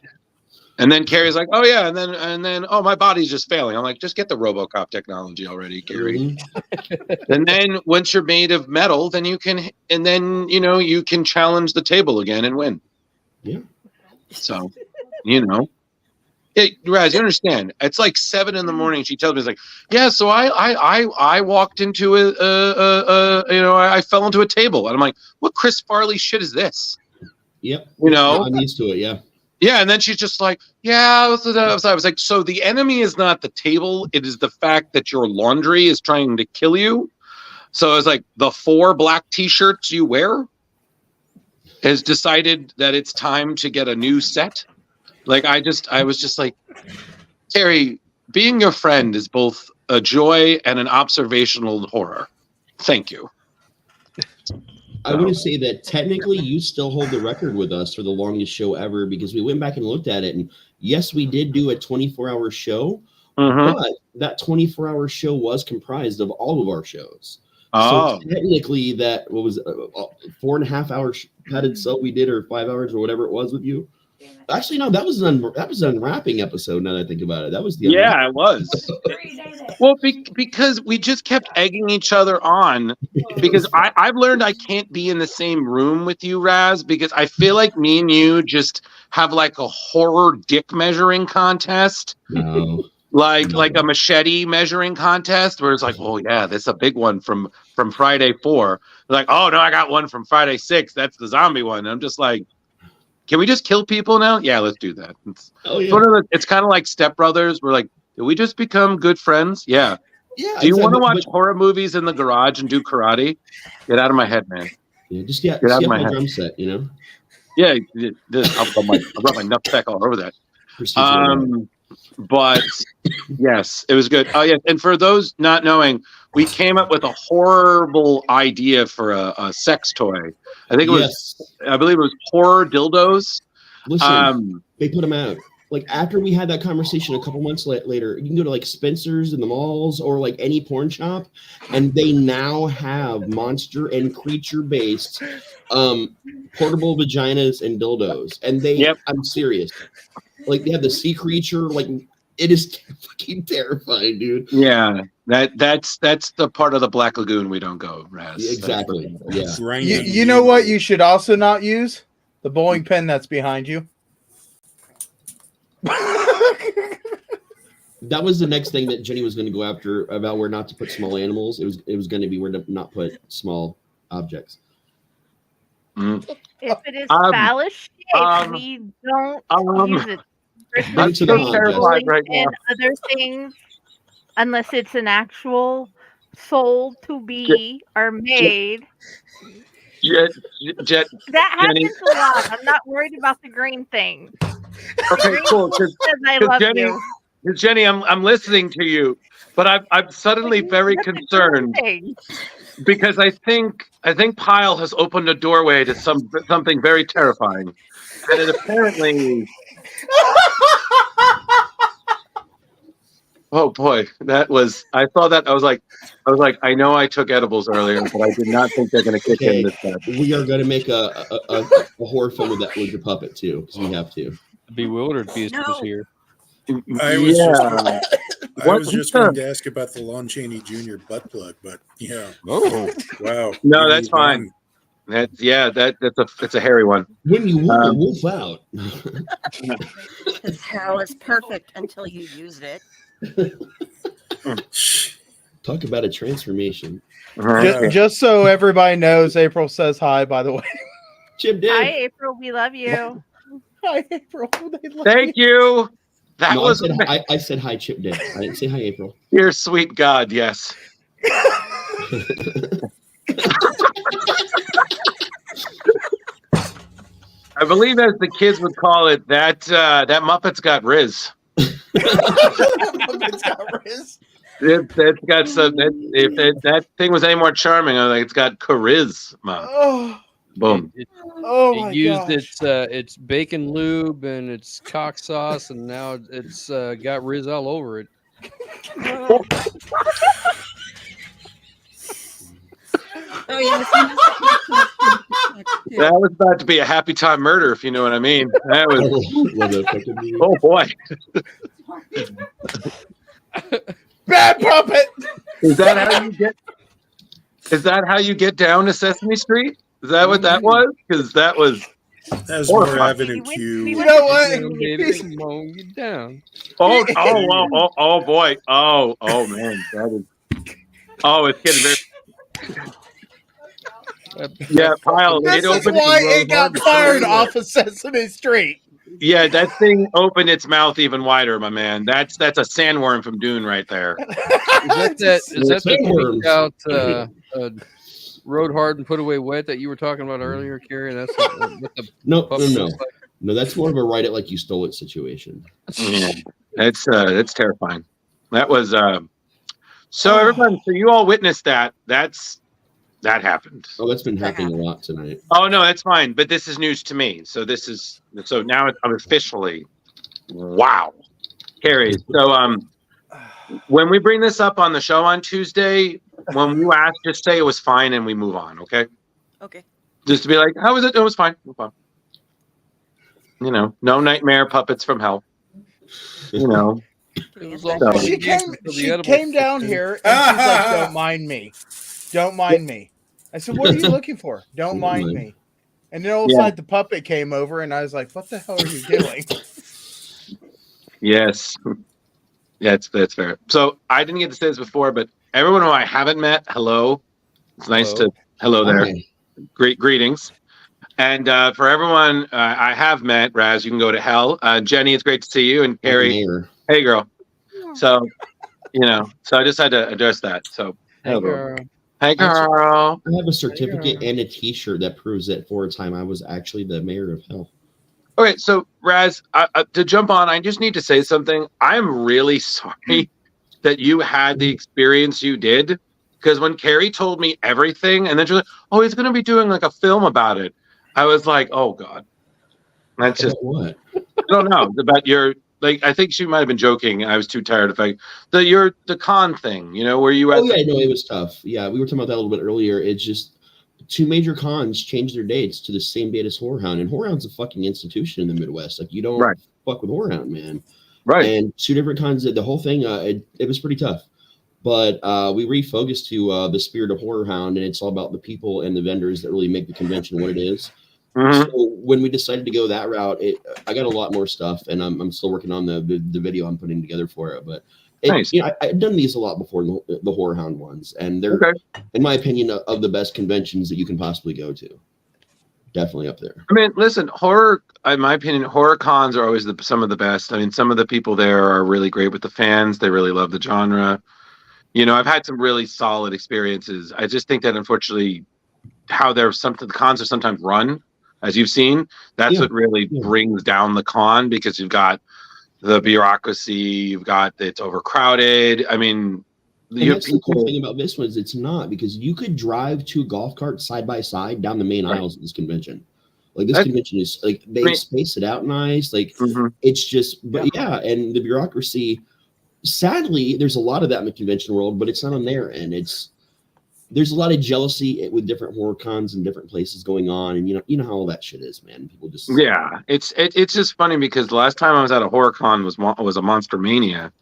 And then Carrie's like, oh yeah, and then oh, my body's just failing. I'm like, just get the RoboCop technology already, Carrie. And then once you're made of metal, then you can challenge the table again and win. Yeah. So, Hey, Raz, you understand? It's like 7 a.m. She tells me, it's like, yeah. So I walked into I fell into a table, and I'm like, what Chris Farley shit is this? Yep. I'm used to it. Yeah. Yeah, and then she's just like, yeah. I was like, so the enemy is not the table; it is the fact that your laundry is trying to kill you. So it's like the 4 black T-shirts you wear has decided that it's time to get a new set. Like I was just like, Carrie, being your friend is both a joy and an observational horror. Thank you. I want to say that technically you still hold the record with us for the longest show ever, because we went back and looked at it, and yes, we did do a 24-hour show, but that 24-hour show was comprised of all of our shows. Oh. So technically that was 4.5 hours padded so we did, or 5 hours or whatever it was with you. Actually, no, that was an unwrapping episode. Now that I think about it, that was the it was. Well, because we just kept egging each other on. Because I've learned I can't be in the same room with you, Raz, because I feel like me and you just have like a horror dick measuring contest. No. Like a machete measuring contest where it's like, oh yeah, that's a big one from Friday 4. Like, oh no, I got one from Friday 6. That's the zombie one. And I'm just like, can we just kill people now? Yeah, let's do that. It's kind of like Step Brothers. We're like, did we just become good friends? Yeah. Yeah. Do you want to watch horror movies in the garage and do karate? Get out of my head, man. Yeah, just get out of my my head. drum set, Yeah, I'll rub my nutsack all over that. But yes, it was good. Oh yeah, and for those not knowing, we came up with a horrible idea for a sex toy. I think it was, I believe it was horror dildos. Listen, they put them out. Like after we had that conversation a couple months later, you can go to like Spencer's in the malls or like any porn shop, and they now have monster and creature based portable vaginas and dildos. And I'm serious. Like they have the sea creature, like it is fucking terrifying, dude. Yeah, that's the part of the Black Lagoon we don't go, Raz. Exactly. Yeah. You know what you should also not use? The bowling pin that's behind you. That was the next thing that Jenny was going to go after about where not to put small animals. It was going to be where to not put small objects. If it is phallus shaped, we don't use it. I'm so terrified right now. And other things unless it's an actual sold to be or made. Jet, That Jenny. happens a lot. I'm not worried about the green thing. Okay, cool. Says I love Jenny, you. Jenny, I'm listening to you, but I'm suddenly very concerned because I think Pyle has opened a doorway to something very terrifying, and it apparently. Oh boy, that was. I saw that. I was like, I know I took edibles earlier, but I did not think they're going to kick in this time. We are going to make a horror film with your puppet too, because we have to. The Bewildered Beast was here. I was just going to ask about the Lon Chaney Jr. butt plug, but yeah. Oh, wow. No, that's fine. That's a hairy one. When you wolf out. Hell is perfect until you used it. Talk about a transformation. Just so everybody knows, April says hi, by the way. Chip did. Hi, April. We love you. Hi, April. Thank you. That was. I said hi, Chip did. I didn't say hi, April. Dear sweet God, yes. I believe, as the kids would call it, that Muppet's got Riz. Muppet's got Riz. It's got some. If that thing was any more charming, I was like, it's got charisma. Oh. Boom. It my used gosh. its bacon lube and its cock sauce, and now it's got Riz all over it. Oh yes. That was about to be a happy time murder, if you know what I mean. That was. Oh boy. Bad puppet. Is that how you get? Is that how you get down to Sesame Street? Is that what that was? Because that was. That's more Avenue Q. You know what? Get down. Oh boy. Oh man. That is. Oh, it's getting very. Yeah, Pyle. This is why it got fired off of Sesame Street. Yeah, that thing opened its mouth even wider, my man. That's a sandworm from Dune right there. Is that the out rode hard and put away wet that you were talking about earlier, Carrie? That's No. That's more of a write it like you stole it situation. Yeah, that's terrifying. That was so everybody. So you all witnessed that. That happened. Oh, that's been happening a lot tonight. Oh no, that's fine. But this is news to me. So now I'm officially, wow, Carrie. So when we bring this up on the show on Tuesday, when you ask, just say it was fine and we move on. Okay. Okay. Just to be like, how was it? It was fine. Move on. You know, no nightmare puppets from hell. You know. She came down here and she's like, "Don't mind me. Don't mind me." I said, "What are you looking for? Don't mind me." And then all of a sudden the puppet came over and I was like, "What the hell are you doing?" Yes. Yeah, that's fair. So I didn't get to say this before, but everyone who I haven't met, hello. It's nice to hello there. Hi. Greetings. And for everyone I have met, Raz, you can go to hell. Jenny, it's great to see you. And Carrie, hey girl. So, so I just had to address that. So, hey girl. Hey girl. I have a certificate and a T-shirt that proves that for a time I was actually the mayor of hell. Okay, so Raz, to jump on, I just need to say something. I'm really sorry that you had the experience you did, because when Carrie told me everything, and then she's like, "Oh, he's going to be doing like a film about it," I was like, "Oh God." That's just what? I don't know about your. Like, I think she might have been joking. I was too tired of the con thing, where you. Oh yeah, no, it was tough. Yeah, we were talking about that a little bit earlier. It's just 2 major cons changed their dates to the same date as Whorehound, and Whorehound's a fucking institution in the Midwest. Like, you don't fuck with Whorehound, man. Right. And 2 different cons. The whole thing, it was pretty tough. But we refocused to the spirit of Whorehound, and it's all about the people and the vendors that really make the convention what it is. Mm-hmm. So when we decided to go that route, I got a lot more stuff, and I'm still working on the video I'm putting together for it. But nice. I've done these a lot before, the Whorehound ones, and they're, in my opinion, of the best conventions that you can possibly go to. definitely up there. I mean, listen, horror. In my opinion, horror cons are always some of the best. I mean, some of the people there are really great with the fans. They really love the genre. You know, I've had some really solid experiences. I just think that unfortunately, how the cons are sometimes run, as you've seen, that's what really brings down the con, because you've got the bureaucracy, you've got it's overcrowded. I mean, and that's the cool thing about this one is it's not, because you could drive 2 golf carts side by side down the main aisles of this convention. Like this convention is like they space it out nice. Like it's just, but and the bureaucracy. Sadly, there's a lot of that in the convention world, but it's not on their end. There's a lot of jealousy with different horror cons and different places going on, and you know how all that shit is, man. People just it's just funny because the last time I was at a horror con was a Monster Mania,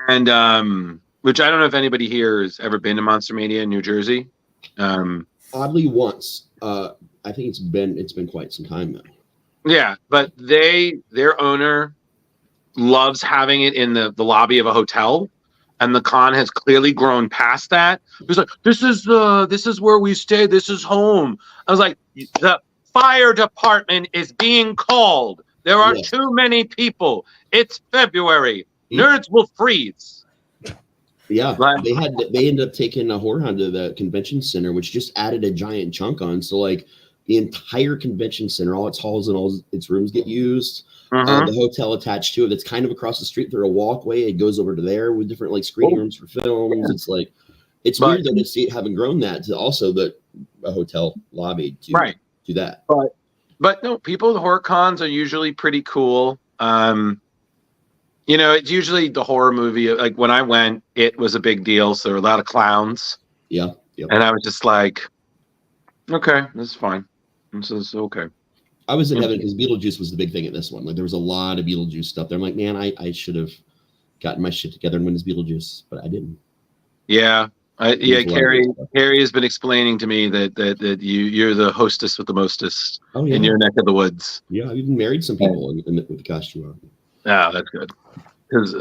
and which I don't know if anybody here has ever been to Monster Mania in New Jersey. Oddly, once. I think it's been quite some time though. Yeah, but their owner loves having it in the lobby of a hotel, and the con has clearly grown past that. He's like, this is where we stay, this is home. I was like, the fire department is being called, there are too many people, it's February, nerds will freeze. They ended up taking a horror hunt to the convention center, which just added a giant chunk on, so like the entire convention center, all its halls and all its rooms get used. The hotel attached to it that's kind of across the street through a walkway, it goes over to there with different like screening rooms for films. It's like it's weird though to see it having grown that to also a hotel lobby to do that. But no, people with horror cons are usually pretty cool. You know, it's usually the horror movie. Like when I went, it was a big deal, so there were a lot of clowns. Yeah. And I was just like, okay, this is fine. This is okay. I was in heaven because Beetlejuice was the big thing at this one. Like there was a lot of Beetlejuice stuff there. I'm like, man, I should have gotten my shit together and went as Beetlejuice, but I didn't. Yeah, Carrie has been explaining to me that you're the hostess with the mostest in your neck of the woods. Yeah, I've even married some people with the costume on. Yeah, that's good. Because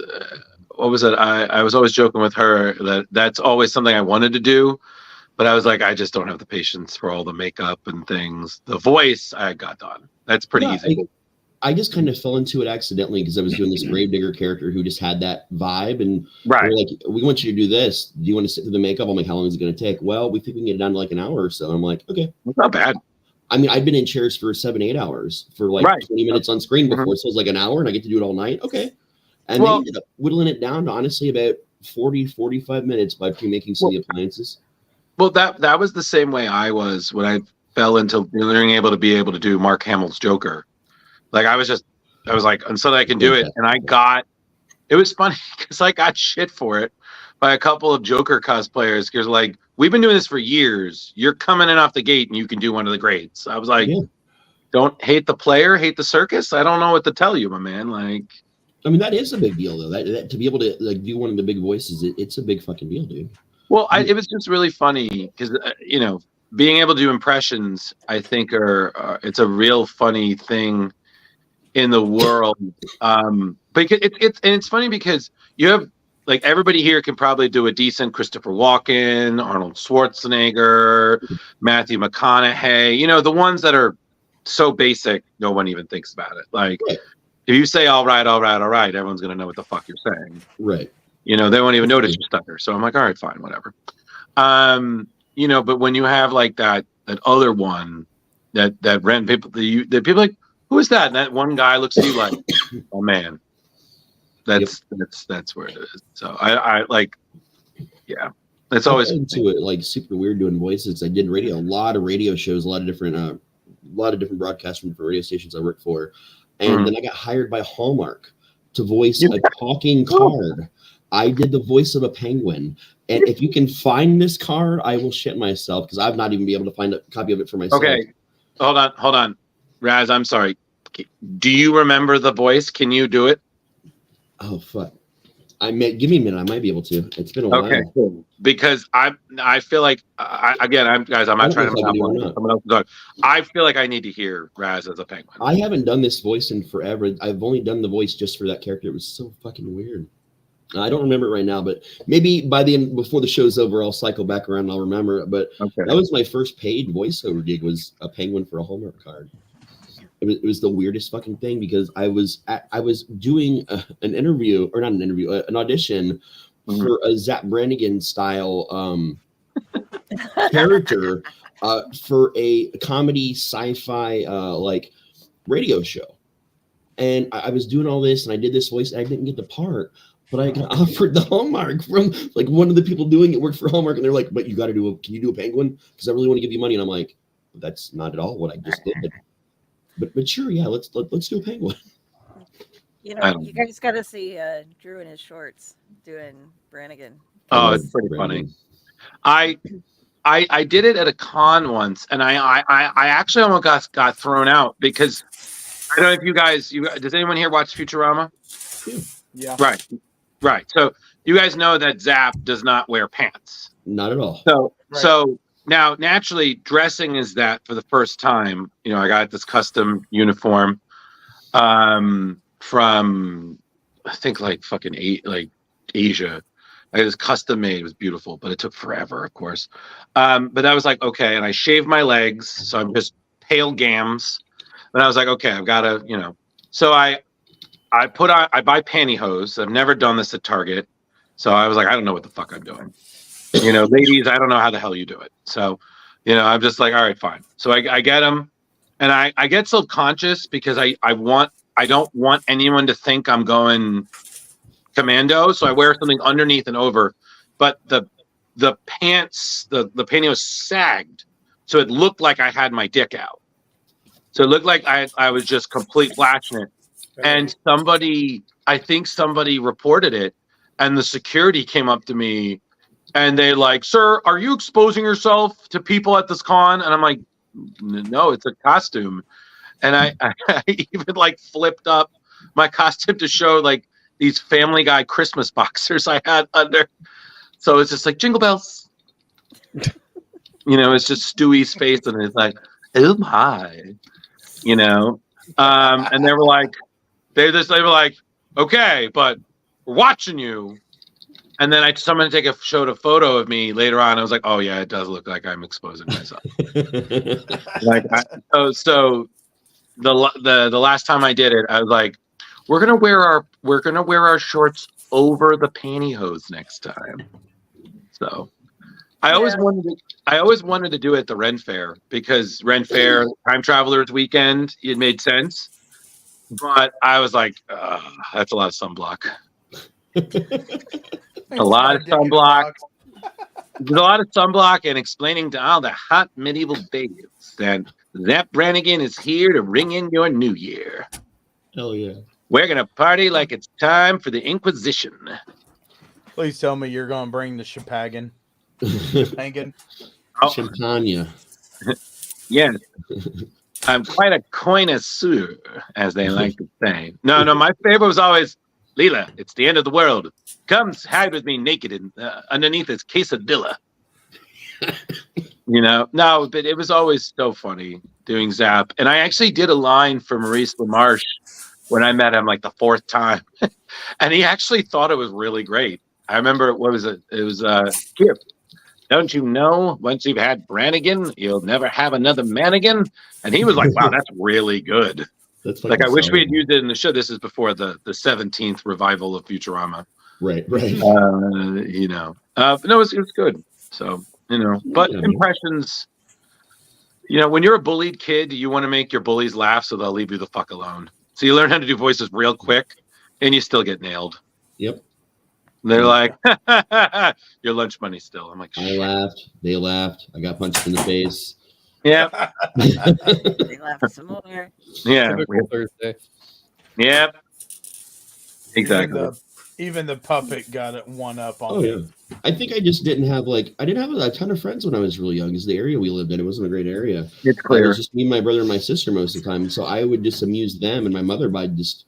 what was it? I was always joking with her that's always something I wanted to do. But I was like, I just don't have the patience for all the makeup and things. The voice, I got done. That's pretty easy. I just kind of fell into it accidentally because I was doing this Gravedigger character who just had that vibe. And they're like, we want you to do this. Do you want to sit through the makeup? I'm like, how long is it going to take? Well, we think we can get it down to like an hour or so. I'm like, okay. That's not bad. I mean, I've been in chairs for 7-8 hours for like 20 minutes on screen before. So it's like an hour and I get to do it all night. Okay. And they ended up whittling it down to honestly about 40-45 minutes by pre-making some of the appliances. Well, that was the same way I was when I fell into being able to do Mark Hamill's Joker. Like I was like, until I can do it, and it was funny because I got shit for it by a couple of Joker cosplayers. Because like, we've been doing this for years. You're coming in off the gate and you can do one of the greats. I was like, don't hate the player, hate the circus. I don't know what to tell you, my man. Like, I mean, that is a big deal though. That to be able to like do one of the big voices, it's a big fucking deal, dude. Well, it was just really funny because you know, being able to do impressions, I think it's a real funny thing in the world. But it's funny because you have like everybody here can probably do a decent Christopher Walken, Arnold Schwarzenegger, Matthew McConaughey. You know, the ones that are so basic, no one even thinks about it. Like if you say all right, everyone's gonna know what the fuck you're saying. Right. You know, they won't even notice your stutter. So I'm like, all right, fine, whatever. You know, but when you have like that other one that rent people, the people like, who is that? And that one guy looks at you like, oh man, that's where it is. So I like, yeah, it's always into it like super weird doing voices. I did radio, a lot of radio shows, a lot of different broadcasts from different radio stations I worked for, and then I got hired by Hallmark to voice a talking card. I did the voice of a penguin. And if you can find this card, I will shit myself because I've not even been able to find a copy of it for myself. Okay. Hold on. Raz, I'm sorry. Do you remember the voice? Can you do it? Oh, fuck. Give me a minute. I might be able to. It's been a while. Okay, cool. Because I feel like, I'm not trying to someone else talk. I feel like I need to hear Raz as a penguin. I haven't done this voice in forever. I've only done the voice just for that character. It was so fucking weird. I don't remember it right now, but maybe by the end, before the show's over, I'll cycle back around and I'll remember it. But that was my first paid voiceover gig, was a penguin for a Hallmark card. It was the weirdest fucking thing, because I was doing an interview, or not an interview, an audition for a Zap Brannigan style character for a comedy sci-fi like radio show. And I was doing all this, and I did this voice, and I didn't get the part, but I got offered the Hallmark from like one of the people doing it worked for Hallmark, and they're like, "But you got to can you do a penguin? Because I really want to give you money." And I'm like, "That's not at all what I just did." But sure, yeah, let's do a penguin. You know, you guys got to see Drew in his shorts doing Brannigan. Oh, it's pretty funny. I did it at a con once, and I actually almost got thrown out because I don't know if you guys does anyone here watch Futurama? Yeah. Right. So you guys know that Zap does not wear pants. Not at all. So now naturally dressing is that for the first time. You know, I got this custom uniform from I think like fucking Asia. I got this custom made. It was beautiful, but it took forever, of course. But I was like, okay, and I shaved my legs, so I'm just pale gams. And I was like, okay, I've got to, you know. So I buy pantyhose. I've never done this at Target, so I was like, I don't know what the fuck I'm doing. You know, ladies, I don't know how the hell you do it. So, you know, I'm just like, all right, fine. So I get them, and I get self-conscious because I don't want anyone to think I'm going commando, so I wear something underneath and over, but the pants, the pantyhose sagged, so it looked like I had my dick out. So it looked like I was just complete flashing it. And I think somebody reported it, and the security came up to me, and they like, "Sir, are you exposing yourself to people at this con?" And I'm like, "No, it's a costume." And I even like flipped up my costume to show like these Family Guy Christmas boxers I had under. So it's just like jingle bells. You know, it's just Stewie's face, and it's like, oh my, you know. And they were like, okay, but we're watching you. And then someone showed a photo of me later on. I was like, oh yeah, it does look like I'm exposing myself. So the last time I did it, I was like, we're gonna wear our shorts over the pantyhose next time. So I always wanted to do it at the Ren Fair, because Ren Fair, Time Travelers Weekend, it made sense. But I was like, that's a lot of sunblock. A lot of sunblock. There's a lot of sunblock, and explaining to all the hot medieval babes that Zap Brannigan is here to ring in your new year. Hell yeah. We're going to party like it's time for the Inquisition. Please tell me you're going to bring the Champagne. Champagne. Yes. I'm quite a connoisseur, as they like to say. No, my favorite was always, Leela, it's the end of the world. Come hide with me naked underneath this quesadilla. You know, no, but it was always so funny doing Zap. And I actually did a line for Maurice LaMarche when I met him like the fourth time. And he actually thought it was really great. I remember, what was it? It was, Kip, don't you know, once you've had Brannigan, you'll never have another Mannigan? And he was like, wow, that's really good. That's like, I wish we had used it in the show. This is before the 17th revival of Futurama. Right. You know, no, it was good. So, you know, but impressions, you know, when you're a bullied kid, you want to make your bullies laugh so they'll leave you the fuck alone. So you learn how to do voices real quick, and you still get nailed. Yep. They're like, your lunch money still. I'm like, I laughed. They laughed. I got punched in the face. Yeah. They laughed some more. Yeah. Thursday. Yep. Exactly. Even the puppet got it one up on. Oh yeah. I think I just didn't have I didn't have a ton of friends when I was really young, because the area we lived in, it wasn't a great area. It's clear. It was just me, my brother, and my sister most of the time. So I would just amuse them and my mother by just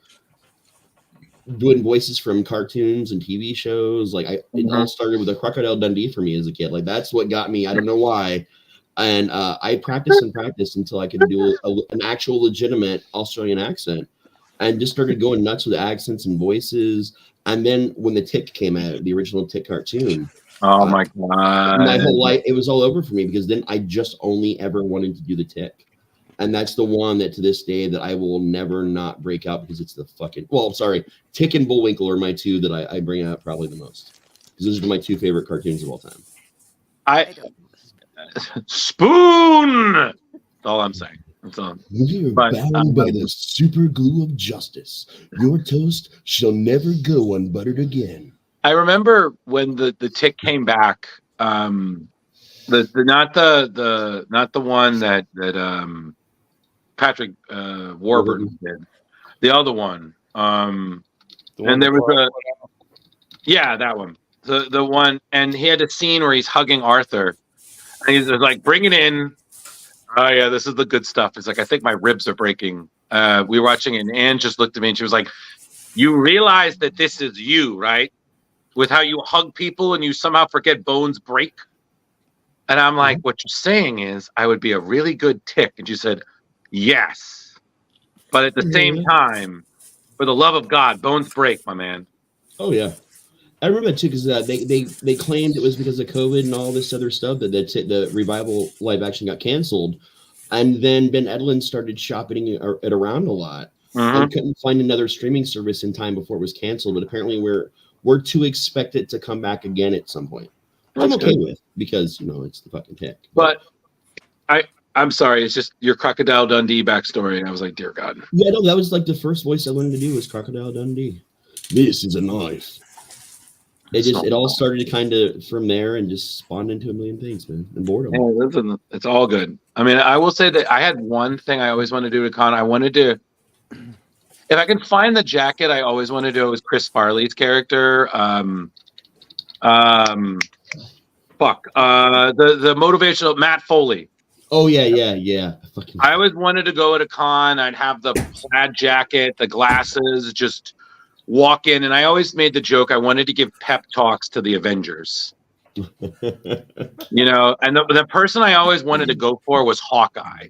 doing voices from cartoons and TV shows. Like it all started with a Crocodile Dundee for me as a kid. Like that's what got me. I don't know why. And I practiced until I could do an actual legitimate Australian accent. and just started going nuts with accents and voices. And then when the Tick came out, the original Tick cartoon, oh my god, my whole life, it was all over for me, because then I just only ever wanted to do the Tick. And that's the one that to this day that I will never not break out, because it's the fucking, well, sorry, Tick and Bullwinkle are my two that I bring out probably the most, because those are my two favorite cartoons of all time. Spoon. That's all I'm saying. That's all. We are bound by the super glue of justice. Your toast shall never go unbuttered again. I remember when the Tick came back. Not the one that Patrick Warburton did. The other one. And there was that one. The one, and he had a scene where he's hugging Arthur, and he's like, "Bring it in." Oh yeah, this is the good stuff. It's like, I think my ribs are breaking. We were watching it, and Anne just looked at me and she was like, "You realize that this is you, right? With how you hug people and you somehow forget bones break." And I'm like, "What you're saying is I would be a really good Tick." And she said, "Yes. But at the same time, for the love of God, bones break, my man." Oh yeah. I remember that too, because they claimed it was because of COVID and all this other stuff that the revival live action got canceled, and then Ben Edlund started shopping it around a lot and couldn't find another streaming service in time before it was canceled. But apparently we're to expect it to come back again at some point. I'm okay with, because it's the fucking Tick. But I'm sorry, it's just your Crocodile Dundee backstory, and I was like, dear God. Yeah, no, that was like the first voice I learned to do was Crocodile Dundee. This is a knife. It all started kind of from there and just spawned into a million things, man. And boredom. Hey, listen, it's all good. I mean, I will say that I had one thing I always wanted to do at con. I wanted to, if I can find the jacket, I always wanted to do it was Chris Farley's character. The motivational Matt Foley. Oh yeah. I always wanted to go at a con. I'd have the plaid jacket, the glasses, just walk in, and I always made the joke I wanted to give pep talks to the Avengers. And the person I always wanted to go for was Hawkeye.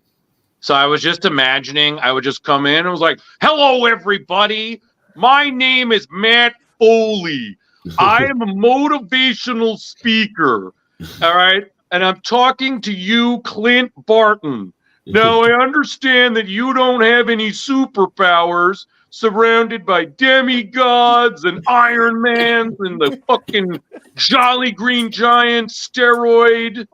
So I was just imagining I would just come in and was like, "Hello, everybody. My name is Matt Foley. I am a motivational speaker. All right. And I'm talking to you, Clint Barton. Now, I understand that you don't have any superpowers, surrounded by demigods and Iron Mans and the fucking Jolly Green Giant steroid.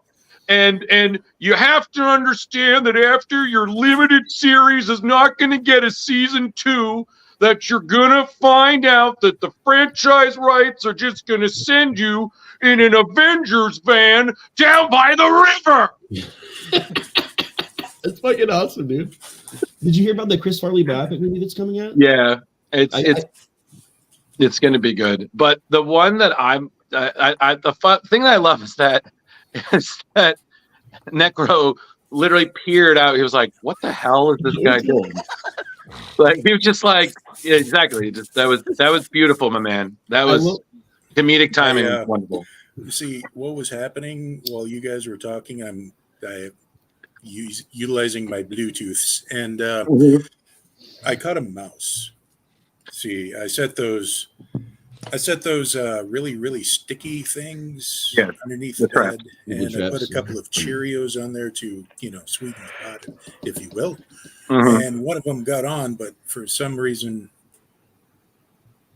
And you have to understand that after your limited series is not going to get a season 2, that you're going to find out that the franchise rights are just going to send you in an Avengers van down by the river." That's fucking awesome, dude. Did you hear about the Chris Farley biopic movie that's coming out? Yeah, it's going to be good. But the one that the thing that I love is that Necro literally peered out. He was like, "What the hell is this guy doing?" Like, he was just like, yeah, exactly. That was beautiful, my man. That was comedic timing. Wonderful. See what was happening while you guys were talking. I'm utilizing my Bluetooths, and I caught a mouse. See, I set those really, really sticky things underneath the bed, and I put a couple of Cheerios on there to, sweeten the pot, if you will. And one of them got on, but for some reason,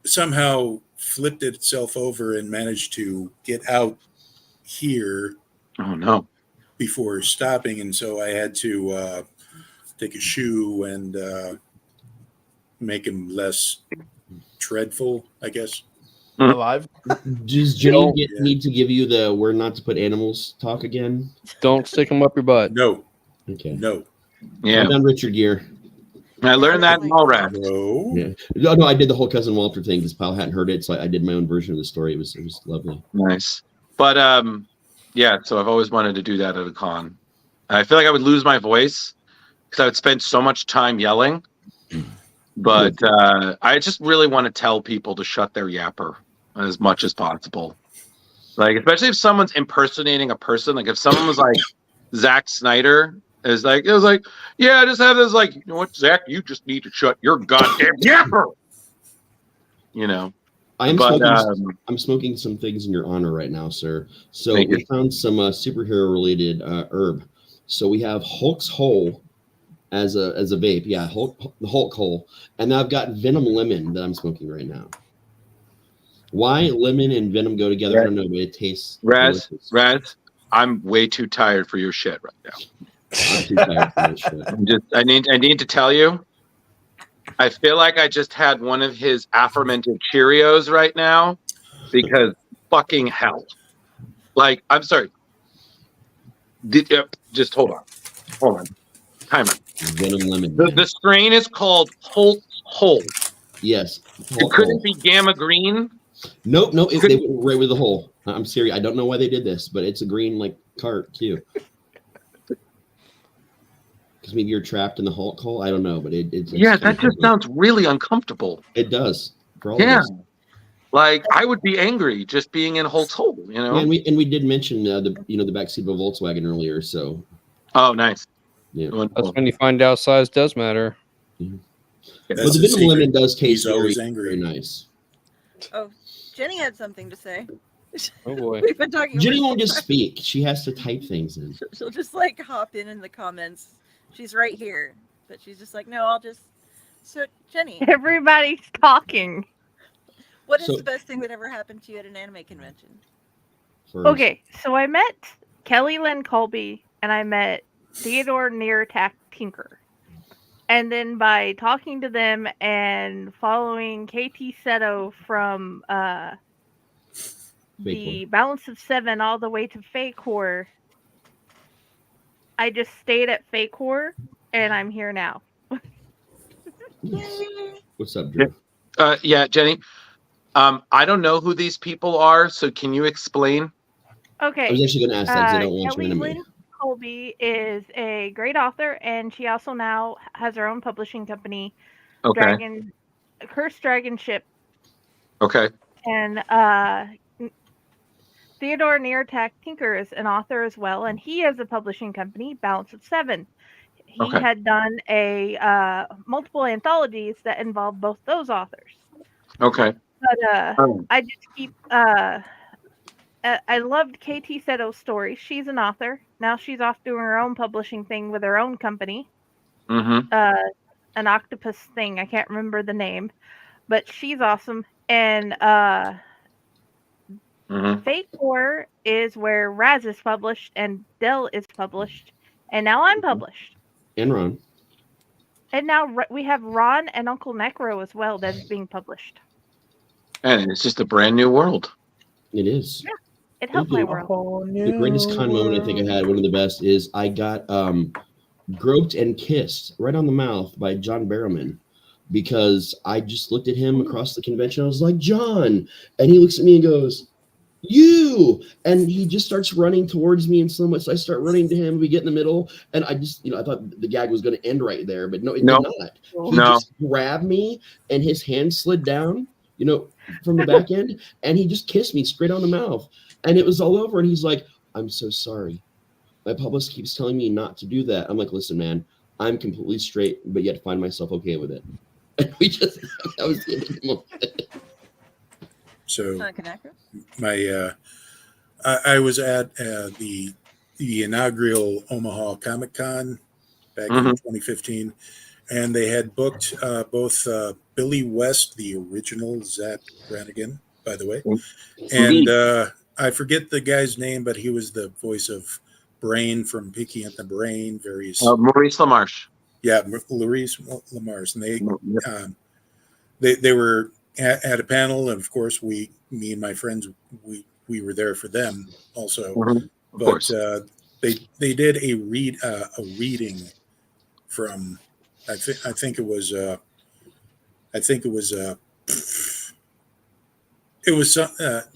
somehow flipped itself over and managed to get out here. Oh no! Before stopping, and so I had to take a shoe and make him less dreadful, I guess. Alive? Does Jenny need to give you the "we're not to put animals" talk again? Don't stick them up your butt. No. Okay. No. Yeah. I'm down Richard Gere. I learned that in Mallrats. No. Yeah. No, I did the whole Cousin Walter thing because Pyle hadn't heard it, so I did my own version of the story. It was lovely. Nice. But yeah, so I've always wanted to do that at a con. I feel like I would lose my voice because I would spend so much time yelling. But I just really want to tell people to shut their yapper as much as possible. Like, especially if someone's impersonating a person. Like, if someone was like Zack Snyder It was like, yeah, I just have this like, you know what, Zach, you just need to shut your goddamn yapper. You know. I'm smoking some things in your honor right now, sir. So we found some superhero related herb. So we have Hulk's Hole as a vape. Yeah, the Hulk Hole. And I've got Venom Lemon that I'm smoking right now. Why lemon and venom go together, I don't know, but it tastes Raz, I'm way too tired for your shit right now. I'm too tired for your shit. I need to tell you, I feel like I just had one of his aforementioned Cheerios right now, because fucking hell. Like, I'm sorry. Just hold on. Timer. Venom Lemon. The strain is called Hulk's Hole. Yes. It couldn't be Gamma Green. Nope. They went right with the hole. I'm serious. I don't know why they did this, but it's a green like cart too. Because maybe you're trapped in the Hulk hole. I don't know, but it's that just sounds really uncomfortable. It does. For all of us. Like I would be angry just being in Hulk's hole. You know. Yeah, and we did mention the backseat of a Volkswagen earlier. So. Oh, nice. Yeah. That's when you find out size does matter. Mm-hmm. But the Venom Lemon does taste very nice. Oh, Jenny had something to say. Oh boy. We've been talking. Jenny won't just speak. She has to type things in. She'll just like hop in the comments. She's right here, but she's just like, no, I'll just. So Jenny, everybody's talking. What is the best thing that ever happened to you at an anime convention? Okay, so I met Kelly Lynn Colby and I met Theodore Nearatak Tinker. And then by talking to them and following KT Seto from the Balance of Seven all the way to Fakor, I just stayed at Fakor and I'm here now. What's up, Drew? Yeah, Jenny. I don't know who these people are, so can you explain? Okay. I was actually going to ask that because I don't watch Kelly anime. Lynn Colby is a great author, and she also now has her own publishing company, Cursed Dragon Ship. Okay. And Theodore Nearatak Tinker is an author as well, and he has a publishing company, Balance of Seven. He had done multiple anthologies that involved both those authors. Okay. But I just keep I loved KT Seto's story. She's an author. Now she's off doing her own publishing thing with her own company. Mm-hmm. An octopus thing. I can't remember the name. But she's awesome. And Fakor is where Raz is published and Del is published. And now I'm published. And Ron. And now we have Ron and UncleNecRo as well that is being published. And it's just a brand new world. It is. Yeah. It helped my world. The greatest con moment I think I had, one of the best, is I got groped and kissed right on the mouth by John Barrowman, because I just looked at him across the convention. I was like, John, and he looks at me and goes, you, and he just starts running towards me in slow motion. So I start running to him. We get in the middle, and I just, I thought the gag was going to end right there, but no, it did not. He just grabbed me, and his hand slid down, from the back end, and he just kissed me straight on the mouth. And it was all over. And he's like, I'm so sorry. My publicist keeps telling me not to do that. I'm like, listen, man, I'm completely straight, but yet find myself okay with it. And that was the end of the moment. So I was at the inaugural Omaha Comic Con back in 2015, and they had booked both Billy West, the original Zap Brannigan, by the way, and I forget the guy's name, but he was the voice of Brain from Pinky and the Brain. Maurice LaMarche. Yeah, Maurice LaMarche, and they were at a panel, and of course me and my friends we were there for them also. But they did a reading from I think it was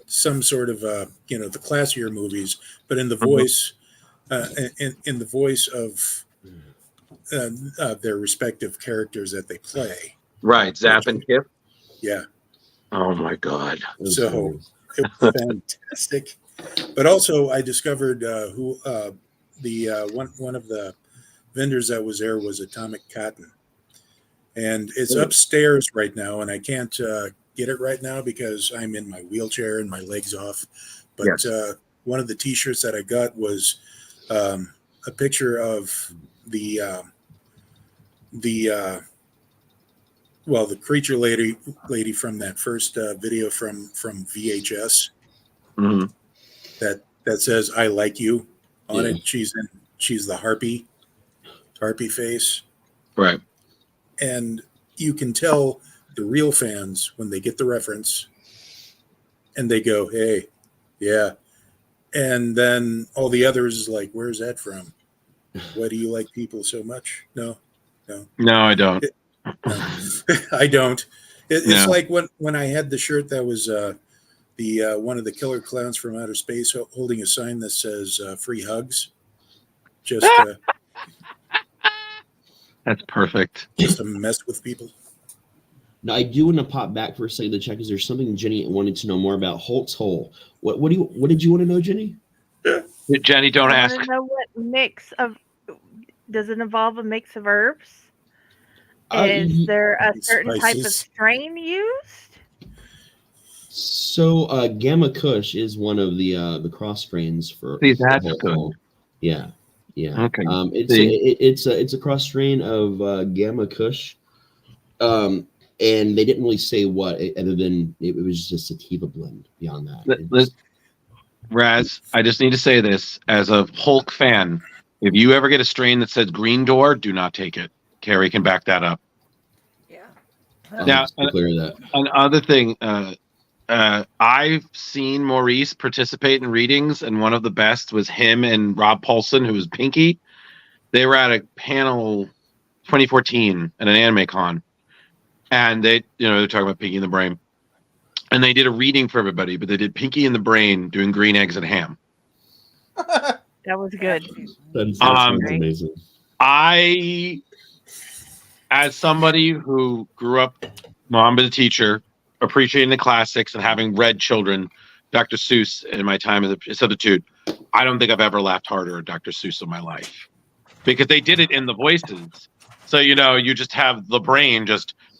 some sort of the classier movies, but in the voice in the voice of their respective characters that they play. Right, Zap and Kip. Yeah. Oh my God. So it was fantastic. But also I discovered who the one of the vendors that was there was Atomic Cotton. And it's upstairs right now, and I can't get it right now because I'm in my wheelchair and my leg's off. But one of the T-shirts that I got was a picture of the creature lady from that first video from VHS. Mm-hmm. That says "I like you" on it. She's the harpy face, right? And you can tell the real fans when they get the reference, and they go, "Hey, yeah," and then all the others like, "Where's that from? Why do you like people so much?" No, I don't. I don't. It's like when I had the shirt that was the one of the killer clowns from outer space holding a sign that says "Free hugs." Just that's perfect. Just to mess with people. Now I do want to pop back for a second to check. Is there something Jenny wanted to know more about Hulk's hole? What did you want to know, Jenny? Jenny, don't ask. I want to know what mix of. Does it involve a mix of herbs? Is there a certain type of strain used? So Gamma Kush is one of the cross strains for. See, that's good. Yeah. Okay. It's a cross strain of Gamma Kush, and they didn't really say what other than it was just a sativa blend. Beyond that, Raz, I just need to say this as a Hulk fan. If you ever get a strain that says Green Door, do not take it. Carrie can back that up. Yeah. Now, clear that. Another thing, I've seen Maurice participate in readings, and one of the best was him and Rob Paulson, who was Pinky. They were at a panel 2014 at an anime con, and they're talking about Pinky and the Brain, and they did a reading for everybody, but they did Pinky and the Brain doing green eggs and ham. That was good. That sounds amazing. I, as somebody who grew up, mom was a teacher, appreciating the classics and having read children, Dr. Seuss in my time as a substitute, I don't think I've ever laughed harder at Dr. Seuss in my life because they did it in the voices. So, you just have the brain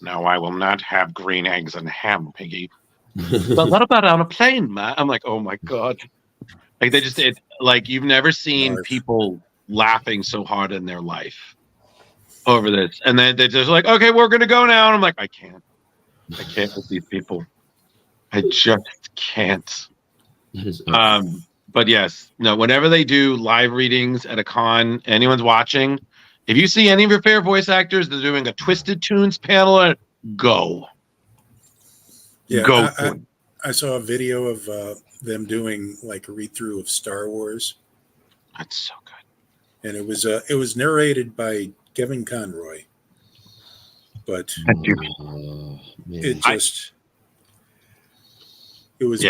no, I will not have green eggs and ham, Piggy. But what about on a plane, man? I'm like, oh my God. Like you've never seen people laughing so hard in their life over this. And then they're just like, okay, we're going to go now. And I'm like, I can't with these people. I just can't. But yes, no, whenever they do live readings at a con, anyone's watching, if you see any of your favorite voice actors, they're doing a Twisted Tunes panel, go. Yeah, go. I saw a video of them doing like a read through of Star Wars. That's so good. And it was narrated by Kevin Conroy. But it was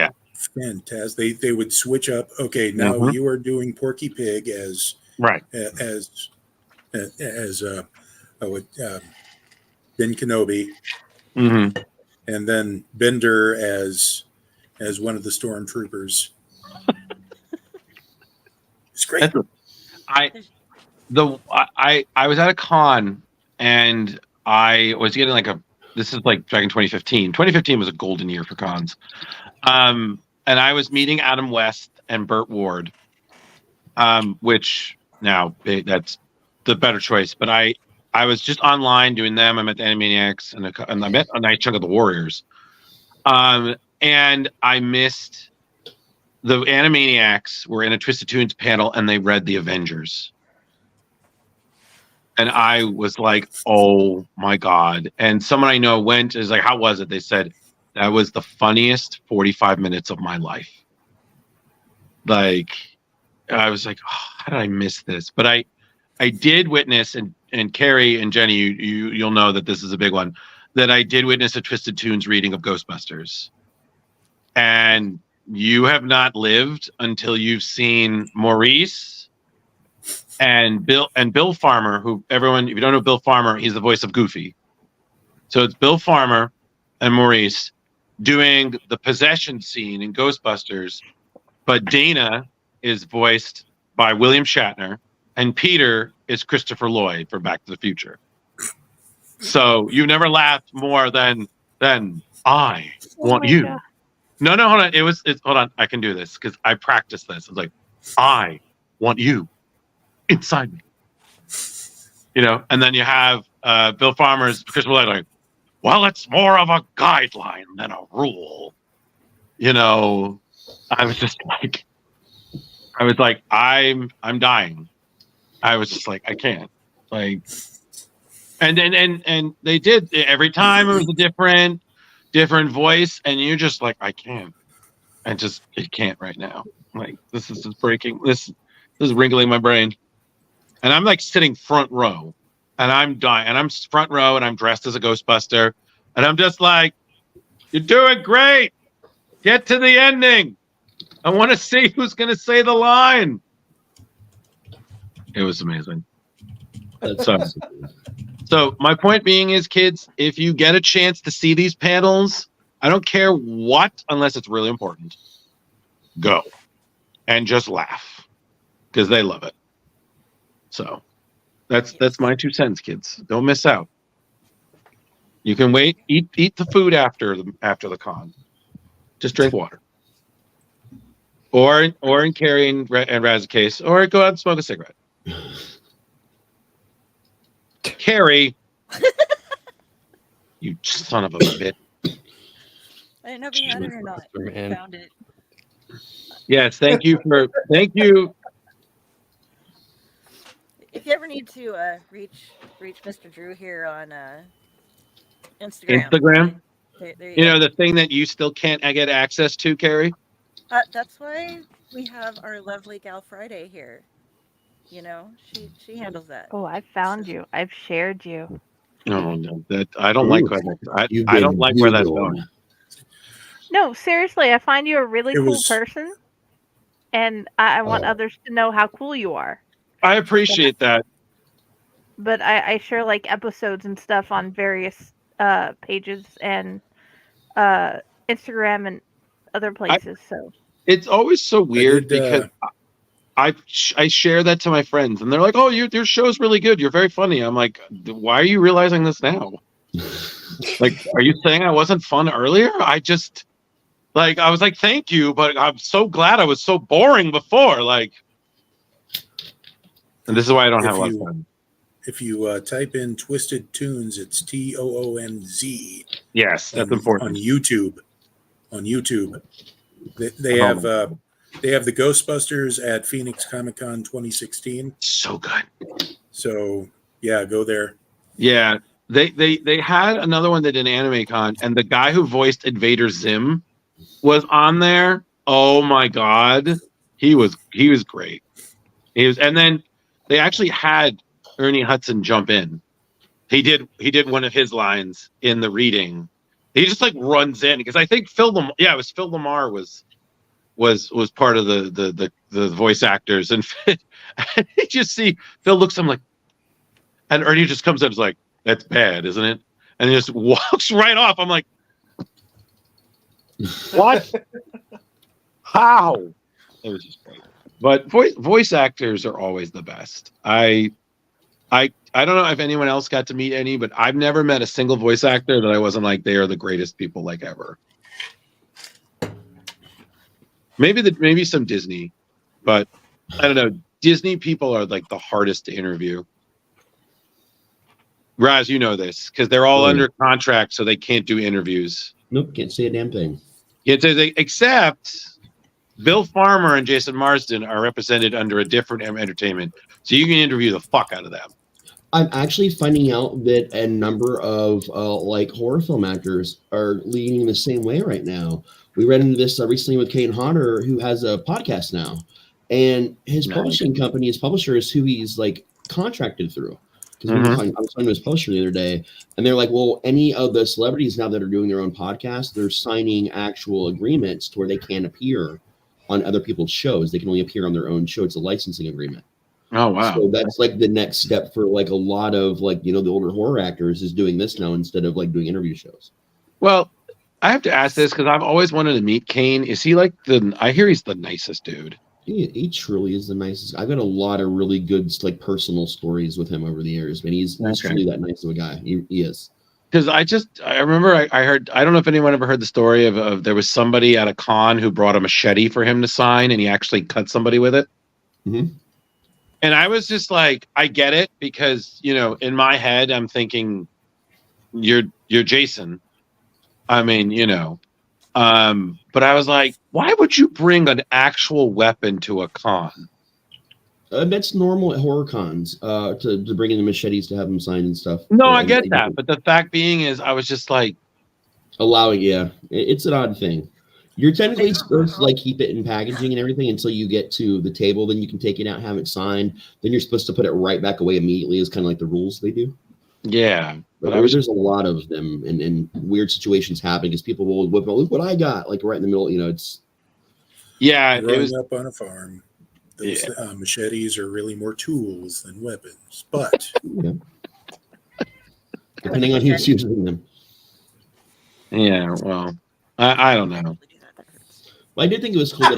fantastic. They would switch up. Okay, now you are doing Porky Pig as Ben Kenobi, and then Bender as one of the stormtroopers. It's great. I was at a con and I was getting this is like back in 2015. 2015 was a golden year for cons. And I was meeting Adam West and Burt Ward, which now that's the better choice. But I was just online doing them. I met the Animaniacs and I met a nice chunk of the Warriors. And I missed the Animaniacs were in a Twisted Tunes panel and they read the Avengers. And I was like, oh my God. And someone I know went, is like, how was it? They said, that was the funniest 45 minutes of my life. Like, I was like, oh, how did I miss this? But I did witness, and Carrie and Jenny, you'll know that this is a big one, that I did witness a Twisted Tunes reading of Ghostbusters. And you have not lived until you've seen Maurice and Bill Farmer, who everyone, if you don't know Bill Farmer, he's the voice of Goofy. So it's Bill Farmer and Maurice doing the possession scene in Ghostbusters, but Dana is voiced by William Shatner, and Peter is Christopher Lloyd for Back to the Future. So you never laughed more than I want you. God. No, hold on. Hold on. I can do this because I practiced this. It's like, I want you inside me. You know, and then you have Bill Farmer's Christopher Lloyd like, well, it's more of a guideline than a rule. You know, I was like, I'm dying. I was just like, I can't. Like, and they did every time it was a different voice, and you're just like, I can't. It can't right now. Like, this is just breaking. This is wrinkling my brain. And I'm like sitting front row, and I'm dying, and I'm front row, and I'm dressed as a Ghostbuster, and I'm just like, you're doing great. Get to the ending. I want to see who's going to say the line. It was amazing. So my point being is, kids, if you get a chance to see these panels, I don't care what, unless it's really important, go and just laugh because they love it. So that's my 2 cents, kids. Don't miss out. You can wait, eat the food after the con. Just drink water. Or in Carrie and Raz's case, or go out and smoke a cigarette. Carrie, you son of a bitch. I didn't know if you had it or not. Man. Found it. Yes, thank you. If you ever need to reach Mr. Drew here on Instagram. There You know, the thing that you still can't get access to, Carrie? that's why we have our lovely Gal Friday here. You know, she handles that. Oh, I found you. I've shared you. No, that I don't like where I don't like where that's going. No, seriously, I find you a really cool person, and I want others to know how cool you are. I appreciate that. But I share like episodes and stuff on various pages and Instagram and other places. So it's always so weird because I share that to my friends, and they're like, "Oh, your show's really good. You're very funny." I'm like, "Why are you realizing this now? Like, are you saying I wasn't fun earlier? I was like, thank you, but I'm so glad I was so boring before." Like, and this is why I don't have a lot of fun. If you type in Twisted Tunes, it's TOONZ. Yes, that's important. On YouTube, they have the Ghostbusters at Phoenix Comic Con 2016. So good. So yeah, go there. Yeah, they had another one that did Anime Con, and the guy who voiced Invader Zim was on there. Oh my god, he was great. And then they actually had Ernie Hudson jump in. He did one of his lines in the reading. He just like runs in because I think Phil Lamar was part of the voice actors, and you just see Phil looks at him like, and Ernie just comes up and is like, "That's bad, isn't it?" And he just walks right off. I'm like, what? How? It was just great. But voice actors are always the best. I don't know if anyone else got to meet any, but I've never met a single voice actor that I wasn't like, they are the greatest people like ever. Maybe some Disney, but I don't know. Disney people are like the hardest to interview. Raz, you know this because they're all under contract, so they can't do interviews. Nope, can't say a damn thing. Except Bill Farmer and Jason Marsden are represented under a different entertainment, so you can interview the fuck out of them. I'm actually finding out that a number of like horror film actors are leaning the same way right now. We read into this recently with Kane Hodder, who has a podcast now, and his publishing company, his publisher, is who he's like contracted through. Because I was talking to his publisher the other day, and they're like, "Well, any of the celebrities now that are doing their own podcast, they're signing actual agreements to where they can't appear on other people's shows. They can only appear on their own show. It's a licensing agreement." Oh wow! So that's like the next step for like a lot of like the older horror actors is doing this now instead of like doing interview shows. Well, I have to ask this because I've always wanted to meet Kane. Is he like I hear he's the nicest dude. He truly is the nicest. I've got a lot of really good like personal stories with him over the years, man. He's truly that nice of a guy. He is. Because I remember I heard, I don't know if anyone ever heard the story of there was somebody at a con who brought a machete for him to sign, and he actually cut somebody with it. Mm-hmm. And I was just like, I get it, because in my head I'm thinking you're Jason. I mean, but I was like, why would you bring an actual weapon to a con? That's normal at horror cons, to bring in the machetes to have them signed and stuff. No, I get that, but the fact being is, I was just like, allowing. Yeah, it's an odd thing. You're technically supposed to like keep it in packaging and everything until you get to the table. Then you can take it out, have it signed. Then you're supposed to put it right back away immediately. Is kind of like the rules they do. Yeah, but there's a lot of them, and weird situations happen because people will whip out, look what I got, like right in the middle. It's growing up on a farm. Those machetes are really more tools than weapons, but depending on who's using them. Yeah, well, I don't know. Well, I did think it was cool that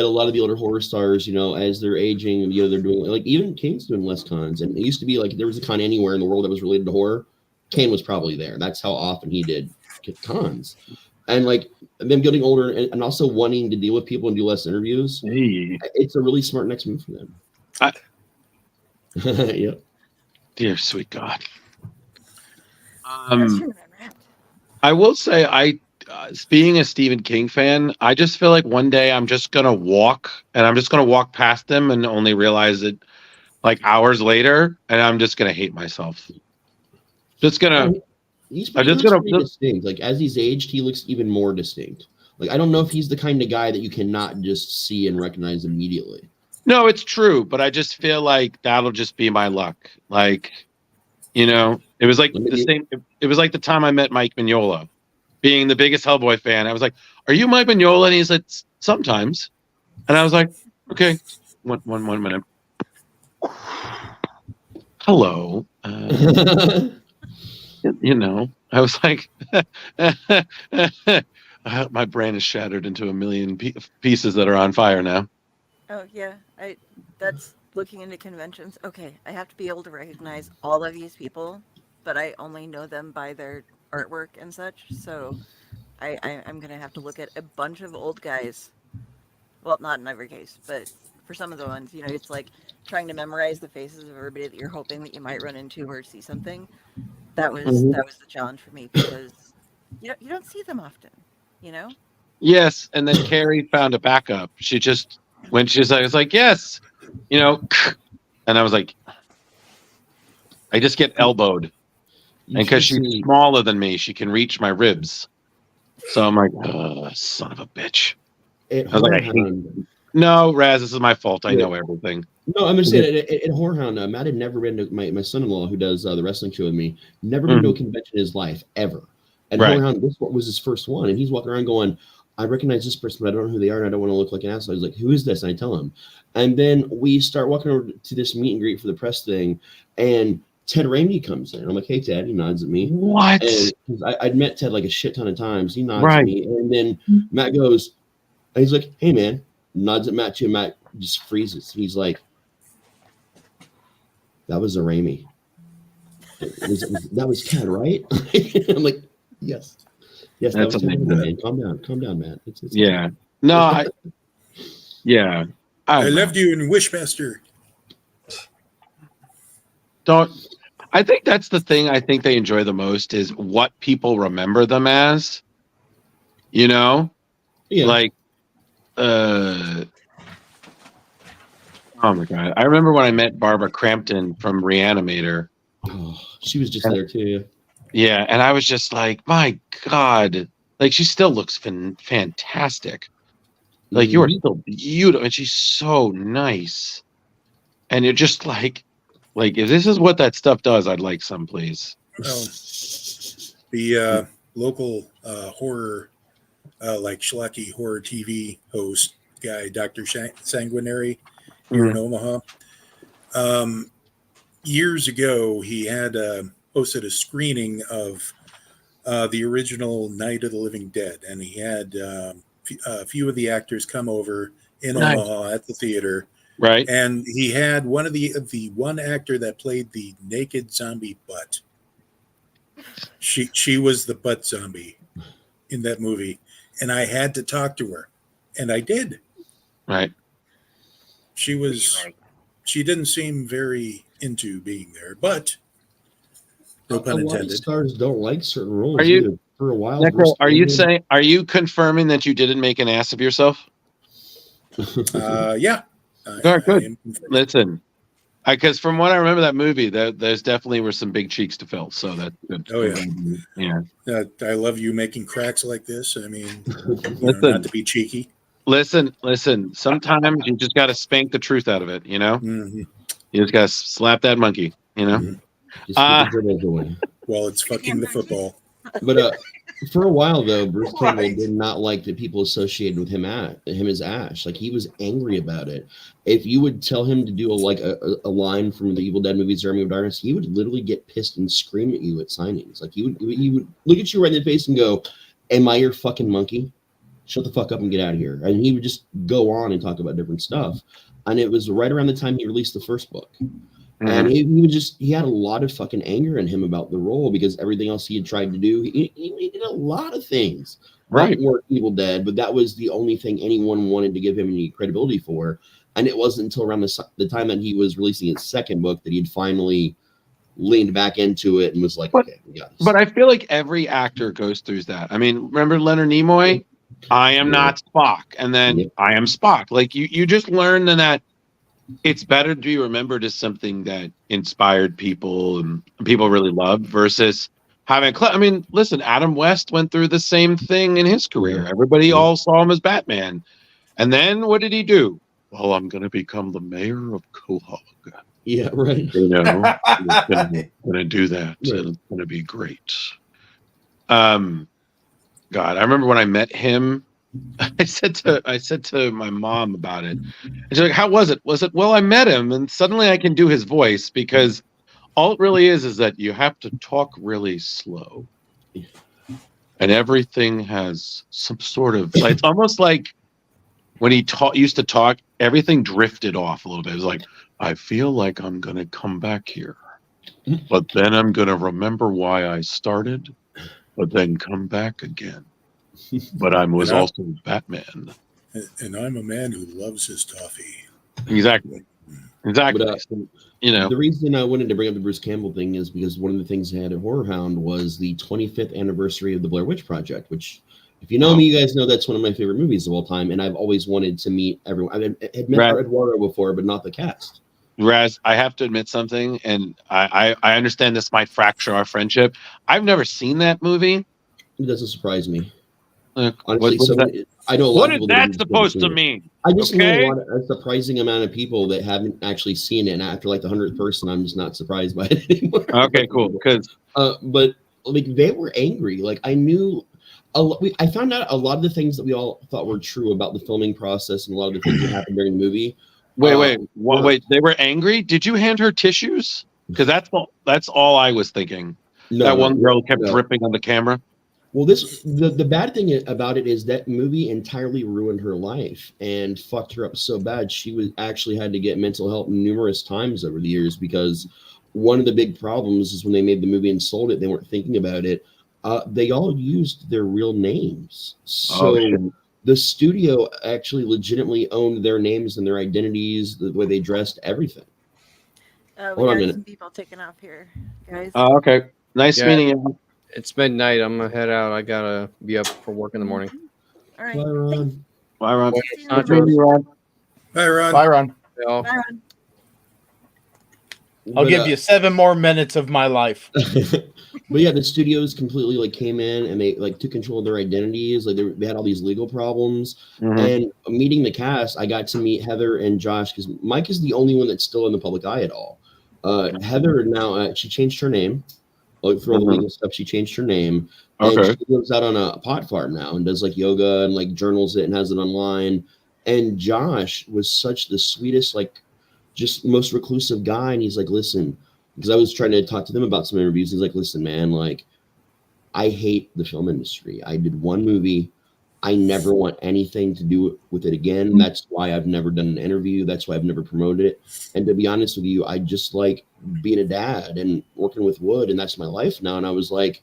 a lot of the older horror stars, as they're aging, they're doing like even Kane's doing less cons, and it used to be like there was a con anywhere in the world that was related to horror, Kane was probably there. That's how often he did cons, and like them getting older and also wanting to deal with people and do less interviews. Hey. It's a really smart next move for them. Yep. Dear sweet God. I will say, being a Stephen King fan, I just feel like one day I'm just gonna walk past them and only realize it like hours later, and I'm just gonna hate myself. He's pretty distinct. Like as he's aged, he looks even more distinct. Like I don't know if he's the kind of guy that you cannot just see and recognize immediately. No, it's true, but I just feel like that'll just be my luck. Like, it was like the same. It was like the time I met Mike Mignola. Being the biggest Hellboy fan, I was like, "Are you Mike Mignola?" And he's like, "Sometimes." And I was like, "Okay, one minute." Hello. I was like, my brain is shattered into a million pieces that are on fire now. Oh yeah, that's looking into conventions. Okay, I have to be able to recognize all of these people, but I only know them by their artwork and such. So I'm gonna have to look at a bunch of old guys. Well, not in every case, but for some of the ones, it's like trying to memorize the faces of everybody that you're hoping that you might run into or see something. That was the challenge for me because you don't see them often, Yes, and then Carrie found a backup. She just when she was like, I was like, yes, and I was like, I just get elbowed, and because she's smaller than me, she can reach my ribs. So I'm like, son of a bitch. I was like, I hate them. No, Raz, this is my fault. I know everything. No, I'm just saying at Whorehound, Matt had never been to my son-in-law who does the wrestling show with me. Never been to a convention in his life ever. And Whorehound, this was his first one, and he's walking around going, I recognize this person, but I don't know who they are, and I don't want to look like an asshole. He's like, who is this? And I tell him. And then we start walking over to this meet and greet for the press thing, and Ted Raimi comes in. I'm like, hey, Ted. He nods at me. What? And I'd met Ted like a shit ton of times. He nods at me. And then Matt goes, and he's like, hey, man. Nods at Matt too. Matt just freezes. He's like, that was a Raimi. That was Ted, right? I'm like, yes. Yes, that's amazing. Man. Calm down, man. It's yeah. No, I loved you in Wishmaster. I think that's the thing I think they enjoy the most is what people remember them as. Yeah. Like, oh my God. I remember when I met Barbara Crampton from Reanimator. Oh, she was just there too. Yeah, and I was just like, my God, like she still looks fantastic. Like you are still beautiful, and she's so nice. And you're just like if this is what that stuff does, I'd like some, please. Well, the local horror, like schlocky horror TV host guy, Dr. Sanguinary, here in Omaha. Years ago, he had hosted a screening of the original Night of the Living Dead, and he had a few of the actors come over in Nice. Omaha at the theater. Right. And he had one of the one actor that played the naked zombie butt. She was the butt zombie in that movie, and I had to talk to her, and I did. Right. She didn't seem very into being there, but no pun A lot of intended. stars don't like certain roles. Are you- either. For a while? Necro, are you confirming that you didn't make an ass of yourself? Yeah. All right, good. Listen, because from what I remember that movie, there's definitely were some big cheeks to fill. So that's good. Oh yeah. Yeah. I love you making cracks like this. I mean, Listen. not to be cheeky. Listen. Sometimes you just got to spank the truth out of it. You know, you just got to slap that monkey. You know. Just keep the dribble going. While it's fucking the football. But for a while though, Bruce Campbell did not like that people associated with him as Ash. Like he was angry about it. If you would tell him to do a line from the Evil Dead movies, Army of Darkness, he would literally get pissed and scream at you at signings. Like he would look at you right in the face and go, "Am I your fucking monkey? Shut the fuck up and get out of here." And he would just go on and talk about different stuff. And it was right around the time he released the first book. And he had a lot of fucking anger in him about the role because everything else he had tried to do, he did a lot of things that weren't Evil Dead, but that was the only thing anyone wanted to give him any credibility for. And it wasn't until around the time that he was releasing his second book that he'd finally leaned back into it and was like, okay, we got this. But I feel like every actor goes through that. I mean, remember Leonard Nimoy? I am not Spock, and then I am Spock. Like you just learn that it's better to be remembered as something that inspired people and people really loved versus having I mean, listen, Adam West went through the same thing in his career. Everybody all saw him as Batman. And then what did he do? Well, I'm going to become the mayor of Quahog. Yeah, right. You know, I'm going to do that. Right. It's going to be great. God, I remember when I met him, I said to my mom about it. And she's like, "How was it?" Well, I met him, and suddenly I can do his voice because all it really is that you have to talk really slow, and everything has some sort of. It's almost like when he used to talk, everything drifted off a little bit. It was like, I feel like I'm going to come back here, but then I'm going to remember why I started, but then come back again. But I was also Batman. And I'm a man who loves his toffee. Exactly. But, you know, the reason I wanted to bring up the Bruce Campbell thing is because one of the things they had at Horror Hound was the 25th anniversary of the Blair Witch Project, which, if you know me, you guys know that's one of my favorite movies of all time. And I've always wanted to meet everyone. I had met Eduardo before, but not the cast. Raz, I have to admit something, and I understand this might fracture our friendship. I've never seen that movie. It doesn't surprise me. Honestly, I know a lot what of is people that supposed to mean? I just know a surprising amount of people that haven't actually seen it, and after like the 100th person, I'm just not surprised by it anymore. Okay, cool. Because but like they were angry. Like I knew, I found out a lot of the things that we all thought were true about the filming process and a lot of the things that happened during the movie. Wait. They were angry. Did you hand her tissues? Because that's all I was thinking. That one girl kept dripping on the camera. Well, the bad thing about it is that movie entirely ruined her life and fucked her up so bad. She actually had to get mental help numerous times over the years because one of the big problems is when they made the movie and sold it, they weren't thinking about it. They all used their real names. So the studio actually legitimately owned their names and their identities, the way they dressed, everything. We got some people taking off here, guys. Okay. Nice meeting you. It's midnight. I'm gonna head out. I gotta be up for work in the morning. All right. Bye, Ron. Bye, Ron. Bye, Ron. Bye, Ron. Bye, Ron. I'll give you 7 more minutes of my life. But yeah, the studios completely like came in and they like took control of their identities. Like they had all these legal problems. And meeting the cast, I got to meet Heather and Josh because Mike is the only one that's still in the public eye at all. Heather now she changed her name. Like for all the legal stuff, she changed her name. And she lives out on a pot farm now and does like yoga and like journals it and has it online. And Josh was such the sweetest, like just most reclusive guy. And he's like, listen, because I was trying to talk to them about some interviews. He's like, listen, man, like I hate the film industry. I did one movie. I never want anything to do with it again. That's why I've never done an interview. That's why I've never promoted it. And to be honest with you, I just like being a dad and working with wood, and that's my life now. And I was like,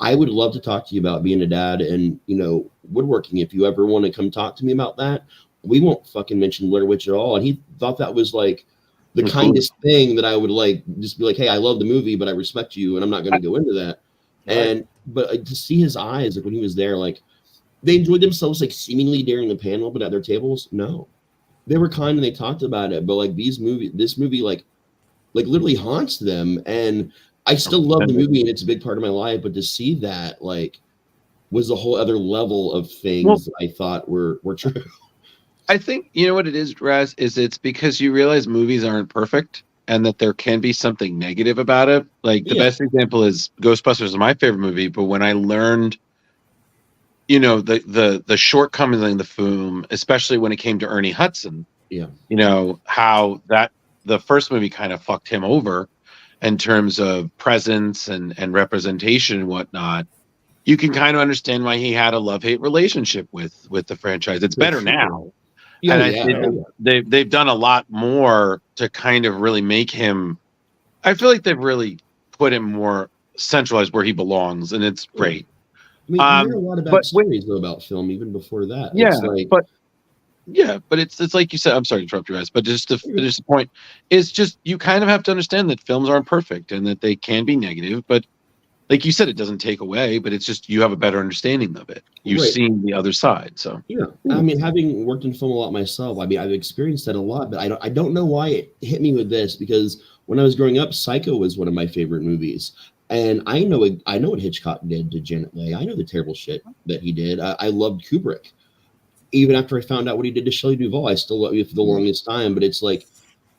I would love to talk to you about being a dad and, you know, woodworking. If you ever want to come talk to me about that, we won't fucking mention Blair Witch at all. And he thought that was like the kindest thing that I would like just be like, hey, I love the movie, but I respect you, and I'm not going to go into that. And but to see his eyes, like when he was there, like they enjoyed themselves like seemingly during the panel, but at their tables, no, they were kind and they talked about it. But like this movie, like literally haunts them. And I still love the movie, and it's a big part of my life. But to see that like was a whole other level of things that I thought were true. I think you know what it is, Raz, is it's because you realize movies aren't perfect and that there can be something negative about it. Like the best example is Ghostbusters is my favorite movie, but when I learned, you know, the shortcomings in the film, especially when it came to Ernie Hudson, you know, how that the first movie kind of fucked him over in terms of presence and representation and whatnot. You can kind of understand why he had a love-hate relationship with the franchise. It's better now. And I think they've done a lot more to kind of really make him. I feel like they've really put him more centralized where he belongs, and it's great. I mean, you hear a lot about stories though about film even before that. Yeah, it's like, but it's like you said. I'm sorry to interrupt you guys, but just to finish the point, is just you kind of have to understand that films aren't perfect and that they can be negative, but like you said, it doesn't take away, but it's just you have a better understanding of it. You've seen the other side, so I mean, having worked in film a lot myself, I mean, I've experienced that a lot, but I don't know why it hit me with this, because when I was growing up, Psycho was one of my favorite movies, and I know what Hitchcock did to Janet Leigh. I know the terrible shit that he did. I loved Kubrick, even after I found out what he did to Shelley Duvall. I still love you for the longest time, but it's like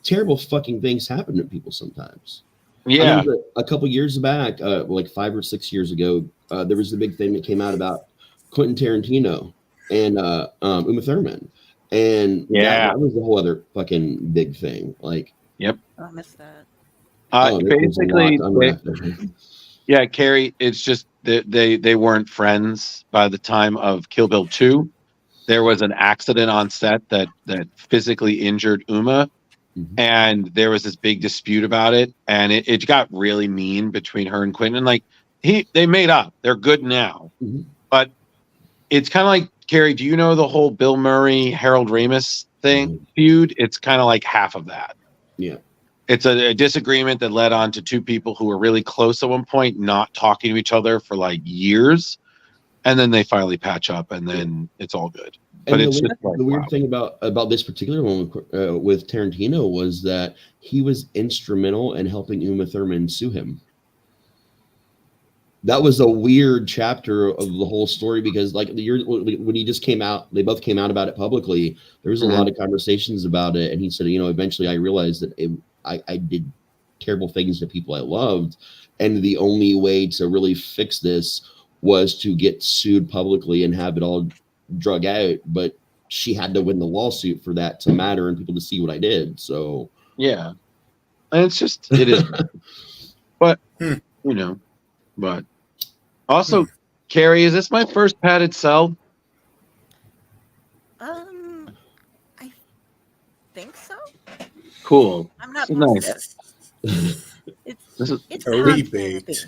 terrible fucking things happen to people sometimes. Yeah, a couple years back, like 5 or 6 years ago, there was the big thing that came out about Quentin Tarantino and Uma Thurman, and that was a whole other fucking big thing. Like, I missed that. Basically, Carrie. It's just that they weren't friends by the time of Kill Bill 2. There was an accident on set that physically injured Uma. And there was this big dispute about it, and it got really mean between her and Quentin. Like they made up; they're good now. But it's kind of like, Carrie, do you know the whole Bill Murray Harold Ramis feud? It's kind of like half of that. Yeah, it's a disagreement that led on to two people who were really close at one point, not talking to each other for like years, and then they finally patch up, and then it's all good. But and it's the weird thing about this particular one with Tarantino was that he was instrumental in helping Uma Thurman sue him. That was a weird chapter of the whole story, because like the year when he just came out, they both came out about it publicly. There was a lot of conversations about it, and he said, you know, eventually I realized that I did terrible things to people I loved, and the only way to really fix this was to get sued publicly and have it all drug out, but she had to win the lawsuit for that to matter and people to see what I did. So and it's just it is. But you know, but also, Carrie, is this my first padded cell? I think so. Cool. I'm not nice. It's baked.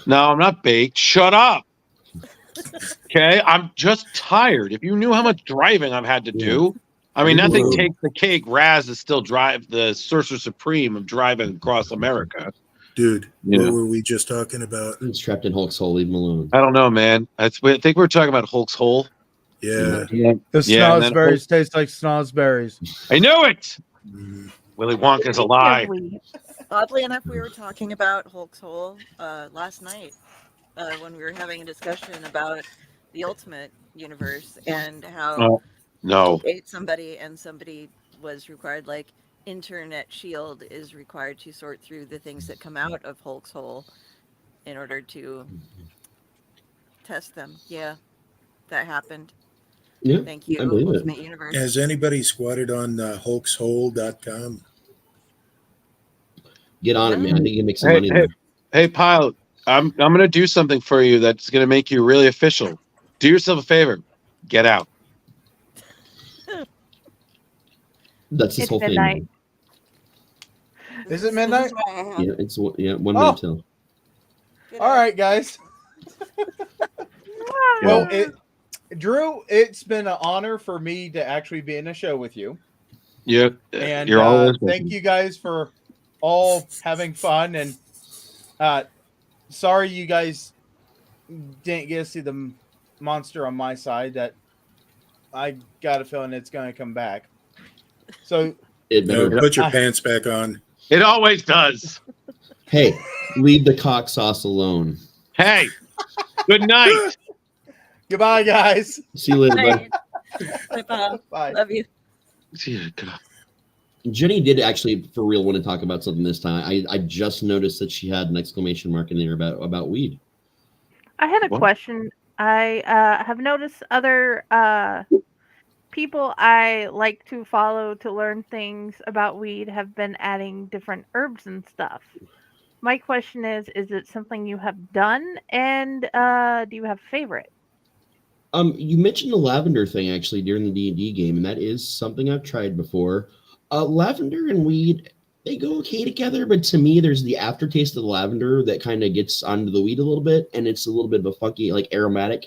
No, I'm not baked. Shut up. Okay, I'm just tired. If you knew how much driving I've had to do, I mean, nothing takes the cake. Raz is still the Sorcerer Supreme of driving across America. Dude, what were we just talking about? He's trapped in Hulk's hole. Leave him alone. I don't know, man. I think we were talking about Hulk's hole. Yeah. The snozzberries taste like snozzberries. I knew it. Willy Wonka's alive. Oddly enough, we were talking about Hulk's hole last night. When we were having a discussion about the Ultimate Universe and how you ate somebody and somebody was required, like Internet Shield is required to sort through the things that come out of Hulk's hole in order to test them. Yeah, that happened. Yeah, thank you, Ultimate Universe. Has anybody squatted on hulkshole.com? Get on it, man. I think you can make some money there. Hey, Pyle, I'm going to do something for you that's going to make you really official. Do yourself a favor. Get out. That's his It's whole midnight. thing. Is it midnight? Yeah, it's 1 Oh. minute till. All right, guys. Well, Drew, it's been an honor for me to actually be in a show with you. Yeah, And you're always thank welcome. you guys for all having fun. And sorry you guys didn't get to see the monster on my side. That I got a feeling it's going to come back. So No, put your pants back on. It always does. Hey, leave the cock sauce alone. Hey, good night. Goodbye, guys. See you later, bud. Bye, Bob. Bye. Love you. Jenny did actually, for real, want to talk about something this time. I just noticed that she had an exclamation mark in there about weed. I had a What? question. I have noticed other people I like to follow to learn things about weed have been adding different herbs and stuff. My question is it something you have done? And do you have a favorite? You mentioned the lavender thing actually during the D&D game, and that is something I've tried before. Lavender and weed, they go okay together, but to me, there's the aftertaste of the lavender that kind of gets onto the weed a little bit, and it's a little bit of a funky, like aromatic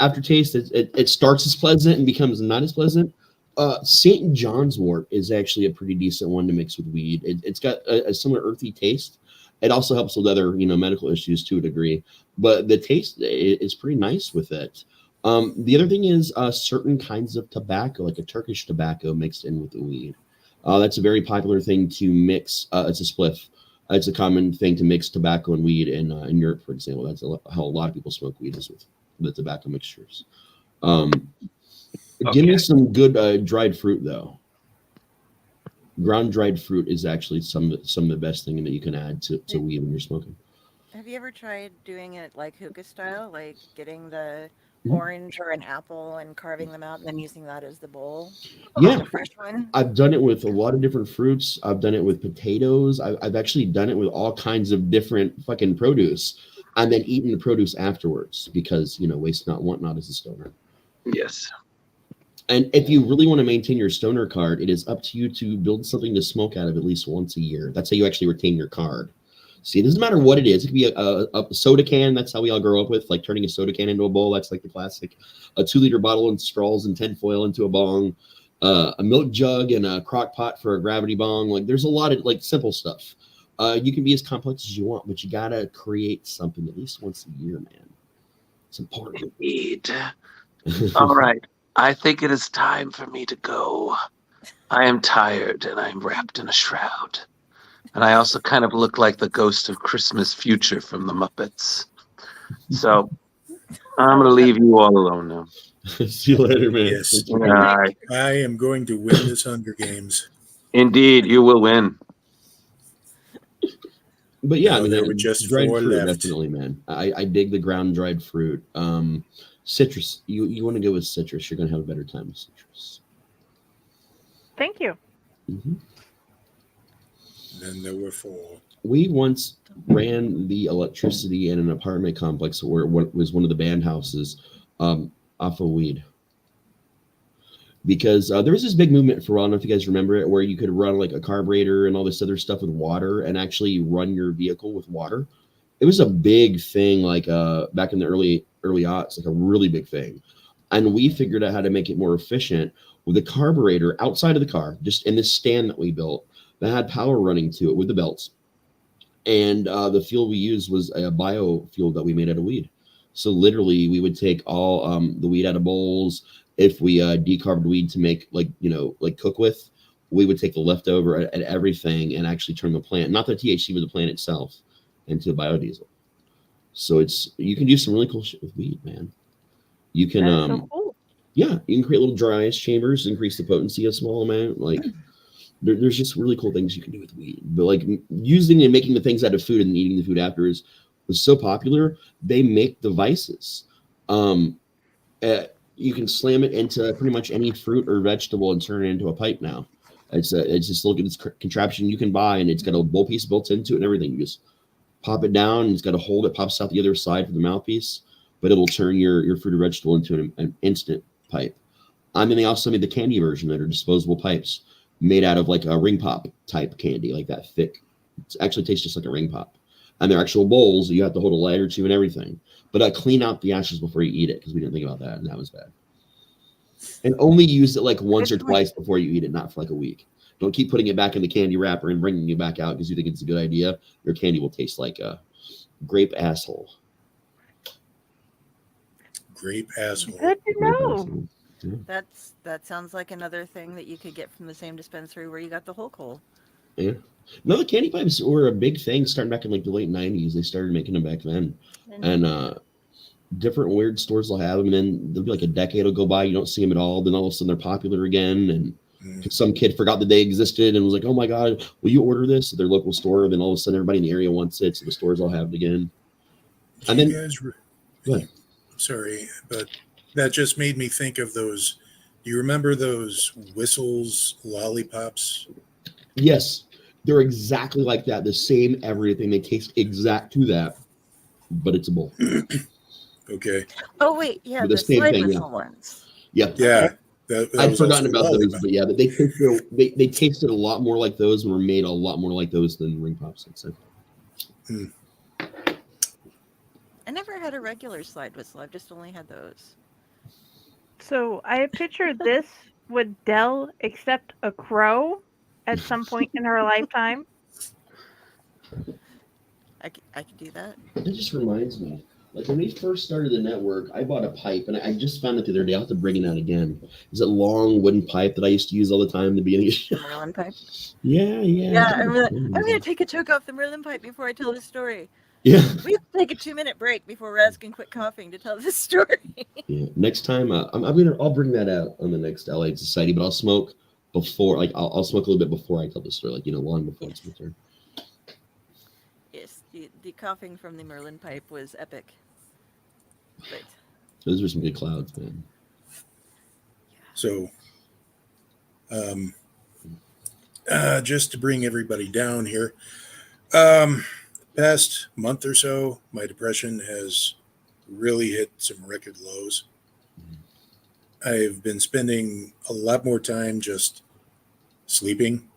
aftertaste. It starts as pleasant and becomes not as pleasant. St. John's wort is actually a pretty decent one to mix with weed. It's got a similar earthy taste. It also helps with other, medical issues to a degree, but the taste is pretty nice with it. The other thing is certain kinds of tobacco, like a Turkish tobacco mixed in with the weed. That's a very popular thing to mix. It's a spliff. It's a common thing to mix tobacco and weed in Europe, for example. That's how a lot of people smoke weed, is with the tobacco mixtures. Give me some good dried fruit, though. Ground dried fruit is actually some of the best thing that you can add to weed when you're smoking. Have you ever tried doing it like hookah style, like getting the Mhm. orange or an apple and carving them out and then using that as the bowl? Yeah, The fresh one. I've done it with a lot of different fruits. I've done it with potatoes. I've actually done it with all kinds of different fucking produce, and then eaten the produce afterwards because waste not, want not, as a stoner. Yes. And if you really want to maintain your stoner card, it is up to you to build something to smoke out of at least once a year. That's how you actually retain your card. See, it doesn't matter what it is. It could be a soda can. That's how we all grow up with, like turning a soda can into a bowl. That's like the classic. A 2-liter bottle and straws and tinfoil into a bong. A milk jug and a crock pot for a gravity bong. Like, there's a lot of like simple stuff. You can be as complex as you want, but you gotta create something at least once a year, man. It's important. Indeed. All right. I think it is time for me to go. I am tired and I'm wrapped in a shroud. And I also kind of look like the ghost of Christmas Future from the Muppets. So I'm going to leave you all alone now. See you later, man. Yes. All right. I am going to win this Hunger Games. Indeed, you will win. But yeah, No, there were just dried 4 fruit, left. definitely, man. I dig the ground dried fruit. Citrus. You want to go with citrus. You're going to have a better time with citrus. Thank you. Mm-hmm. Then there were 4. We once ran the electricity in an apartment complex where it was one of the band houses off of weed. Because there was this big movement for a while, I don't know if you guys remember it, where you could run like a carburetor and all this other stuff with water and actually run your vehicle with water. It was a big thing, like back in the early aughts, like a really big thing. And we figured out how to make it more efficient with a carburetor outside of the car, just in this stand that we built that had power running to it with the belts. And the fuel we used was a biofuel that we made out of weed. So literally we would take all the weed out of bowls. If we decarved weed to make like cook with, we would take the leftover and everything and actually turn the plant, not the THC, but the plant itself, into biodiesel. So you can do some really cool shit with weed, man. You can So cool. yeah, you can create little dry ice chambers, increase the potency a small amount. Like there's just really cool things you can do with weed. But like using and making the things out of food and eating the food after was so popular. They make devices. You can slam it into pretty much any fruit or vegetable and turn it into a pipe now. It's just look at this contraption you can buy, and it's got a bowl piece built into it and everything. You just pop it down, and it's got a hole that pops out the other side for the mouthpiece. but it'll turn your fruit or vegetable into an instant pipe. And then they also made the candy version that are disposable pipes made out of like a ring pop type candy, like that thick. It actually tastes just like a ring pop. And they're actual bowls that you have to hold a light or two and everything. But clean out the ashes before you eat it because we didn't think about that, and that was bad. And only use it like once or twice before you eat it, not for like a week. Don't keep putting it back in the candy wrapper and bringing it back out because you think it's a good idea. Your candy will taste like a grape asshole. Grape asshole. Good to know. Yeah. That sounds like another thing that you could get from the same dispensary where you got the whole coal. Yeah. No, the candy pipes were a big thing starting back in like the late 90s. They started making them back then. And different weird stores will have them, and then there'll be like a decade will go by, you don't see them at all. Then all of a sudden they're popular again, and some kid forgot that they existed and was like, "Oh my god, will you order this?" at their local store. And then all of a sudden everybody in the area wants it, so the stores all have it again. And then, sorry, but that just made me think of those. Do you remember those Whistles lollipops? Yes, they're exactly like that. The same everything. They taste exact to that, but it's a bowl. Okay. Oh wait, yeah, But the the same slide thing, whistle yeah. ones. Yep. Yeah. That I'd was forgotten also about those, lollipop. but yeah, they tasted a lot more like those and were made a lot more like those than ring pops. I'd say. I never had a regular slide whistle. I've just only had those. So I pictured this: would Dell accept a crow at some point in her lifetime? I could do that. That just reminds me. Like when we first started the network, I bought a pipe, and I just found it the other day. I'll have to bring it out again. It's a long wooden pipe that I used to use all the time at the beginning of the show. Merlin pipe. Yeah. Yeah, I'm gonna take a choke off the Merlin pipe before I tell this story. Yeah. We have to take a 2-minute break before Raz can quit coughing to tell this story. Yeah. Next time, I'll bring that out on the next LA Society, but I'll smoke before. Like I'll smoke a little bit before I tell the story. Like long before it's my turn. Yes, the coughing from the Merlin pipe was epic. But Those were some good clouds, man. So, just to bring everybody down here, past month or so, my depression has really hit some record lows. I've been spending a lot more time just sleeping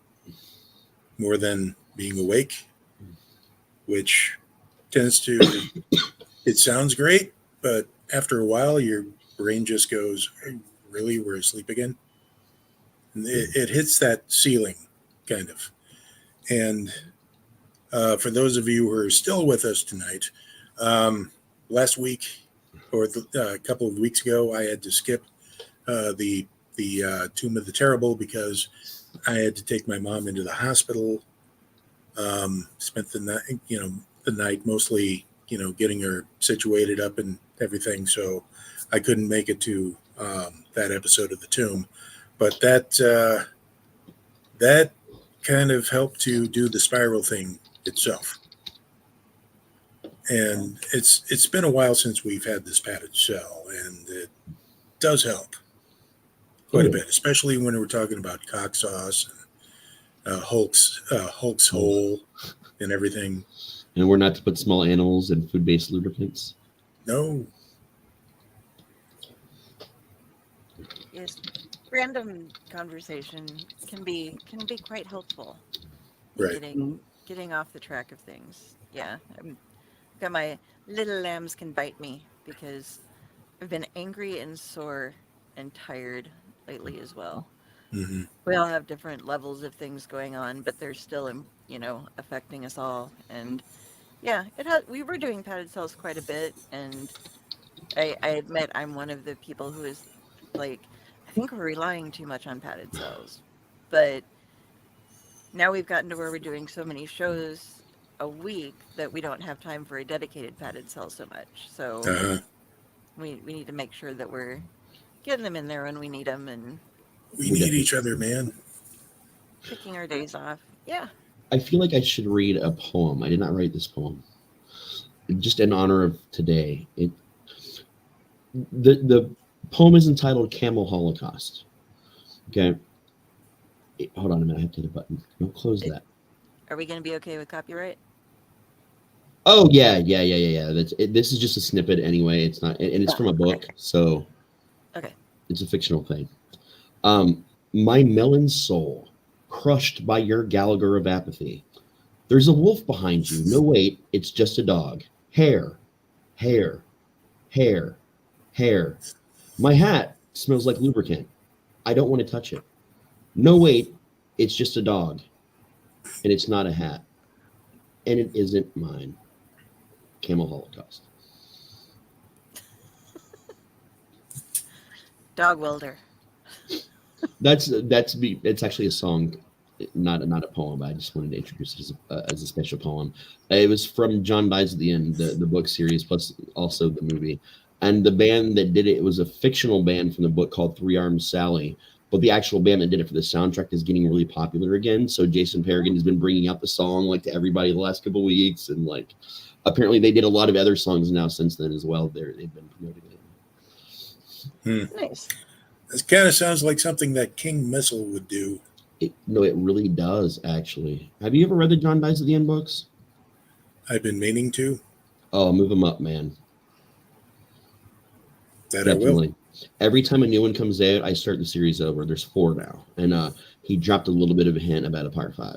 more than being awake, which tends to, it sounds great, but after a while, your brain just goes, really, we're asleep again? And it hits that ceiling, kind of. And for those of you who are still with us tonight, last week or a couple of weeks ago, I had to skip the Tomb of the Terrible because I had to take my mom into the hospital. Spent the night, the night mostly, getting her situated up and everything. So I couldn't make it to that episode of the Tomb, but that kind of helped to do the spiral thing itself. And it's been a while since we've had this padded cell, and it does help quite a bit, especially when we're talking about cock sauce and Hulk's hole and everything. And we're not to put small animals and food-based lubricants. No. yes, random conversation can be quite helpful. Right. Getting off the track of things. Yeah, got my little lambs can bite me because I've been angry and sore and tired lately as well. Mm-hmm. We all have different levels of things going on, but they're still, affecting us all. And yeah, we were doing padded cells quite a bit, and I admit I'm one of the people who is like, I think we're relying too much on padded cells, but now we've gotten to where we're doing so many shows a week that we don't have time for a dedicated padded cell so much. So we need to make sure that we're getting them in there when we need them, and we need each other, man. picking our days off. Yeah. I feel like I should read a poem. I did not write this poem. Just in honor of today. The poem is entitled Camel Holocaust. Okay. Hold on a minute. I have to hit a button. Don't close that. Are we going to be okay with copyright? Oh yeah. That's it. This is just a snippet anyway. It's not, and it's from a book, so Okay. it's a fictional thing. My melon soul, crushed by your Gallagher of apathy. There's a wolf behind you. No, wait, it's just a dog. Hair, hair, hair, hair. My hat smells like lubricant. I don't want to touch it. No, wait, it's just a dog. And it's not a hat. And it isn't mine. Camel Holocaust. Dog welder. It's actually a song, not a poem. I just wanted to introduce it as a special poem. It was from John Dies at the End, the book series, plus also the movie. And the band that did it was a fictional band from the book called Three Armed Sally. But the actual band that did it for the soundtrack is getting really popular again. So Jason Peregrine has been bringing out the song like to everybody the last couple of weeks, and like apparently they did a lot of other songs now since then as well. They've been promoting it. Nice. This kind of sounds like something that King Missile would do. No, it really does, actually. Have you ever read the John Dies at the End books? I've been meaning to. Oh, move them up, man. That Definitely. I will. Every time a new one comes out, I start the series over. There's 4 now. And he dropped a little bit of a hint about a part 5.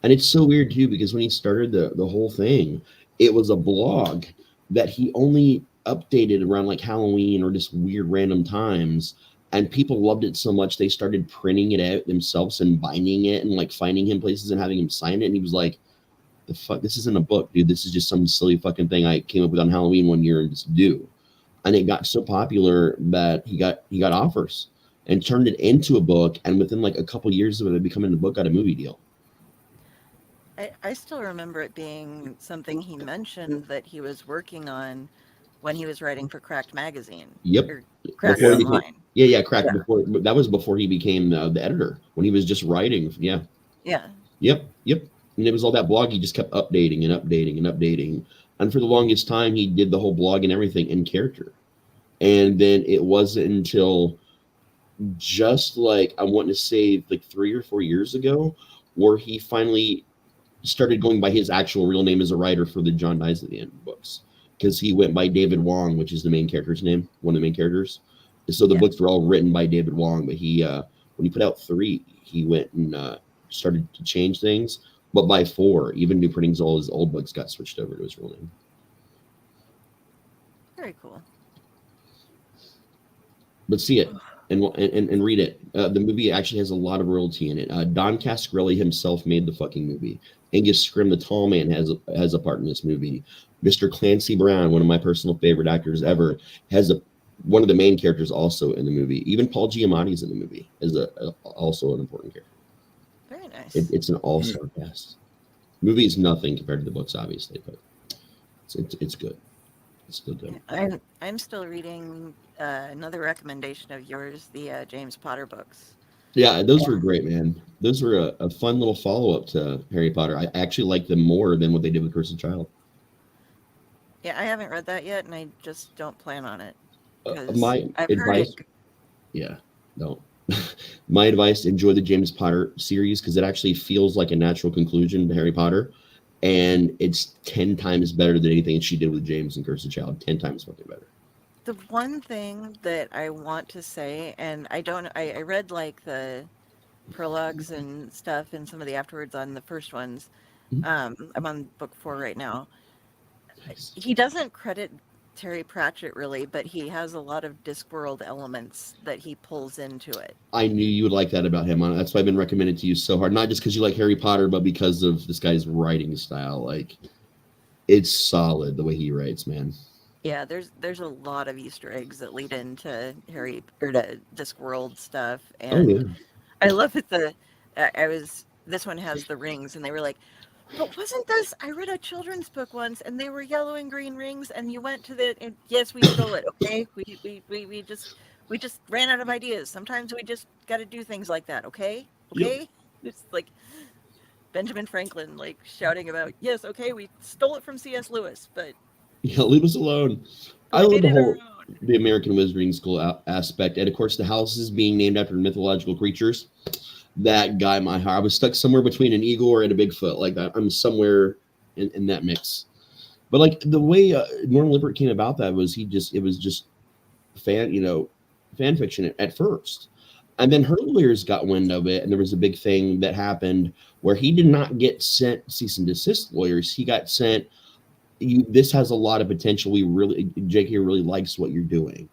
And it's so weird, too, because when he started the whole thing, it was a blog that he only updated around like Halloween or just weird random times. And people loved it so much, they started printing it out themselves and binding it and like finding him places and having him sign it. And he was like, the fuck, this isn't a book, dude. This is just some silly fucking thing I came up with on Halloween one year and just do. And it got so popular that he got offers and turned it into a book. And within like a couple years of it becoming a book, got a movie deal. I still remember it being something he mentioned that he was working on when he was writing for Cracked Magazine. Yep. Or Cracked Before he Online. Cracked. Yeah. Before that was before he became the editor, when he was just writing. Yeah. Yeah. Yep. And it was all that blog. He just kept updating and updating and updating. And for the longest time, he did the whole blog and everything in character. And then it wasn't until just like, I want to say like 3 or 4 years ago, where he finally started going by his actual real name as a writer for the John Dies at the End books. Because he went by David Wong, which is the main character's name, one of the main characters. So the books were all written by David Wong, but he, when he put out 3, he went and started to change things. But by 4, even new printings, all his old books got switched over to his real name. Very cool. But see it and read it. The movie actually has a lot of royalty in it. Don Cascarelli himself made the fucking movie. Angus Scrimm, the tall man, has a part in this movie. Mr. Clancy Brown, one of my personal favorite actors ever, has one of the main characters also in the movie. Even Paul Giamatti's in the movie as also an important character. Very nice. It's an all-star cast. Movie is nothing compared to the books, obviously, but it's good. It's still good. I'm still reading another recommendation of yours, the James Potter books. Yeah, those were great, man. Those were a fun little follow-up to Harry Potter. I actually like them more than what they did with Cursed Child. Yeah, I haven't read that yet, and I just don't plan on it. My I've advice, don't. My advice: enjoy the James Potter series because it actually feels like a natural conclusion to Harry Potter, and it's 10 times better than anything she did with James and Cursed Child. 10 times fucking better. The one thing that I want to say, and I read like the prologues and stuff and some of the afterwards on the first ones. I'm on book 4 right now. Nice. He doesn't credit Terry Pratchett really, but he has a lot of Discworld elements that he pulls into it. I knew you would like that about him. That's why I've been recommended to you so hard. Not just because you like Harry Potter, but because of this guy's writing style. Like, it's solid the way he writes, man. Yeah, there's a lot of Easter eggs that lead into to Discworld stuff, and I love it. This one has the rings, and they were like, but wasn't this? I read a children's book once, and they were yellow and green rings, and you went to and yes, we stole it. Okay, we just ran out of ideas. Sometimes we just got to do things like that. Okay. Yep. It's like Benjamin Franklin, like shouting about, yes, okay, we stole it from C.S. Lewis, but yeah, leave us alone. I love the American Wizarding School aspect, and of course the houses being named after mythological creatures. That guy, my heart. I was stuck somewhere between an Igor and a Bigfoot. Like I'm somewhere in that mix. But like the way Norman Lippert came about that was it was just fan fiction at first. And then her lawyers got wind of it, and there was a big thing that happened where he did not get sent cease and desist lawyers. He got sent, this has a lot of potential. JK really likes what you're doing.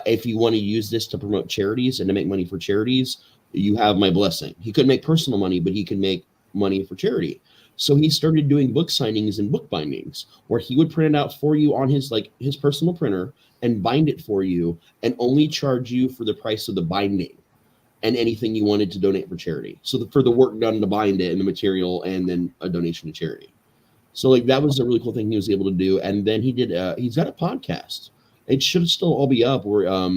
If you want to use this to promote charities and to make money for charities, you have my blessing. He couldn't make personal money, but he could make money for charity. So he started doing book signings and book bindings where he would print it out for you on his personal printer and bind it for you and only charge you for the price of the binding and anything you wanted to donate for charity. So for the work done to bind it and the material and then a donation to charity. So like that was a really cool thing he was able to do. And then he's got a podcast. It should still all be up where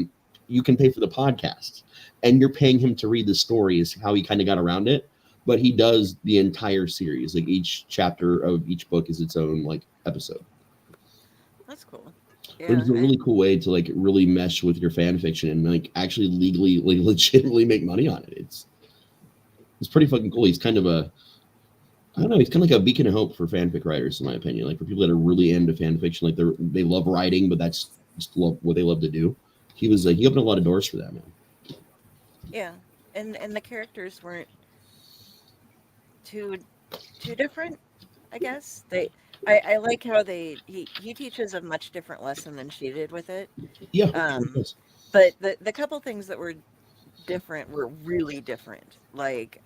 you can pay for the podcast and you're paying him to read the stories, how he kind of got around it. But he does the entire series. Like each chapter of each book is its own like episode. That's cool. Yeah, it's a really cool way to like really mesh with your fan fiction and like actually legally, like legitimately make money on it. It's pretty fucking cool. He's kind of he's kind of like a beacon of hope for fanfic writers, in my opinion. Like for people that are really into fan fiction, like they love writing, but that's just what they love to do. He opened a lot of doors for that, man. Yeah, and the characters weren't too different, I guess. I like how he teaches a much different lesson than she did with it. Yeah. But the couple things that were different were really different. Like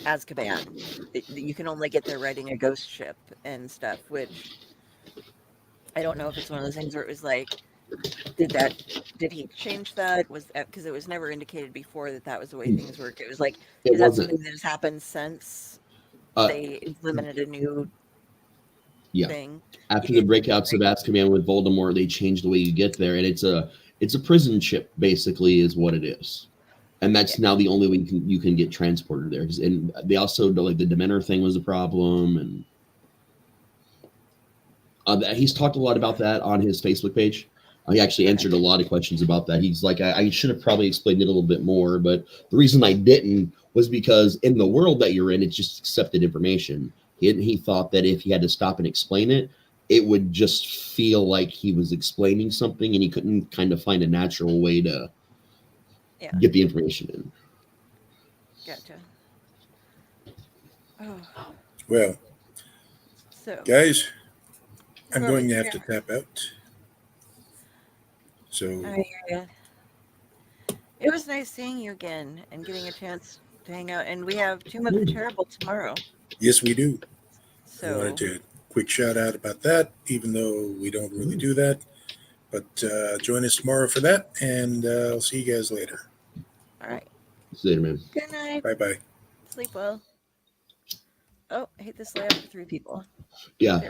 Azkaban, you can only get there riding a ghost ship and stuff, which I don't know if it's one of those things where it was like, did he change that? Was because it was never indicated before that was the way things work. It was like, is that something that has happened since they implemented a new thing? After the breakouts of Azkaban with Voldemort, they changed the way you get there, and it's a prison ship basically is what it is, and that's now the only way you can get transported there. And they also like the Dementor thing was a problem, and he's talked a lot about that on his Facebook page. He actually answered a lot of questions about that. He's like, I should have probably explained it a little bit more, but the reason I didn't was because in the world that you're in, it's just accepted information. He thought that if he had to stop and explain it, it would just feel like he was explaining something, and he couldn't kind of find a natural way to get the information in. Gotcha. Oh. Well, so guys, I'm going to have to tap out. So it was nice seeing you again and getting a chance to hang out. And we have Tomb of the Terrible tomorrow. Yes, we do. So I wanted to quick shout out about that, even though we don't really do that. But join us tomorrow for that, and I'll see you guys later. All right. See you later, man. Good night. Bye-bye. Sleep well. Oh, I hate this layout for 3 people. Yeah,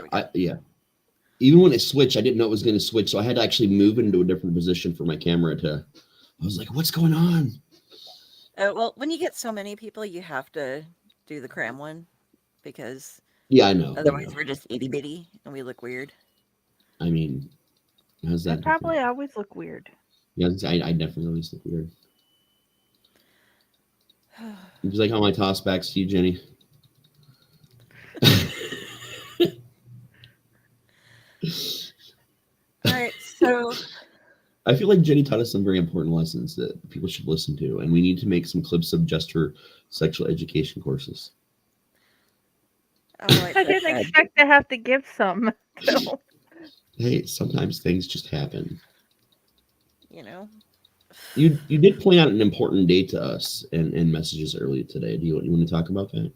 Even when it switched, I didn't know it was going to switch, so I had to actually move into a different position for my camera I was like, what's going on? Well, when you get so many people, you have to do the cram one because I know. Otherwise, we're just itty bitty and we look weird. I mean, how's that? I probably always look weird. Yeah, I definitely always look weird. It was like how my toss backs to you, Jenny. All right, so I feel like Jenny taught us some very important lessons that people should listen to, and we need to make some clips of just her sexual education courses. I didn't expect to have to give some. So. Hey, sometimes things just happen. You know. You did point out an important date to us in messages earlier today. Do you want to talk about that?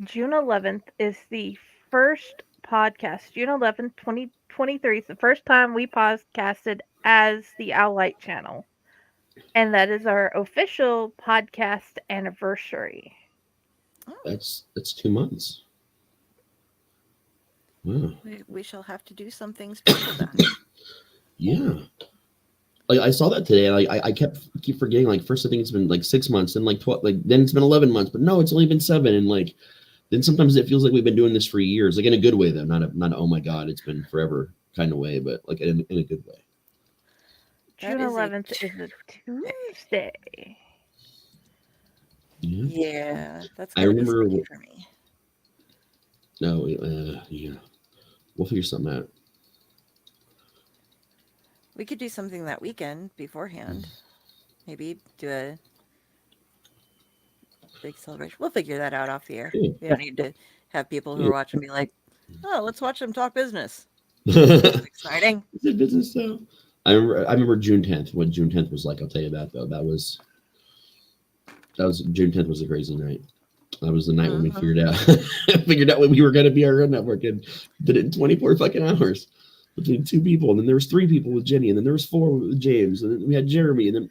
June 11th is the first podcast. June 11th, 2023 is the first time we podcasted as the Owlite channel. And that is our official podcast anniversary. That's 2 months. Wow. We shall have to do something special then. Yeah. Like I saw that today. Like I keep forgetting. Like first I think it's been like 6 months, and like 12. Like then it's been 11 months, but no, it's only been 7. And like then sometimes it feels like we've been doing this for years, like in a good way though, not a oh my god, it's been forever kind of way, but like in a good way. June 11th is a Tuesday. Yeah, that's. I remember. For me. No, yeah. We'll figure something out. We could do something that weekend beforehand. Maybe do a big celebration. We'll figure that out off the air. Yeah. We don't need to have people who are watching be like, "Oh, let's watch them talk business." It's Exciting. business stuff. I remember June 10th. What June 10th was like. I'll tell you that though. That was June 10th was a crazy night. That was the night when we figured out what we were going to be our own network and did it in 24 fucking hours between two people. And then there was 3 people with Jenny, and then there was 4 with James, and then we had Jeremy, and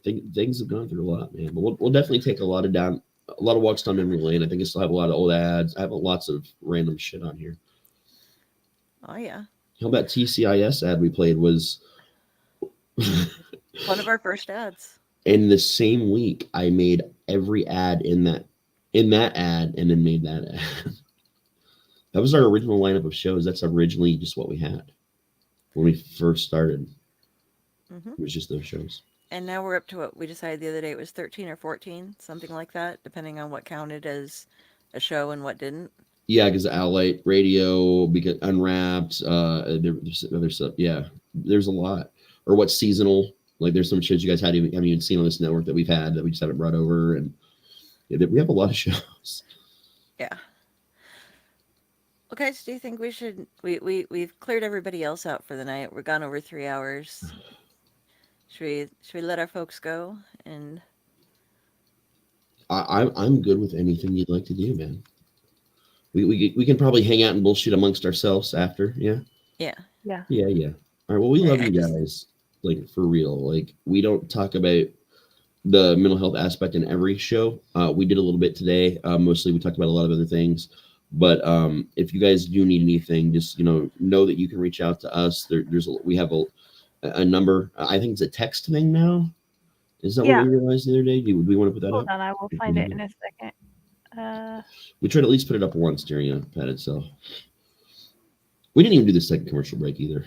then things have gone through a lot, man. But we'll definitely take a lot of walks down memory lane. I think I still have a lot of old ads. I have lots of random shit on here. Oh yeah. How about TCIS ad we played was one of our first ads. In the same week, I made every ad in that ad, and then made that ad. That was our original lineup of shows. That's originally just what we had when we first started. It was just those shows. And now we're up to what we decided the other day. It was 13 or 14, something like that, depending on what counted as a show and what didn't. Yeah, because Elliott Radio, because Unwrapped, there's other stuff. Yeah, there's a lot. Or what's seasonal? Like there's some shows you guys haven't even seen on this network that we've had that we just haven't brought over, and we have a lot of shows. Yeah. Okay, so do you think we should? We've cleared everybody else out for the night. We're gone over 3 hours. Should we let our folks go? And I'm good with anything you'd like to do, man. We can probably hang out and bullshit amongst ourselves after. Yeah. Yeah. Yeah. Yeah. All right. Well, we love you guys. Like for real. Like we don't talk about the mental health aspect in every show. We did a little bit today. Mostly we talked about a lot of other things. But if you guys do need anything, just know that you can reach out to us. We have a number. I think it's a text thing now. Is that what we realized the other day? Do we want to put that Hold up? on, I will find it in a second. We tried to at least put it up once during Padded Cell. We didn't even do the second commercial break either.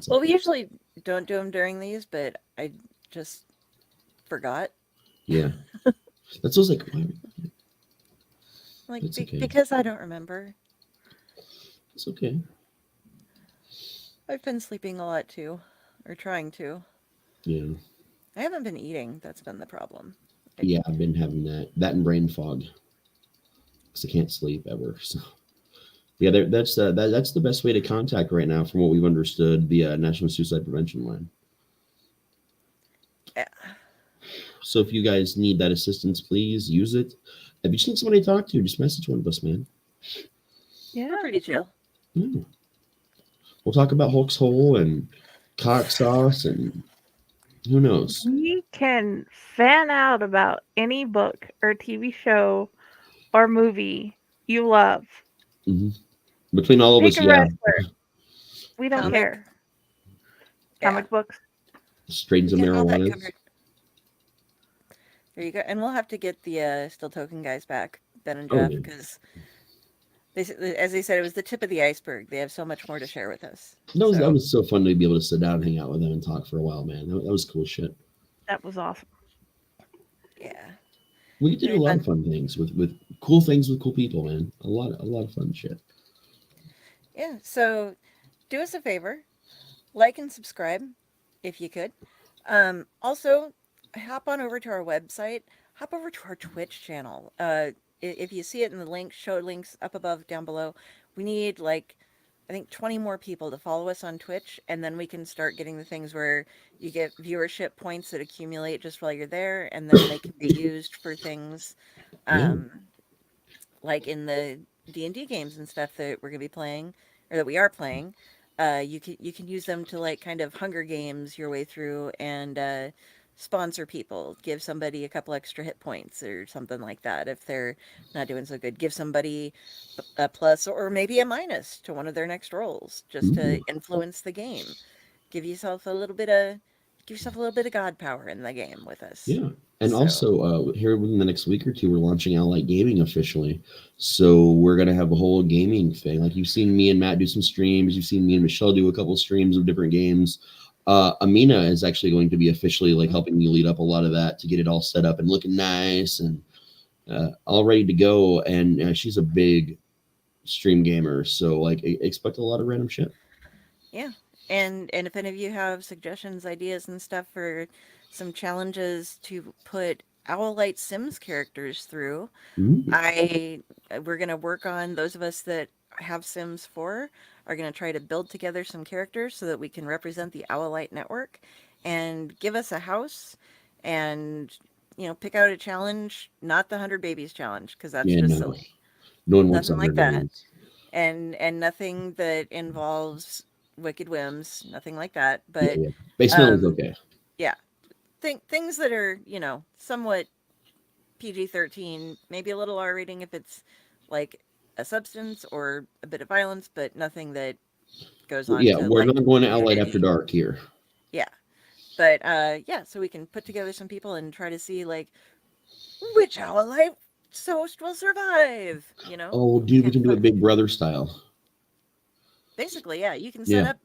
Well, we usually don't do them during these, but I just forgot. Yeah. That's always like, why? Like okay. Because I don't remember. It's okay. I've been sleeping a lot too, or trying to. Yeah. I haven't been eating. That's been the problem. Yeah, I've been having that and brain fog because I can't sleep ever. So yeah, that's the best way to contact right now, from what we've understood, the National Suicide Prevention Line. Yeah. So if you guys need that assistance, please use it. If you just need somebody to talk to, just message one of us, man. Yeah, we're pretty chill. Yeah. We'll talk about Hulk's hole and cock sauce and who knows. We can fan out about any book or TV show or movie you love. Mm-hmm. Between all of us, yeah. Wrestler. We don't care. Comic books. Strains of marijuana. There you go. And we'll have to get the Still Token guys back, Ben and Jeff, because as they said, it was the tip of the iceberg. They have so much more to share with us. That was so fun to be able to sit down and hang out with them and talk for a while, man. That was cool shit. That was awesome. Yeah. We did a lot of fun things with cool people, man. A lot of fun shit. Yeah. So do us a favor, like and subscribe if you could. Also, hop on over to our website. Hop over to our Twitch channel. If you see it in the link, show links up above, down below. We need I think 20 more people to follow us on Twitch, and then we can start getting the things where you get viewership points that accumulate just while you're there, and then they can be used for things like in the D&D games and stuff that we're gonna be playing, or that we are playing. You can use them to kind of Hunger Games your way through and sponsor people, give somebody a couple extra hit points or something like that if they're not doing so good. Give somebody a plus or maybe a minus to one of their next rolls just to influence the game. Give yourself a little bit of god power in the game with us. Yeah. And also here within the next week or two, we're launching Allied Gaming officially. So we're going to have a whole gaming thing. Like you've seen me and Matt do some streams. You've seen me and Michelle do a couple streams of different games. Amina is actually going to be officially helping me lead up a lot of that to get it all set up and looking nice and all ready to go. And she's a big stream gamers. So like expect a lot of random shit. Yeah. And if any of you have suggestions, ideas, and stuff for some challenges to put Owlite Sims characters through, Ooh. we're gonna work on those of us that have Sims 4 are gonna try to build together some characters so that we can represent the Owlite network and give us a house and pick out a challenge, not the 100 babies challenge, because that's Yeah, just no. silly. No one wants Nothing like 100 that. babies. And nothing that involves wicked whims, nothing like that. But Yeah. Base metal's um okay. yeah. Things that are, somewhat PG-13, maybe a little R rating if it's like a substance or a bit of violence, but nothing that goes on Yeah, to we're like not going to Outlight After nudity. Dark here. Yeah. But yeah, so we can put together some people and try to see like which Owlite host will survive, Oh, dude, we kind can of do it fun. Big Brother style. Basically, yeah, you can set Yeah, up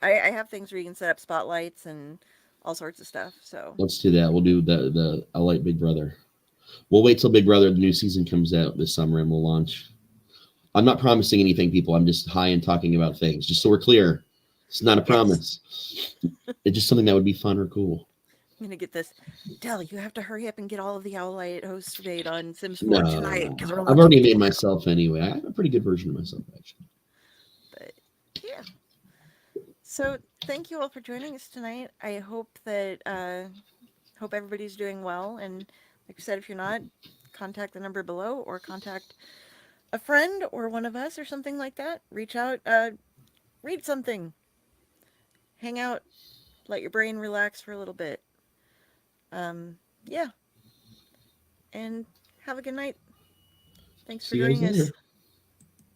I have things where you can set up spotlights and all sorts of stuff. So let's do that. We'll do the Outlight Big Brother. We'll wait till Big Brother, the new season comes out this summer, and we'll launch. I'm not promising anything, people. I'm just high and talking about things, just so we're clear. It's not a promise. It's just something that would be fun or cool. I'm gonna get this. Del, you have to hurry up and get all of the Owlite hosts made on Sims 4 tonight No, because we're I've already launching made tomorrow. myself anyway. I have a pretty good version of myself, actually. But yeah. So thank you all for joining us tonight. I hope that hope everybody's doing well. And like I said, if you're not, contact the number below or contact a friend or one of us or something like that. Reach out, read something, hang out, let your brain relax for a little bit. Yeah. And have a good night. Thanks for See you guys joining us. later.